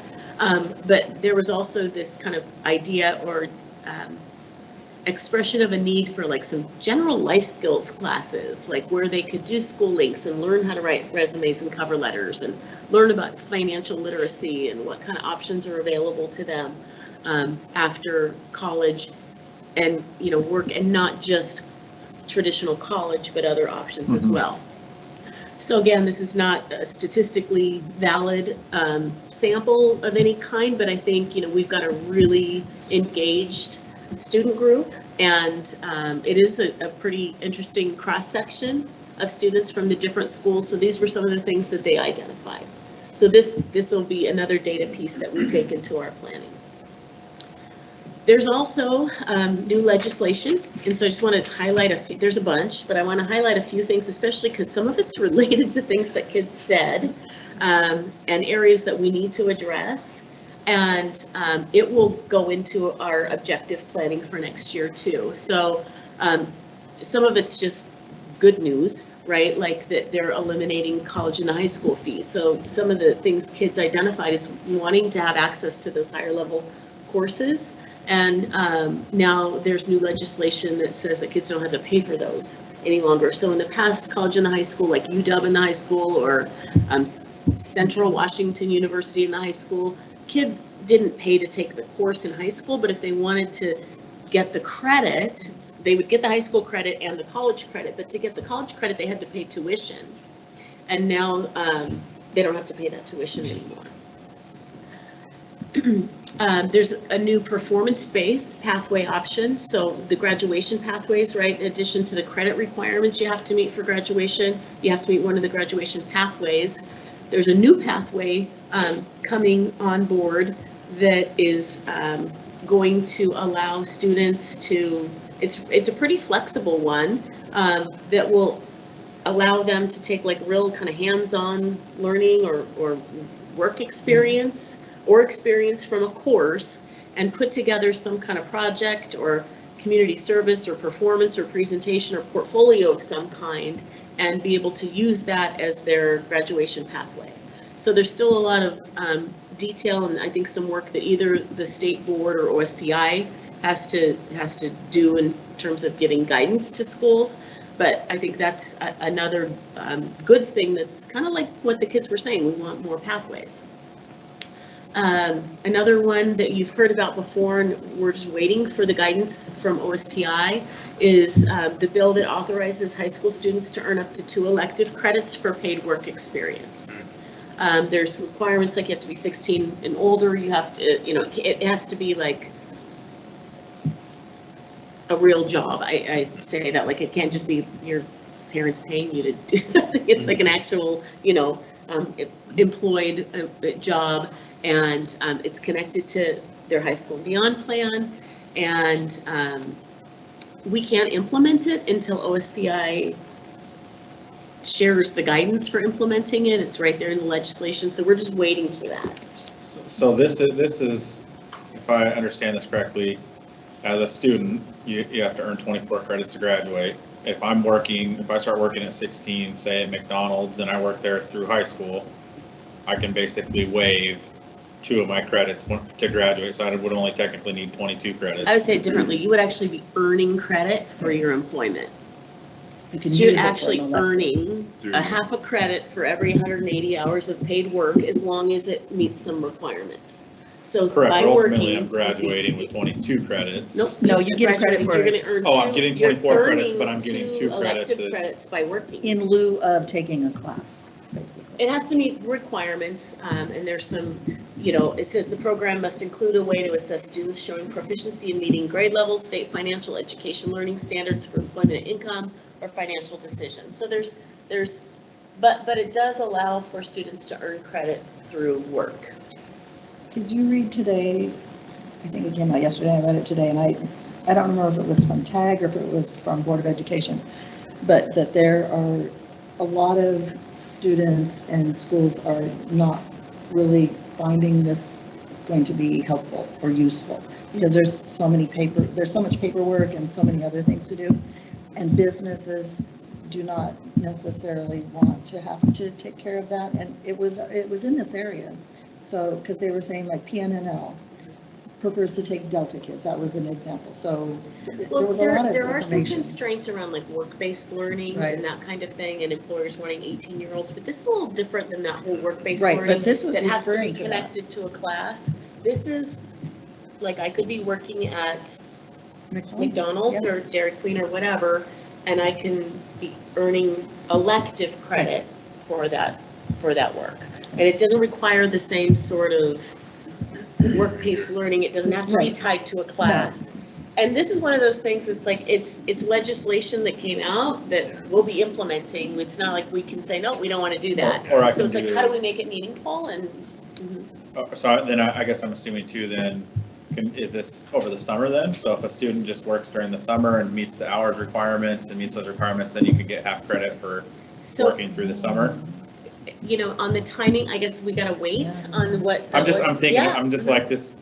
But there was also this kind of idea or expression of a need for like some general life skills classes, like where they could do School Links and learn how to write resumes and cover letters and learn about financial literacy and what kind of options are available to them after college, and you know, work, and not just traditional college, but other options as well. So again, this is not a statistically valid sample of any kind, but I think, you know, we've got a really engaged student group, and it is a pretty interesting cross-section of students from the different schools. So these were some of the things that they identified. So this will be another data piece that we take into our planning. There's also new legislation, and so I just want to highlight a few. There's a bunch, but I want to highlight a few things, especially because some of it's related to things that kids said and areas that we need to address. And it will go into our objective planning for next year too. So some of it's just good news, right? Like that they're eliminating college and the high school fees. So some of the things kids identified as wanting to have access to those higher level courses. And now there's new legislation that says that kids don't have to pay for those any longer. So in the past, college and the high school, like UW in the high school or Central Washington University in the high school, kids didn't pay to take the course in high school, but if they wanted to get the credit, they would get the high school credit and the college credit, but to get the college credit, they had to pay tuition. And now they don't have to pay that tuition anymore. There's a new performance-based pathway option. So the graduation pathways, right, in addition to the credit requirements you have to meet for graduation, you have to meet one of the graduation pathways. There's a new pathway coming on board that is going to allow students to, it's a pretty flexible one that will allow them to take like real kind of hands-on learning or work experience or experience from a course and put together some kind of project or community service or performance or presentation or portfolio of some kind and be able to use that as their graduation pathway. So there's still a lot of detail and I think some work that either the state board or OSPI has to do in terms of giving guidance to schools. But I think that's another good thing that's kind of like what the kids were saying, we want more pathways. Another one that you've heard about before and we're just waiting for the guidance from OSPI is the bill that authorizes high school students to earn up to 2 elective credits for paid work experience. There's requirements like you have to be 16 and older, you have to, you know, it has to be like a real job. I say that like it can't just be your parents paying you to do something. It's like an actual, you know, employed job. And it's connected to their high school and beyond plan. And we can't implement it until OSPI shares the guidance for implementing it. It's right there in the legislation. So we're just waiting for that. So this is, if I understand this correctly, as a student, you have to earn 24 credits to graduate. If I start working at 16, say at McDonald's, and I work there through high school, I can basically waive 2 of my credits to graduate, so I would only technically need 22 credits. I would say it differently. You would actually be earning credit for your employment. You can So you're use it for actually an elective. earning a half a credit for every 180 hours of paid work as long as it meets some requirements. So Correct, by but ultimately working, I'm graduating with 22 credits. Nope. No, you get a credit You're for- going to earn Oh, I'm two- getting you're 24 credits, but earning I'm getting 2 two credits elective as- credits by working. In lieu of taking a class, basically. It has to meet requirements, and there's some, you know, it says the program must include a way to assess students showing proficiency in meeting grade levels, state financial education learning standards for employment and income, or financial decisions. So but it does allow for students to earn credit through work. Did you read today, I think it came out yesterday, I read it today, and I don't remember if it was from TAG or if it was from Board of Education, but that there are a lot of students and schools are not really finding this going to be helpful or useful, because there's so much paperwork and so many other things to do, and businesses do not necessarily want to have to take care of that, and it was in this area. So, because they were saying like PNNL prefers to take Delta kids, that was an example. So there Well, was a lot of there are some information. constraints around like work-based learning Right. and that kind of thing, and employers wanting 18-year-olds, but this is a little different than that whole work-based Right, learning but this was that has to be referring to that. connected to a class. This is, like, I could be working at McDonald's Yeah. or Dairy Queen or whatever, and I can be earning elective credit for that work. And it doesn't require the same sort of work-based learning. It doesn't have to be Right. tied to a class. And this is one of those things that's like, it's legislation that came out that we'll be implementing. It's not like we can say, no, we don't want to do that. Or I So can it's like, do- how do we make it meaningful? And So then I guess I'm assuming too then, is this over the summer then? So if a student just works during the summer and meets the hours requirements and meets those requirements, then you could get half credit for so, working through the summer? you know, on the timing, I guess we gotta wait on what. I'm that was. thinking, Yeah. I'm just like this,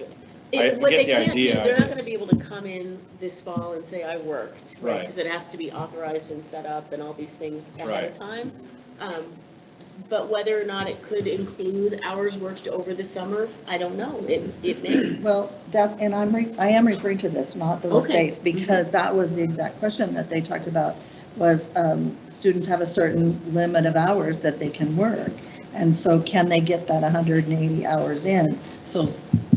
What get they the can't do, idea, they're not just- gonna be able to come in this fall and say, I worked, right? Right. Because it has to be authorized and set up and all these things ahead Right. of time. But whether or not it could include hours worked over the summer, I don't know. It may. Well, that, and I am referring to this, not the Okay. work-based, because that was the exact question that they talked about, was students have a certain limit of hours that they can work. And so can they get that 180 hours in? So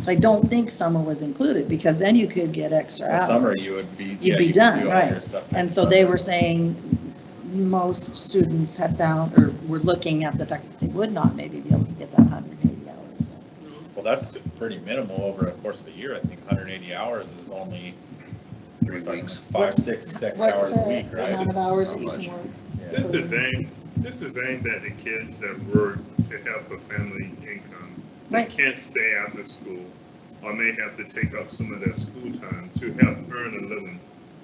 I don't think summer was included, because then you could get extra Well, hours. summer you would be. You'd yeah, be you could done, do all right. your stuff And next so they summer. were saying most students had found, or were looking at the fact that they would not maybe be able to get that 180 hours. Well, that's pretty minimal over a course of a year. I think 180 hours is only 3 weeks. 5, 6 What's hours a week, the right? amount of hours that you Not can much. work? Yeah. This is aimed at the kids that work to help a family income. They Right. can't stay after school, or may have to take up some of their school time to help earn a living.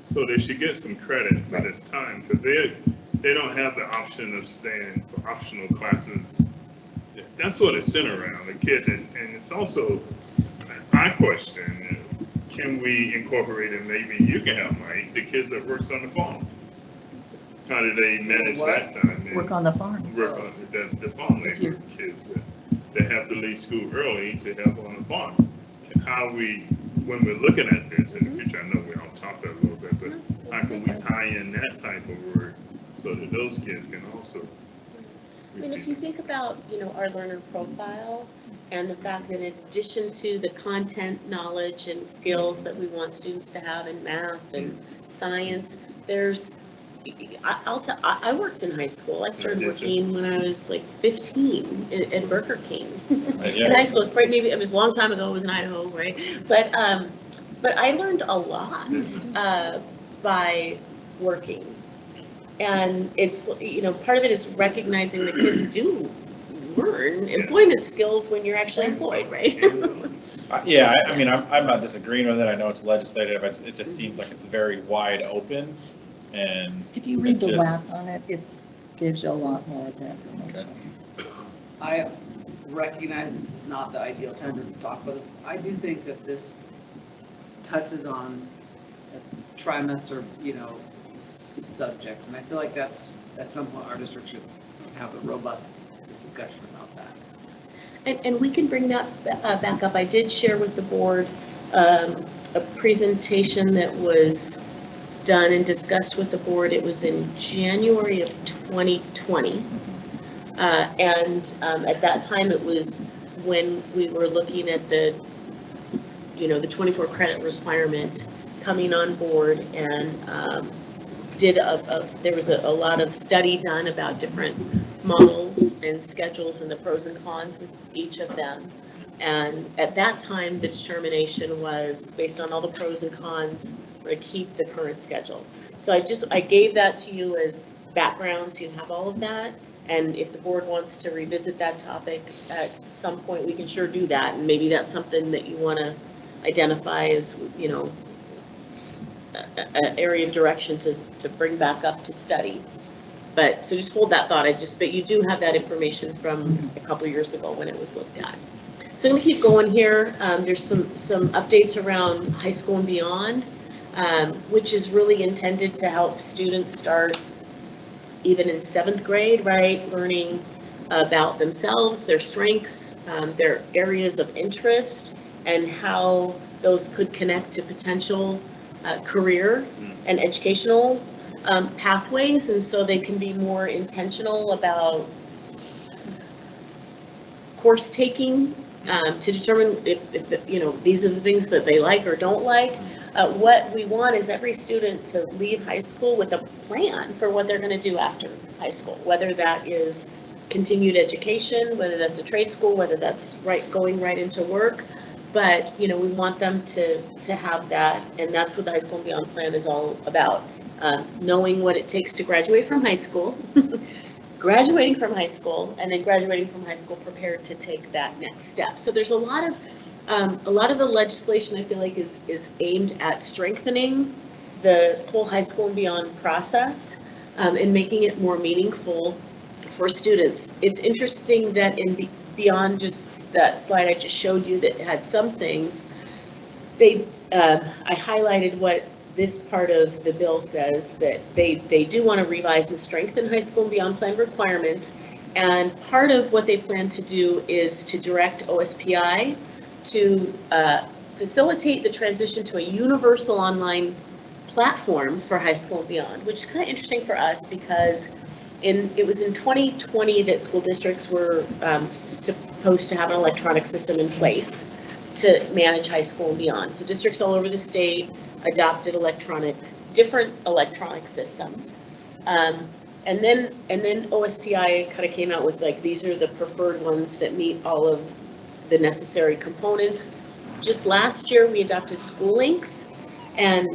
So they should get some credit for this time, because they don't have the option of staying for optional classes. That's what it's centered around, the kids, and it's also, I question, can we incorporate, and maybe you can help, Mike, the kids that works on the farm? How do they manage that time? Work on the farm. Work on the farm labor kids that have to leave school early to help on the farm. How we, when we're looking at this in the future, I know we're off topic a little bit, but how can we tie in that type of work so that those kids can also I mean, if receive? you think about, our learner profile and the fact that in addition to the content, knowledge, and skills that we want students to have in math and science, there's, I worked in high school. I started Did you? working when I was like 15 at Burger King. Yeah. In high school, maybe it was a long time ago, it was in Idaho, right? But I learned a lot by working. And it's, part of it is recognizing that kids do learn employment skills when you're actually employed, right? Yeah, I mean, I'm not disagreeing with it. I know it's legislative. It just seems like it's very wide open and. If you read it the just- WAC on it, it gives you a lot more of that information. I recognize this is not the ideal time to talk about this. I do think that this touches on a trimester, subject. And I feel like that's, at some point, our district should have a robust discussion about that. And we can bring that back up. I did share with the board a presentation that was done and discussed with the board. It was in January of 2020. And at that time, it was when we were looking at the 24 credit requirement coming on board, and there was a lot of study done about different models and schedules and the pros and cons with each of them. And at that time, the determination was, based on all the pros and cons, we're going to keep the current schedule. So I gave that to you as background, so you have all of that. And if the board wants to revisit that topic at some point, we can sure do that. And maybe that's something that you want to identify as, an area of direction to bring back up to study. But, so just hold that thought. But you do have that information from a couple years ago when it was looked at. So I'm going to keep going here. There's some updates around high school and beyond, which is really intended to help students start even in 7th grade, right? Learning about themselves, their strengths, their areas of interest, and how those could connect to potential career and educational pathways. And so they can be more intentional about course taking to determine if these are the things that they like or don't like. What we want is every student to leave high school with a plan for what they're going to do after high school, whether that is continued education, whether that's a trade school, whether that's going right into work. But, we want them to have that, and that's what the High School and Beyond plan is all about. Knowing what it takes to graduate from high school, graduating from high school, and then graduating from high school prepared to take that next step. So there's a lot of the legislation, I feel like, is aimed at strengthening the whole High School and Beyond process and making it more meaningful for students. It's interesting that beyond just that slide I just showed you that had some things, I highlighted what this part of the bill says, that they do want to revise and strengthen high school and beyond plan requirements. And part of what they plan to do is to direct OSPI to facilitate the transition to a universal online platform for high school and beyond, which is kind of interesting for us because it was in 2020 that school districts were supposed to have an electronic system in place to manage high school and beyond. So districts all over the state adopted different electronic systems. And then OSPI kind of came out with like, these are the preferred ones that meet all of the necessary components. Just last year, we adopted School Links, and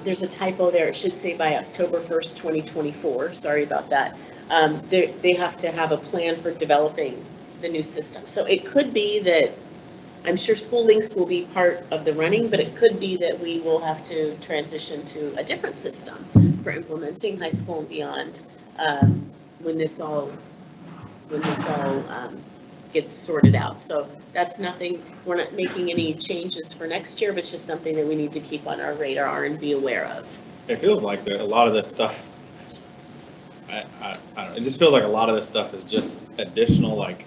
there's a typo there. It should say by October 1st, 2024. Sorry about that. They have to have a plan for developing the new system. So it could be that, I'm sure School Links will be part of the running, but it could be that we will have to transition to a different system for implementing high school and beyond when this all gets sorted out. So that's nothing, we're not making any changes for next year, but it's just something that we need to keep on our radar and be aware of. It feels like a lot of this stuff, I don't know, it just feels like a lot of this stuff is just additional, like,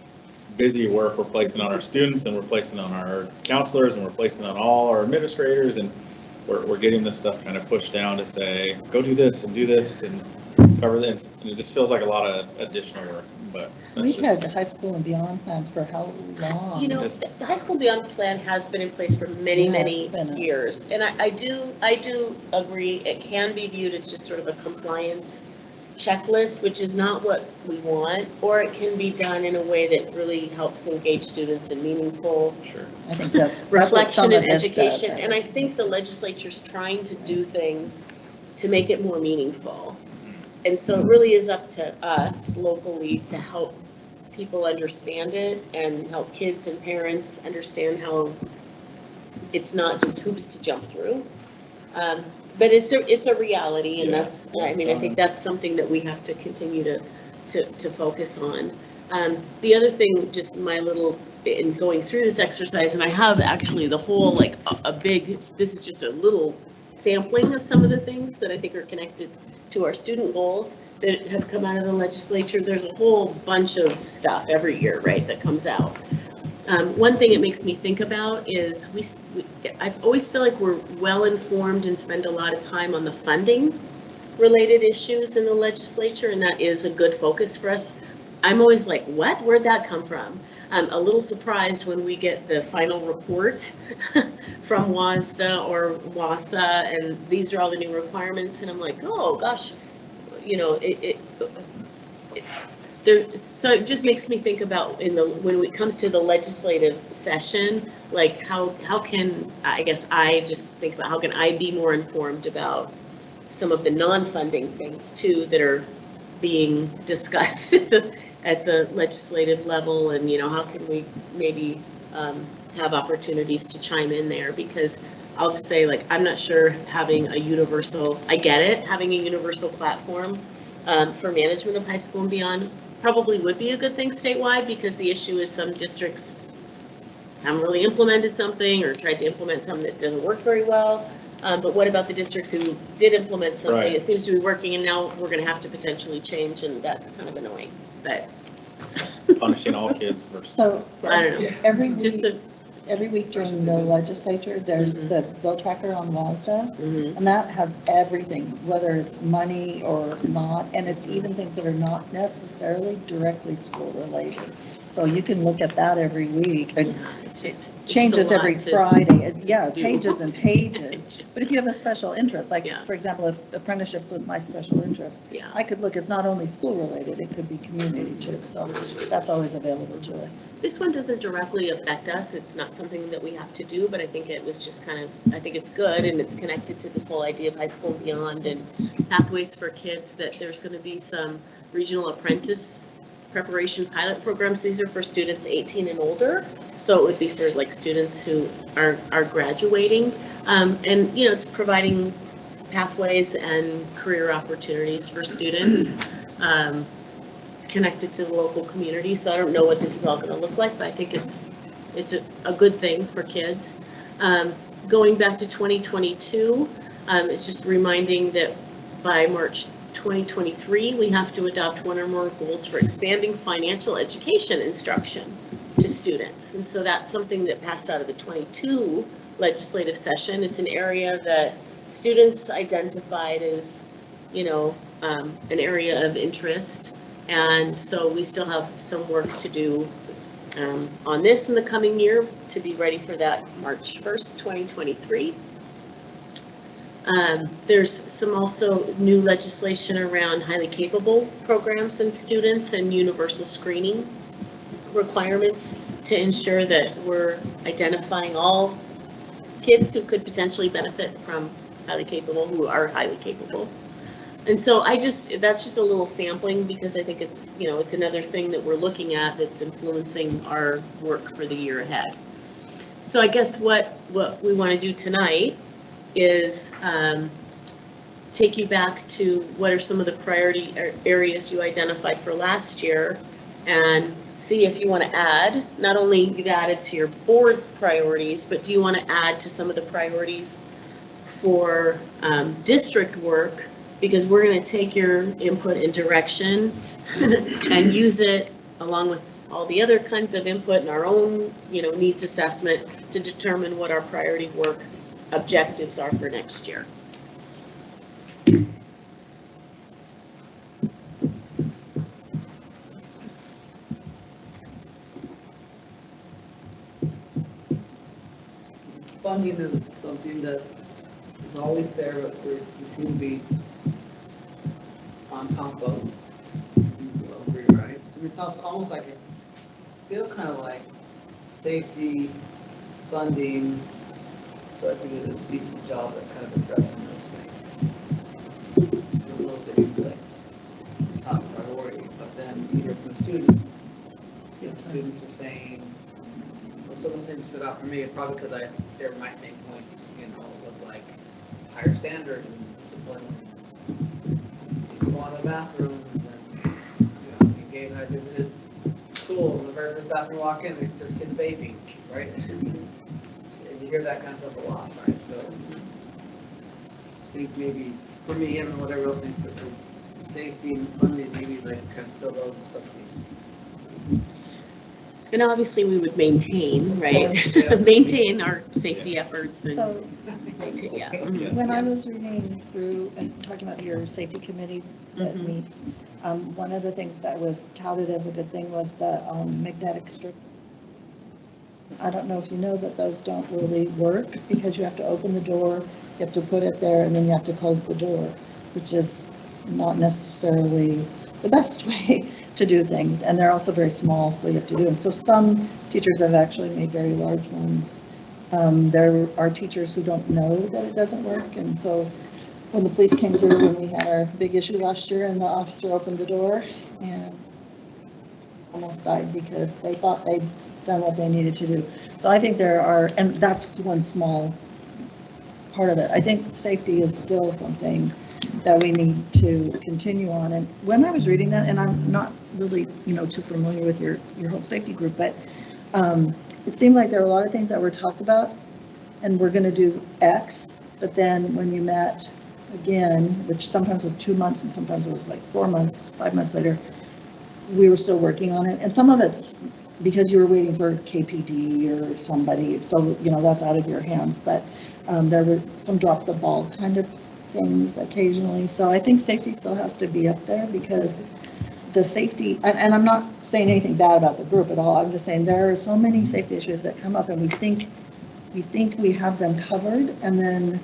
busy work we're placing on our students, and we're placing on our counselors, and we're placing on all our administrators, and we're getting this stuff kind of pushed down to say, go do this and cover this, and it just feels like a lot of additional work, but that's We've had just, the high school and beyond plans for how long? You know, Just- the high school beyond plan has been in place for many, Yeah, many it's been years. And I do agree, it can be viewed as just sort of a compliance checklist, which is not what we want, or it can be done in a way that really helps engage students in meaningful sure. I think that's what reflection some of and this does, education. And I think the legislature's trying to do things to make it more meaningful. And so it really is up to us locally to help people understand it and help kids and parents understand how it's not just hoops to jump through. But it's a reality, and Yeah. that's, I mean, I think that's something that we have to continue to focus on. The other thing, just my little, in going through this exercise, and I have actually the whole, like, a big, this is just a little sampling of some of the things that I think are connected to our student goals that have come out of the legislature. There's a whole bunch of stuff every year, right, that comes out. One thing it makes me think about is I always feel like we're well informed and spend a lot of time on the funding related issues in the legislature, and that is a good focus for us. I'm always like, what? Where'd that come from? I'm a little surprised when we get the final report from WASDA or WASA, and these are all the new requirements, and I'm like, oh gosh, you know, so it just makes me think about when it comes to the legislative session, like how can, I guess I just think about how can I be more informed about some of the non-funding things too that are being discussed at the legislative level, and you know, how can we maybe have opportunities to chime in there, because I'll just say, like, I'm not sure having a universal, I get it, having a universal platform for management of high school and beyond probably would be a good thing statewide, because the issue is some districts haven't really implemented something or tried to implement something that doesn't work very well. But what about the districts who did implement something? Right. It seems to be working, and now we're going to have to potentially change, and that's kind of annoying. But Punishing all kids versus. So I don't know. Every week during the legislature, there's Mhm. the bill tracker on WASDA, Mhm. and that has everything, whether it's money or not, and it's even things that are not necessarily directly school related. So you can look at that every week. And It's just changes a lot every to Friday, yeah, do. pages and pages. But if you have a special interest, like, Yeah. for example, if apprenticeships was my special interest, Yeah. I could look, it's not only school related, it could be community too, so that's always available to us. This one doesn't directly affect us. It's not something that we have to do, but I think it was just kind of, I think it's good, and it's connected to this whole idea of high school and beyond and pathways for kids, that there's going to be some regional apprentice preparation pilot programs. These are for students 18 and older. So it would be for like students who are graduating. And, you know, it's providing pathways and career opportunities for students connected to the local community. So I don't know what this is all going to look like, but I think it's a good thing for kids. Going back to 2022, it's just reminding that by March 2023, we have to adopt one or more goals for expanding financial education instruction to students. And so that's something that passed out of the 22 legislative session. It's an area that students identified as, an area of interest. And so we still have some work to do on this in the coming year to be ready for that March 1st, 2023. There's some also new legislation around highly capable programs and students and universal screening requirements to ensure that we're identifying all kids who could potentially benefit from who are highly capable. And so that's just a little sampling because I think it's, it's another thing that we're looking at that's influencing our work for the year ahead. So I guess what we want to do tonight is take you back to what are some of the priority areas you identified for last year and see if you want to add, not only you've added to your board priorities, but do you want to add to some of the priorities for district work, because we're going to take your input and direction and use it along with all the other kinds of input and our own, needs assessment to determine what our priority work objectives are for next year. Funding is something that is always there, but we seem to be on top of. You'll agree, right? I mean, it sounds almost like I feel kind of like safety, funding, so I think we did a decent job at kind of addressing those things. A little bit like top priority, but then you hear from students, students are saying, well, some of the things stood out for me, probably because they were my same points, with like higher standard and discipline. You go to the bathrooms and, I visited school, and the very first bathroom walk in, there's kids bathing, right? And you hear that kind of stuff a lot, right? So I think maybe for me, and whatever else thinks, but for safety and funding, maybe like kind of fill those with something. And obviously we would maintain, right? Yeah. Maintain our safety efforts and So maintain, yeah. when I was reading through and talking about your safety committee that Mhm. meets, one of the things that was touted as a good thing was the magnetic strip. I don't know if you know that those don't really work because you have to open the door, you have to put it there, and then you have to close the door, which is not necessarily the best way to do things. And they're also very small, so you have to do them. So some teachers have actually made very large ones. There are teachers who don't know that it doesn't work. And so when the police came through, when we had our big issue last year, and the officer opened the door and almost died because they thought they'd done what they needed to do. So I think there are, and that's one small part of it. I think safety is still something that we need to continue on. And when I was reading that, and I'm not really, too familiar with your whole safety group, but it seemed like there were a lot of things that were talked about, and we're going to do X, but then when you met again, which sometimes was 2 months and sometimes it was like 4 months, 5 months later, we were still working on it. And some of it's because you were waiting for KPD or somebody, so, that's out of your hands. But there were some drop the ball kind of things occasionally. So I think safety still has to be up there because the safety, and I'm not saying anything bad about the group at all. I'm just saying there are so many safety issues that come up and we think we have them covered, and then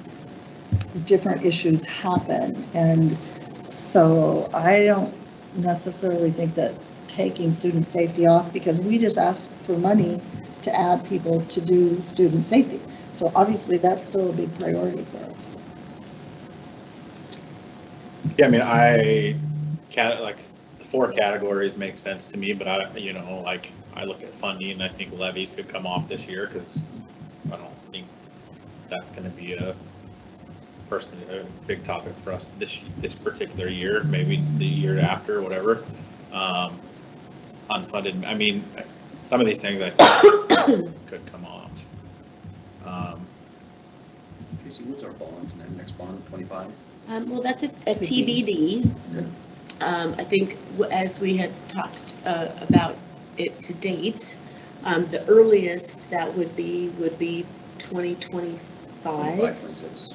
different issues happen. And so I don't necessarily think that taking student safety off, because we just asked for money to add people to do student safety. So obviously that's still a big priority for us. Yeah, I mean, like the 4 categories make sense to me, but I look at funding and I think levies could come off this year because I don't think that's going to be a big topic for us this particular year, maybe the year after, whatever. Unfunded, I mean, some of these things I think could come off. Casey, what's our bond, next bond, 25? Well, that's a TBD. I think as we had talked about it to date, the earliest that would be 2025. 26.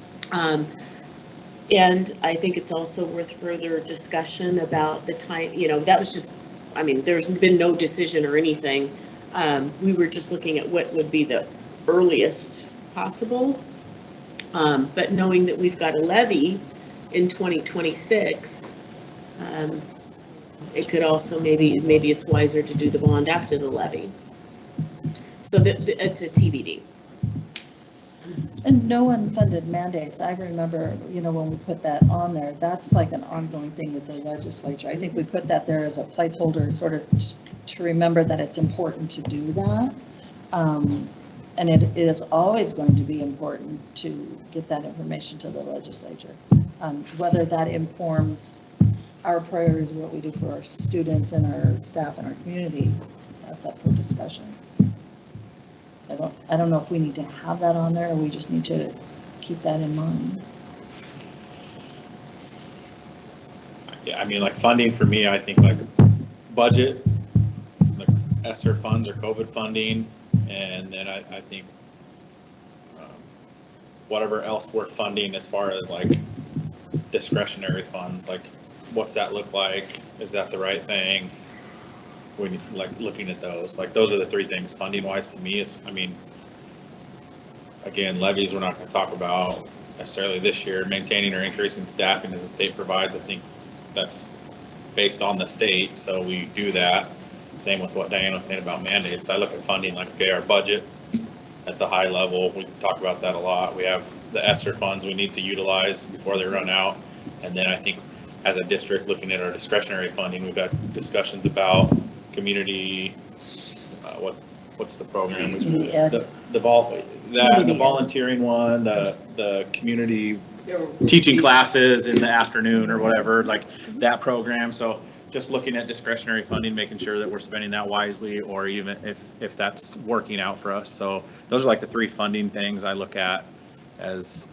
And I think it's also worth further discussion about the time, that was just, I mean, there's been no decision or anything. We were just looking at what would be the earliest possible. But knowing that we've got a levy in 2026, it could also, maybe it's wiser to do the bond after the levy. So it's a TBD. And no unfunded mandates, I remember, when we put that on there, that's like an ongoing thing with the legislature. I think we put that there as a placeholder, sort of to remember that it's important to do that. And it is always going to be important to get that information to the legislature. Whether that informs our priorities, what we do for our students and our staff and our community, that's up for discussion. I don't know if we need to have that on there, or we just need to keep that in mind. Yeah, I mean, like funding for me, I think like budget, like ESSER funds or COVID funding, and then I think whatever else we're funding as far as like discretionary funds, like what's that look like? Is that the right thing? When like looking at those, like those are the three things funding wise to me is, I mean, again, levies we're not going to talk about necessarily this year. Maintaining or increasing staffing as the state provides, I think that's based on the state, so we do that. Same with what Diane was saying about mandates. I look at funding like, okay, our budget, that's a high level. We talk about that a lot. We have the ESSER funds we need to utilize before they run out. And then I think as a district looking at our discretionary funding, we've got discussions about community, what's the program? Community ed. The volunteering one, the community teaching classes in the afternoon or whatever, like that program. So just looking at discretionary funding, making sure that we're spending that wisely, or even if that's working out for us. So those are like the three funding things I look at as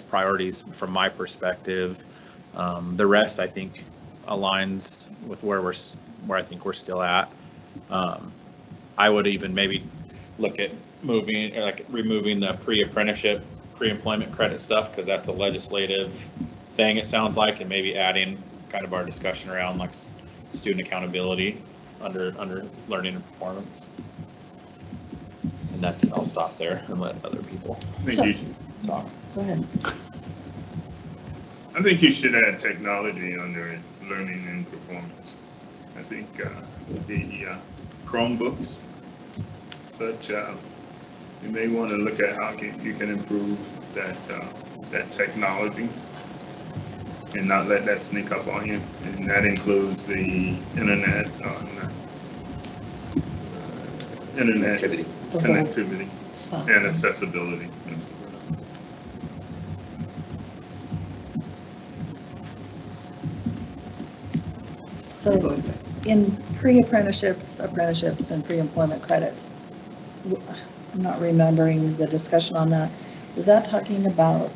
priorities from my perspective. The rest I think aligns with where I think we're still at. I would even maybe look at moving or like removing the pre-apprenticeship, pre-employment credit stuff, because that's a legislative thing, it sounds like, and maybe adding kind of our discussion around like student accountability under learning and performance. And that's, I'll stop there and let other people talk. Go ahead. I think you should add technology under learning and performance. I think the Chromebooks, such, you may want to look at how you can improve that technology and not let that sneak up on you. And that includes the internet connectivity and accessibility. So in pre-apprenticeships, apprenticeships, and pre-employment credits, I'm not remembering the discussion on that. Was that talking about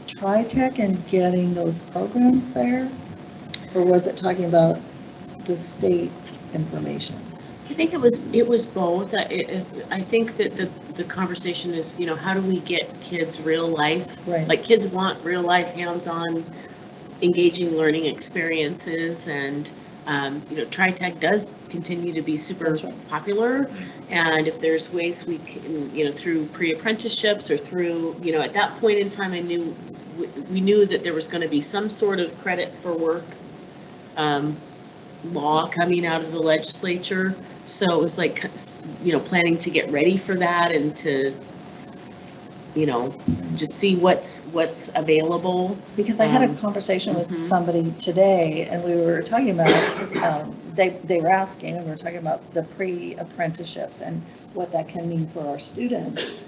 TriTech and getting those programs there? Or was it talking about the state information? I think it was both. I think that the conversation is, how do we get kids real life? Right. Like kids want real life, hands-on, engaging learning experiences, and TriTech does continue to be super popular. And if there's ways we can, through pre-apprenticeships or through, at that point in time, we knew that there was going to be some sort of credit for work law coming out of the legislature. So it was like, planning to get ready for that and to, just see what's available. Because I had a conversation with somebody today, and we were talking about, they were asking, and we were talking about the pre-apprenticeships and what that can mean for our students,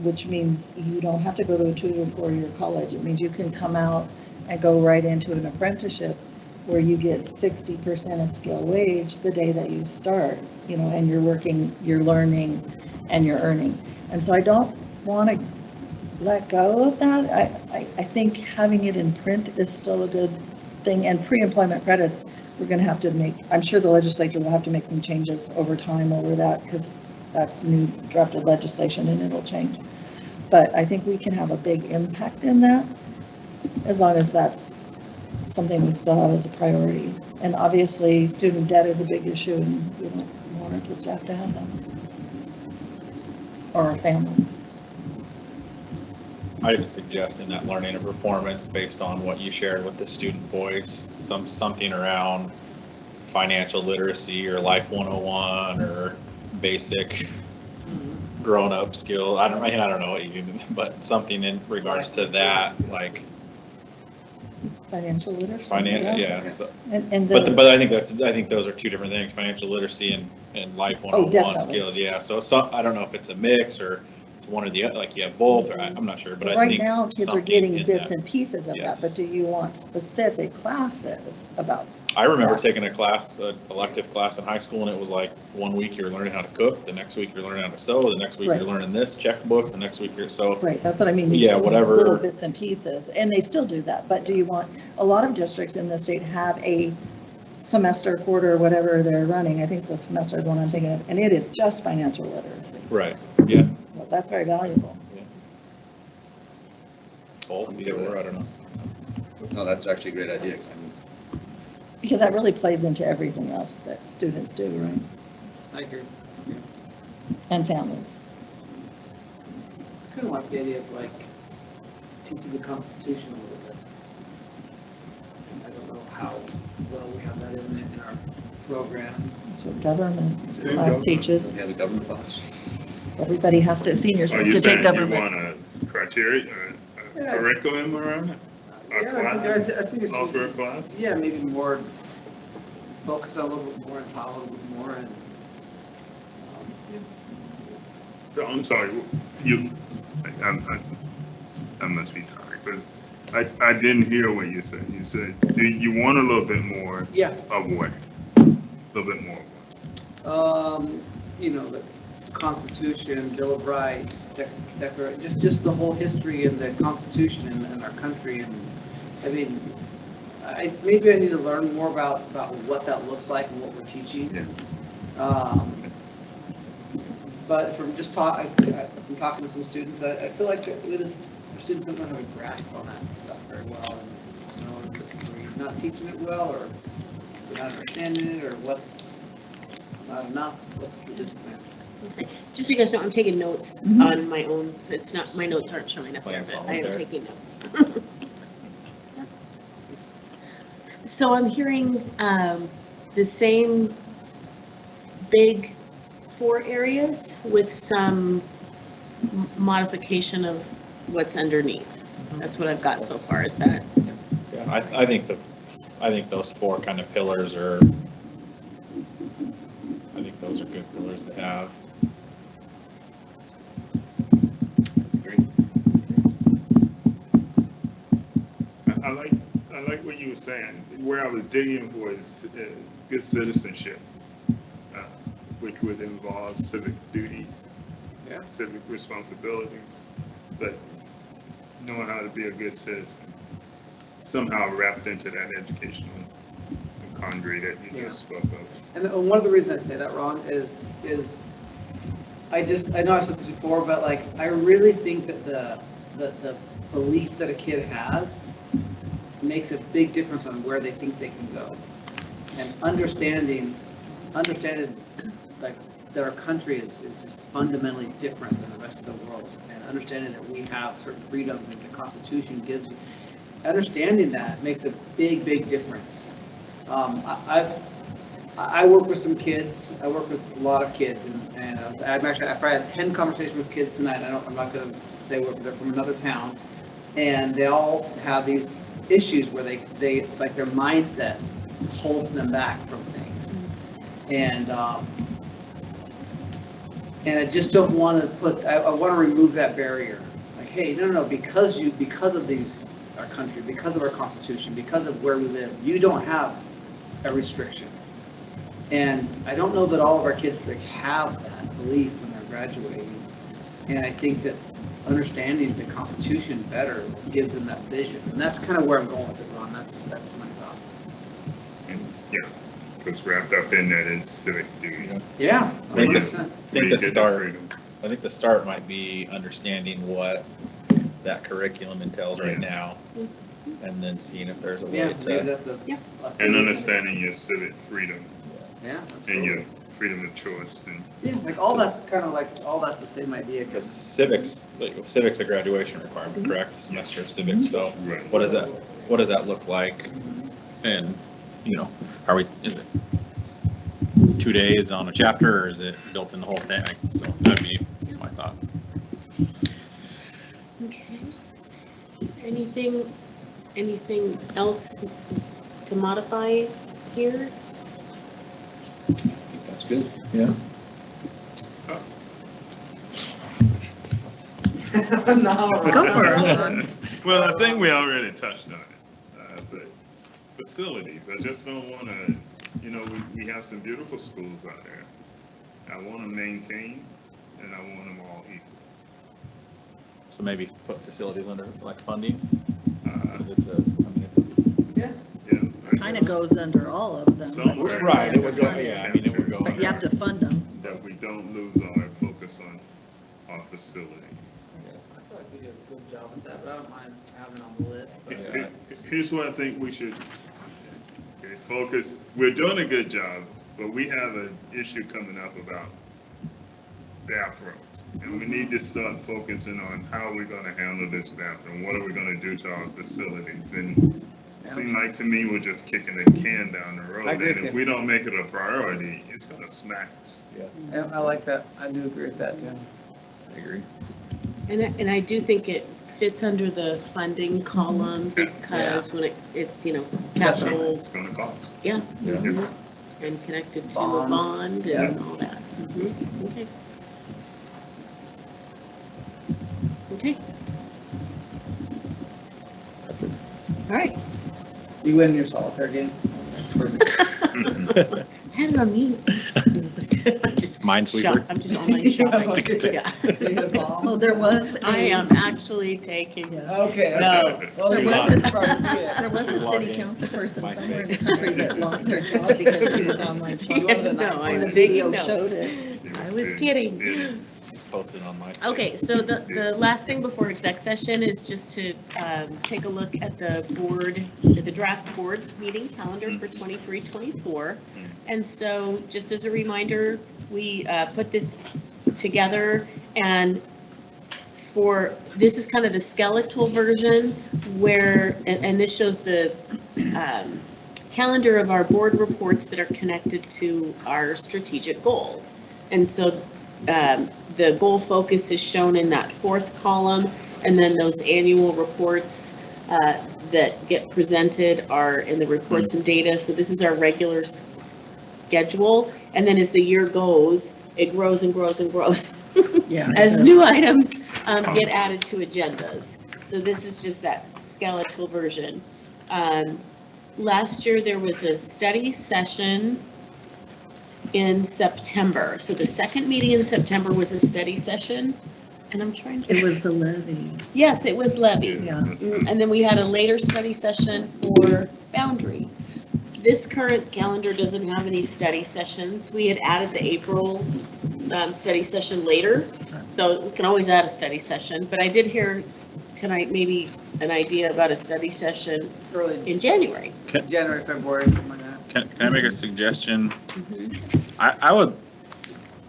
which means you don't have to go to a 2 or 4 year college. It means you can come out and go right into an apprenticeship where you get 60% of scale wage the day that you start, and you're working, you're learning, and you're earning. And so I don't want to let go of that. I think having it in print is still a good thing, and pre-employment credits, we're going to have to make, I'm sure the legislature will have to make some changes over time over that, because that's new drafted legislation and it'll change. But I think we can have a big impact in that, as long as that's something we still have as a priority. And obviously, student debt is a big issue, and we don't want our kids to have that, or our families. I would suggest in that learning and performance, based on what you shared with the student voice, something around financial literacy or life 101 or basic grown-up skill. I don't know what you mean, but something in regards to that, like Financial literacy. yeah. So, And but I think those are two different things: financial literacy and life 101 definitely. skills. Yeah. So I don't know if it's a mix or it's one or the other. Like you have both, or I'm not sure. But I right think now, kids are something getting in bits that. and pieces of Yes. that. But do you want specific classes about? I remember that? taking a class, an elective class in high school, and it was like 1 week you're learning how to cook, the next week you're learning how to sew, the next week Right. you're learning this checkbook, the next week you're so. Right, that's what I mean. Yeah, whatever. Little bits and pieces, and they still do that. But do you want, a lot of districts in the state have a semester, quarter, whatever they're running. I think it's a semester is one I'm thinking of, and it is just financial literacy. Right. Yeah. Well, that's very valuable. Oh, either or, I don't know. No, that's actually a great idea. 'Cause Because that really plays into everything else that students do, right? I agree. And families. I kind of like the idea of like teaching the Constitution a little bit. I don't know how well we have that in our program. That's what government class teaches. we have a government class. Everybody has to, seniors Are have you to take saying you government. want a criteria, a Yeah. curriculum around it? A class? I think it's Offer a class? yeah, maybe more focus on a little bit more and talk a little bit more and. I'm sorry, I must be tired, but I didn't hear what you said. You said, do you want a little bit more Yeah. of what? A little bit more of what? The Constitution, Bill of Rights, just the whole history and the Constitution and our country. And I mean, maybe I need to learn more about what that looks like and what we're teaching. Yeah. But from just from talking to some students, I feel like our students don't have a grasp on that stuff very well. And, we're not teaching it well, or we're not understanding it, or what's not enough, what's the disconnect. Okay. Just so you guys know, I'm taking notes Mhm. on my own. It's not, my notes aren't showing up here, Plans but all I am there. taking notes. So I'm hearing the same big 4 areas with some modification of what's underneath. That's what I've got so far, is that. Yeah, I think those 4 kind of pillars are, I think those are good pillars to have. I like what you were saying. Where I was digging was good citizenship, which would involve civic duties, civic responsibilities, but knowing how to be a good citizen, somehow wrapped into that educational quandary that you just spoke of. And one of the reasons I say that, Ron, is I know I said this before, but like, I really think that the belief that a kid has makes a big difference on where they think they can go. And understanding like that our country is just fundamentally different than the rest of the world, and understanding that we have certain freedoms that the Constitution gives you. Understanding that makes a big difference. I work with some kids. I work with a lot of kids, and I've probably had 10 conversations with kids tonight. I'm not going to say where they're from, another town, and they all have these issues where it's like their mindset holds them back from things, and I just don't want to I want to remove that barrier. Like, hey, no, because of these our country, because of our Constitution, because of where we live, you don't have a restriction. And I don't know that all of our kids have that belief when they're graduating. And I think that understanding the Constitution better gives them that vision. And that's kind of where I'm going with it, Ron. That's my thought. And, yeah, because wrapped up in that is civic duty. Yeah. I think 100%. I think the start might be understanding what that curriculum entails right now, and then seeing if there's a Yeah, way maybe to. that's a. Yeah. And understanding your civic freedom Yeah. and your freedom of choice. And Yeah, like all that's kind of like, all that's the same idea. Because civics, civics a graduation requirement, correct? A semester of civics. So right. what does that look like? And is it 2 days on a chapter, or is it built in the whole thing? So that'd be my thought. Okay. Anything else to modify here? That's good. Go for it. Well, I think we already touched on it, but facilities, I just don't want to, we have some beautiful schools out there. I want to maintain, and I want them all equal. So maybe put facilities under like funding, Uh, because Yeah. Kind of goes under all of them. Somewhere. right. It would go. Yeah, I mean, it would go. But you have to fund them. That we don't lose our focus on our facilities. I feel like we did a good job with that, but I don't mind having it on the list. But Here's what I think we should focus. We're doing a good job, but we have an issue coming up about bathrooms. And we need to start focusing on how we're going to handle this bathroom. What are we going to do to our facilities? And it seemed like to me we're just kicking the can down the road. I agree And with if you. we don't make it a priority, it's going to smack us. Yeah, I like that. I do agree with that, Tim. I agree. And I do think it fits under the funding column because when capital, It's going to cost. yeah, Yeah. and connected to a Bond. bond Yeah. and all that. Okay. Okay. All right. You win your solitaire game. I had it on mute. I'm just Minesweeper. shocked. I'm just online shopping. Yeah. Oh, there was. I a- am actually taking. Yeah. Okay. No. Well, There you was got a- to probably see it. There was She's a logged city in. council person MySpace. somewhere in the country that lost her job because she was online shopping. No, I'm The taking video notes. showed it. I was kidding. Posted on my. Okay, so the last thing before exec session is just to take a look at the draft board meeting calendar for 23-24. And so just as a reminder, we put this together and this is kind of the skeletal version where, and this shows the calendar of our board reports that are connected to our strategic goals. And so the goal focus is shown in that fourth column, and then those annual reports that get presented are in the reports and data. So this is our regular schedule, and then as the year goes, it grows and grows and grows Yeah. as new items get added to agendas. So this is just that skeletal version. Last year, there was a study session in September. So the second meeting in September was a study session, and I'm trying to. It was the levy. Yes, it was levy. Yeah. And then we had a later study session for boundary. This current calendar doesn't have any study sessions. We had added the April study session later, so we can always add a study session. But I did hear tonight maybe an idea about a study session Early in January. January, February, something like that. Can I make a suggestion? Mhm.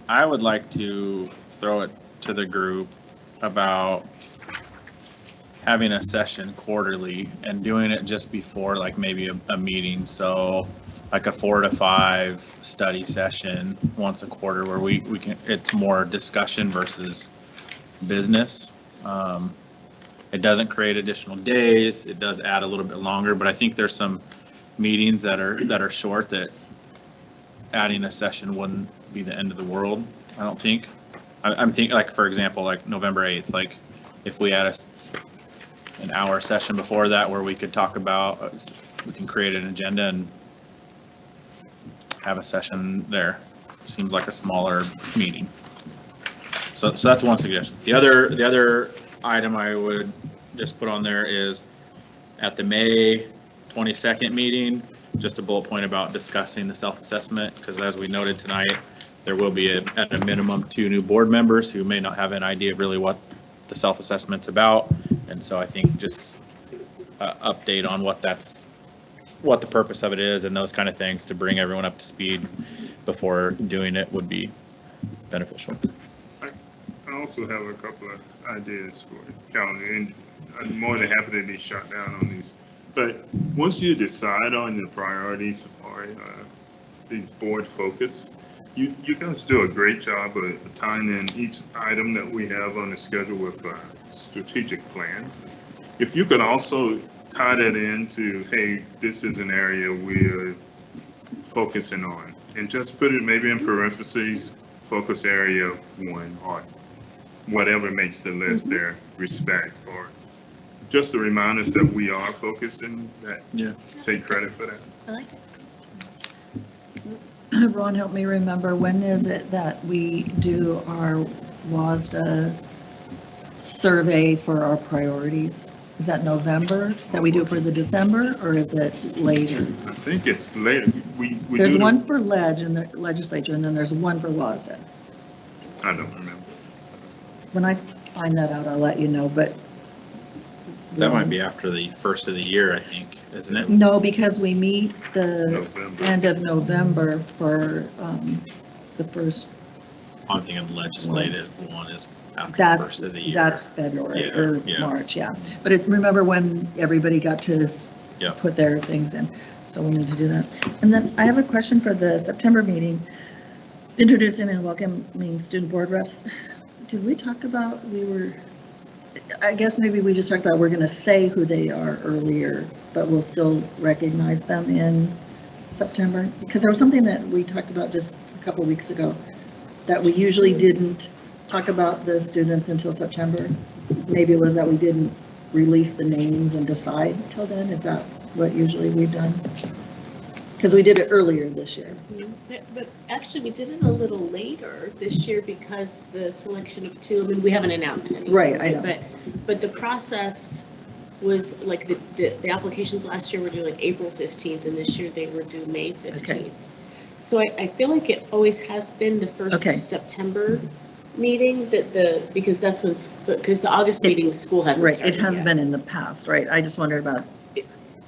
I would like to throw it to the group about having a session quarterly and doing it just before like maybe a meeting. So like a 4 to 5 study session once a quarter where we can, it's more discussion versus business. It doesn't create additional days. It does add a little bit longer, but I think there's some meetings that are short that adding a session wouldn't be the end of the world. I don't think. I'm thinking like, for example, like November 8th, like if we add an hour session before that where we could talk about, we can create an agenda and have a session there. Seems like a smaller meeting. So that's one suggestion. The other item I would just put on there is at the May 22nd meeting, just a bullet point about discussing the self-assessment, because as we noted tonight, there will be at a minimum 2 new board members who may not have an idea of really what the self-assessment's about. And so I think just update on what the purpose of it is and those kind of things to bring everyone up to speed before doing it would be beneficial. I also have a couple of ideas for the calendar, and I'm more than happy to be shot down on these. But once you decide on your priorities or these board focus, you guys do a great job of tying in each item that we have on the schedule with a strategic plan. If you could also tie that into, hey, this is an area we're focusing on, and just put it maybe in parentheses, focus area 1 or whatever makes the list there, respect, or just to remind us that we are focused and that, take credit for that. I like it. Ron, help me remember, when is it that we do our WASDA survey for our priorities? Is that November that we do for the December, or is it later? I think it's later. We There's do one for ledge in the legislature, and then there's one for WASDA. I don't remember. When I find that out, I'll let you know, but. That might be after the first of the year, I think, isn't it? No, because we meet the November. end of November for the first, I'm thinking legislative one is after the that's, first of the year. that's February Yeah, or yeah. March, yeah. But remember when everybody got to Yeah. put their things in, so we need to do that. And then I have a question for the September meeting, introducing and welcoming student board reps. Did we talk about, I guess maybe we just talked about we're going to say who they are earlier, but we'll still recognize them in September? Because there was something that we talked about just a couple weeks ago, that we usually didn't talk about the students until September. Maybe it was that we didn't release the names and decide until then. Is that what usually we've done? Because we did it earlier this year. But actually, we did it a little later this year because the selection of 2, I mean, we haven't announced anything. Right, I know. But the process was like the applications last year were due like April 15th, and this year they were due May 15th. Okay. So I feel like it always has been the first Okay. September meeting because that's when, because the August meeting, school hasn't Right, started it has yet. been in the past, right? I just wondered about,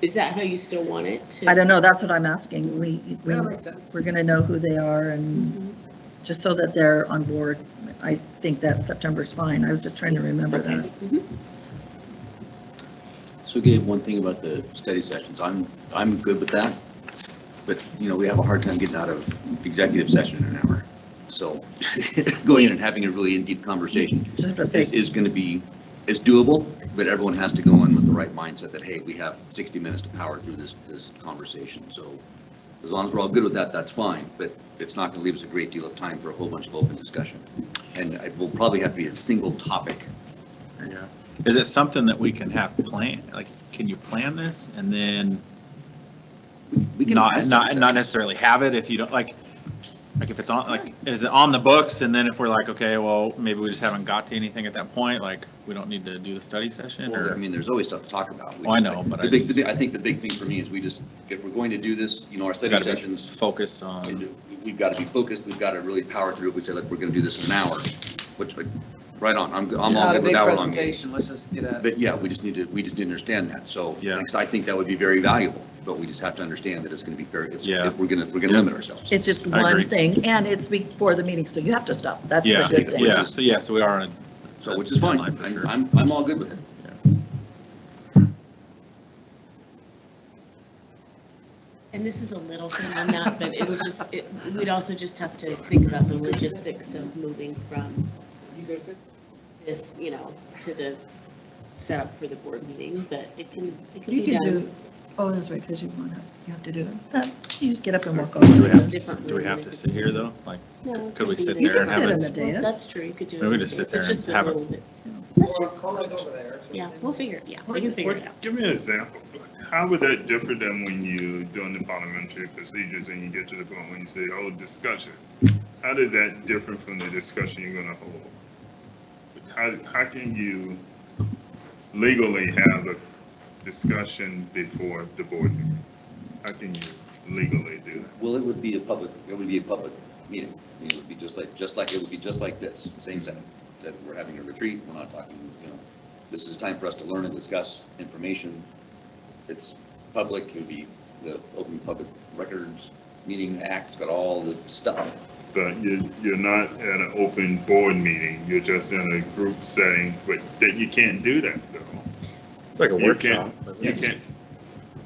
Is that how you still want it to? I don't know, that's what I'm asking. That makes sense. We're going to know who they are, and just so that they're on board. I think that September's fine. I was just trying to remember that. Mhm. So Gabe, one thing about the study sessions, I'm good with that, but we have a hard time getting out of executive session in an hour. So going in and having a really in-deep conversation Just to say, is going to be, is doable, but everyone has to go in with the right mindset that, hey, we have 60 minutes to power through this conversation. So as long as we're all good with that, that's fine, but it's not going to leave us a great deal of time for a whole bunch of open discussion. And it will probably have to be a single topic. Yeah. Is it something that we can have planned? Like, can you plan this and then We can not have study sessions. necessarily have it if you don't like if it's on, like, is it on the books? And then if we're like, okay, well, maybe we just haven't got to anything at that point, like, we don't need to do the study session Well, or? I mean, there's always stuff to talk about. Oh, I know, but I think the big thing for me is if we're going to do this, our It's study gotta be sessions, focused on, we've got to be focused, we've got to really power through it. We say, like, we're going to do this in an hour, which, like, right on, I'm all Not a good with big hour-long meetings. presentation, let's just get at it. But yeah, we just need to understand that. So, Yeah. because I think that would be very valuable, but we just have to understand that it's going to be very, Yeah. we're going to limit ourselves. it's just I agree. one thing, and it's before the meeting, so you have to stop. That's the yeah, good thing. yeah, so we are on. So, which is fine. deadline for sure. I'm all good with it. And this is a little thing on that, but we'd also just have to think about the logistics of moving from this, to the setup for the board meeting, but it can You be can done. do, Oh, that's right, because you have to do it. You just get up and walk over. Do we have Different to, do we have to sit here though? Like, No, could we be sit there. You there can and have sit it? in the dais. That's true, you could do it. Maybe we on just sit days. there It's and just a have it. little bit. Or call it over there. Yeah, we'll figure it, we can figure it out. Give me an example. How would that differ than when you doing the parliamentary procedures and you get to the point when you say, oh, discussion? How did that differ from the discussion you're gonna hold? How can you legally have a discussion before the board meeting? How can you legally do that? Well, it would be a public meeting. I mean, it would be it would be just like this, same setting. That we're having a retreat, we're not talking, this is a time for us to learn and discuss information. It's public, it would be the Open Public Records Meeting Act, it's got all the stuff. But you're not at an open board meeting, you're just in a group setting, but that you can't do that though. It's like a You workshop. You can't,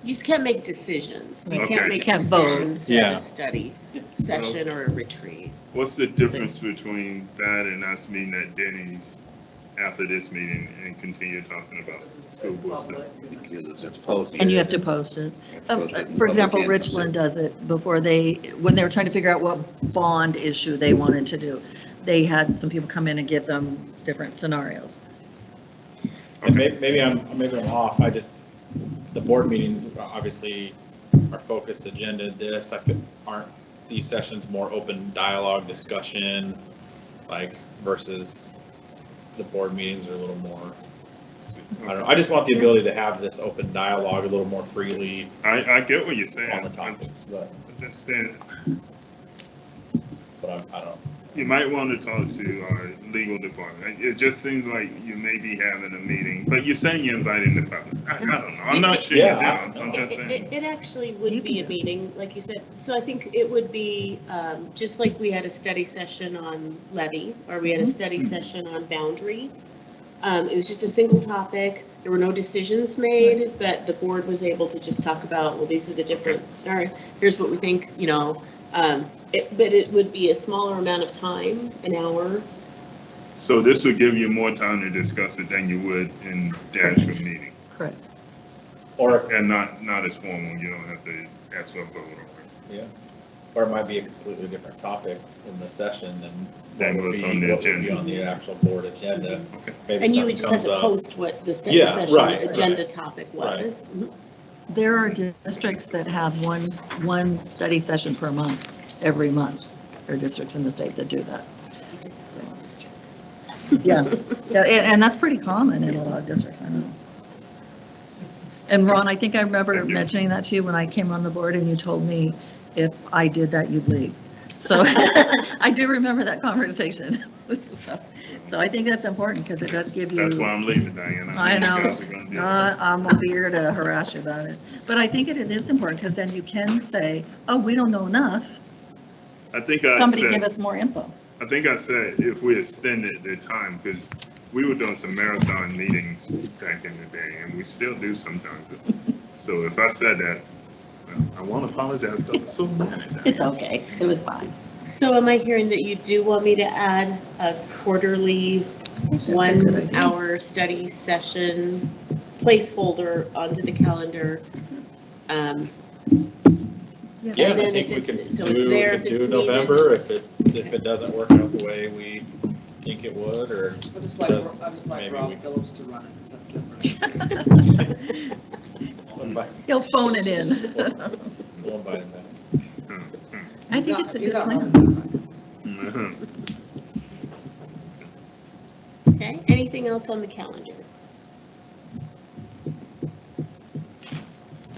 You just can't make decisions. You Okay. can't make Can't vote. decisions Yeah. at a study session or a retreat. what's the difference between that and us meeting at Denny's after this meeting and continue talking about school board stuff? Because it's posted. And you have to post it. Post it in For example, public and- Richland does it before when they were trying to figure out what bond issue they wanted to do. They had some people come in and give them different scenarios. And maybe I'm off. The board meetings obviously are focused agenda. Aren't these sessions more open dialogue discussion, like versus the board meetings are a little more, I don't know. I just want the ability to have this open dialogue a little more freely I get what you're saying. on the topics, but Understand. I don't. You might want to talk to our legal department. It just seems like you may be having a meeting, but you're saying you're inviting the public. I don't know. I'm not sure you Yeah, do. I'm just saying. It actually would You be a can- meeting, like you said. So I think it would be, just like we had a study session on levy, or we had a study session on boundary. It was just a single topic. There were no decisions made, but the board was able to just talk about, well, these are the different scenarios. Here's what we think, but it would be a smaller amount of time, an hour. So this would give you more time to discuss it than you would in the actual meeting. Correct. Or, And not as formal, you don't have to ask for a vote on yeah, or it might be a completely different topic in the session than That what would was be on the what would be agenda. on the actual board agenda. Okay. Maybe And you would something just have comes to up. post what the study Yeah, session right, agenda right. topic Right. was. Mhm. There are districts that have one study session per month, every month. There are districts in the state that do that. Yeah, and that's pretty common in a lot of districts, I know. And Ron, I think I remember mentioning that to you when I came on the board and you told me if I did that, you'd leave. So I do remember that conversation. So I think that's important because it does give you. That's why I'm leaving, Diana. I know. You guys are gonna do it. I'm gonna be here to harass you about it. But I think it is important because then you can say, oh, we don't know enough. I think I Somebody give said, us more info. I think I said if we extended the time, because we were doing some marathon meetings back in the day, and we still do sometimes. So if I said that, well, I want to apologize because I'm so mad at that. It's okay. It was fine. So am I hearing that you do want me to add a quarterly That's a good idea. 1-hour study session placeholder onto the calendar? Yeah, And I then think if we can it's- so it's there if do it's November if it doesn't work out the way we think it would, or I just does- like maybe Rob we- Phillips to run it in September. He'll phone it in. we'll invite him back. I think it's a good He's not plan. running. Okay, anything else on the calendar?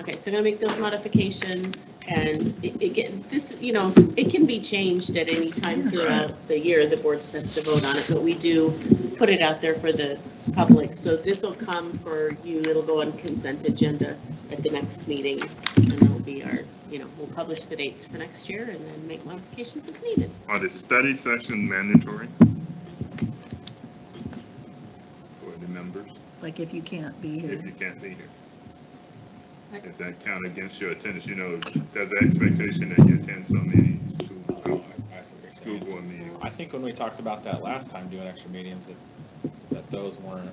Okay, so I'm gonna make those modifications and it can be changed at any time throughout the year. The board has to vote on it, but we do put it out there for the public. So this will come for you, it'll go on consent agenda at the next meeting. And it'll be we'll publish the dates for next year and then make modifications as needed. Are the study sessions mandatory for the members It's like if you can't be here. if you can't be here? Does that count against your attendance? There's an expectation that you attend so many I see what you're school saying. board meetings. I think when we talked about that last time, doing extra meetings, that those weren't,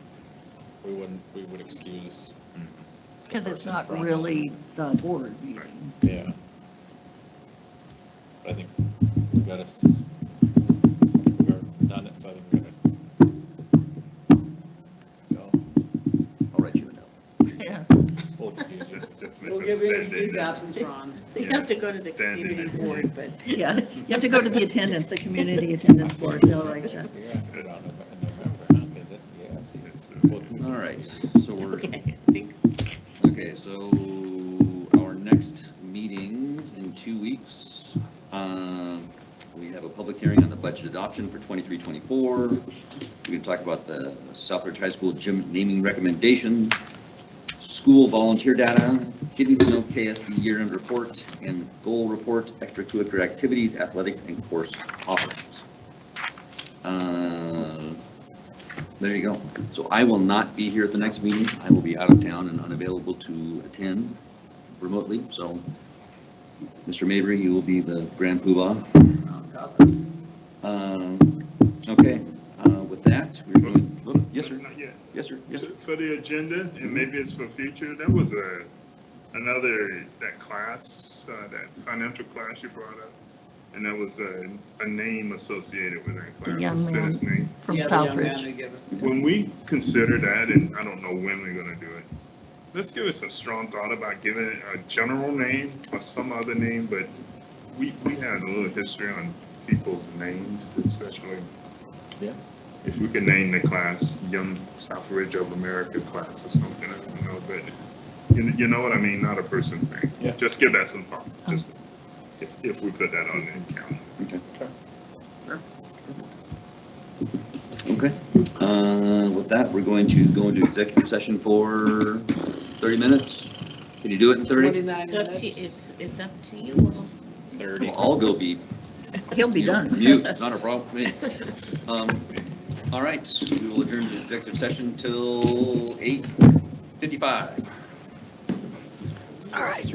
we would excuse Because it's not really the board meeting. Yeah. I think we got us, we're done it, so I think we're gonna go. I'll write you a note. Yeah. Full excuses. Just We'll make give you an a stand excuse in. absence, Ron. They have to go to the Stand in community it. board, but. Yeah, you have to go to the attendance, the community attendance board, they'll write you. Yeah, put it on in November, huh? 'Cause this, yeah, see, it's. All right, so we're, Okay, I think okay, so our next meeting in 2 weeks, we have a public hearing on the budget adoption for 23-24. We're going to talk about the Southridge High School gym naming recommendation, school volunteer data, getting to know KSD year-end report and goal report, extracurricular activities, athletics, and course offerings. There you go. So I will not be here at the next meeting. I will be out of town and unavailable to attend remotely. So, Mr. Mabry, you will be the grand poobah. Okay, with that, we're going, yes, sir. Not yet. Yes, sir. Yes, sir. For the agenda, and maybe it's for future, that was another, that class, that financial class you brought up. And that was a name associated with that class. The young a student's man. name. From Yeah, the young man Southridge. who gave us- When we consider that, and I don't know when we're gonna do it, let's give it some strong thought about giving it a general name or some other name, but we had a little history on people's names, especially. Yeah. If we could name the class Young Southridge of America class or something, I don't know, but you know what I mean, not a person's name. Yeah. Just give that some thought, just if we put that on the calendar. Okay. With that, we're going to go into executive session for 30 minutes. Can you do it in 30? 29 it's up to, minutes. it's up to you all. 30. Well, I'll go be He'll be done. mute. It's not a problem for me. All right, we will adjourn to executive session till 8:55. All right.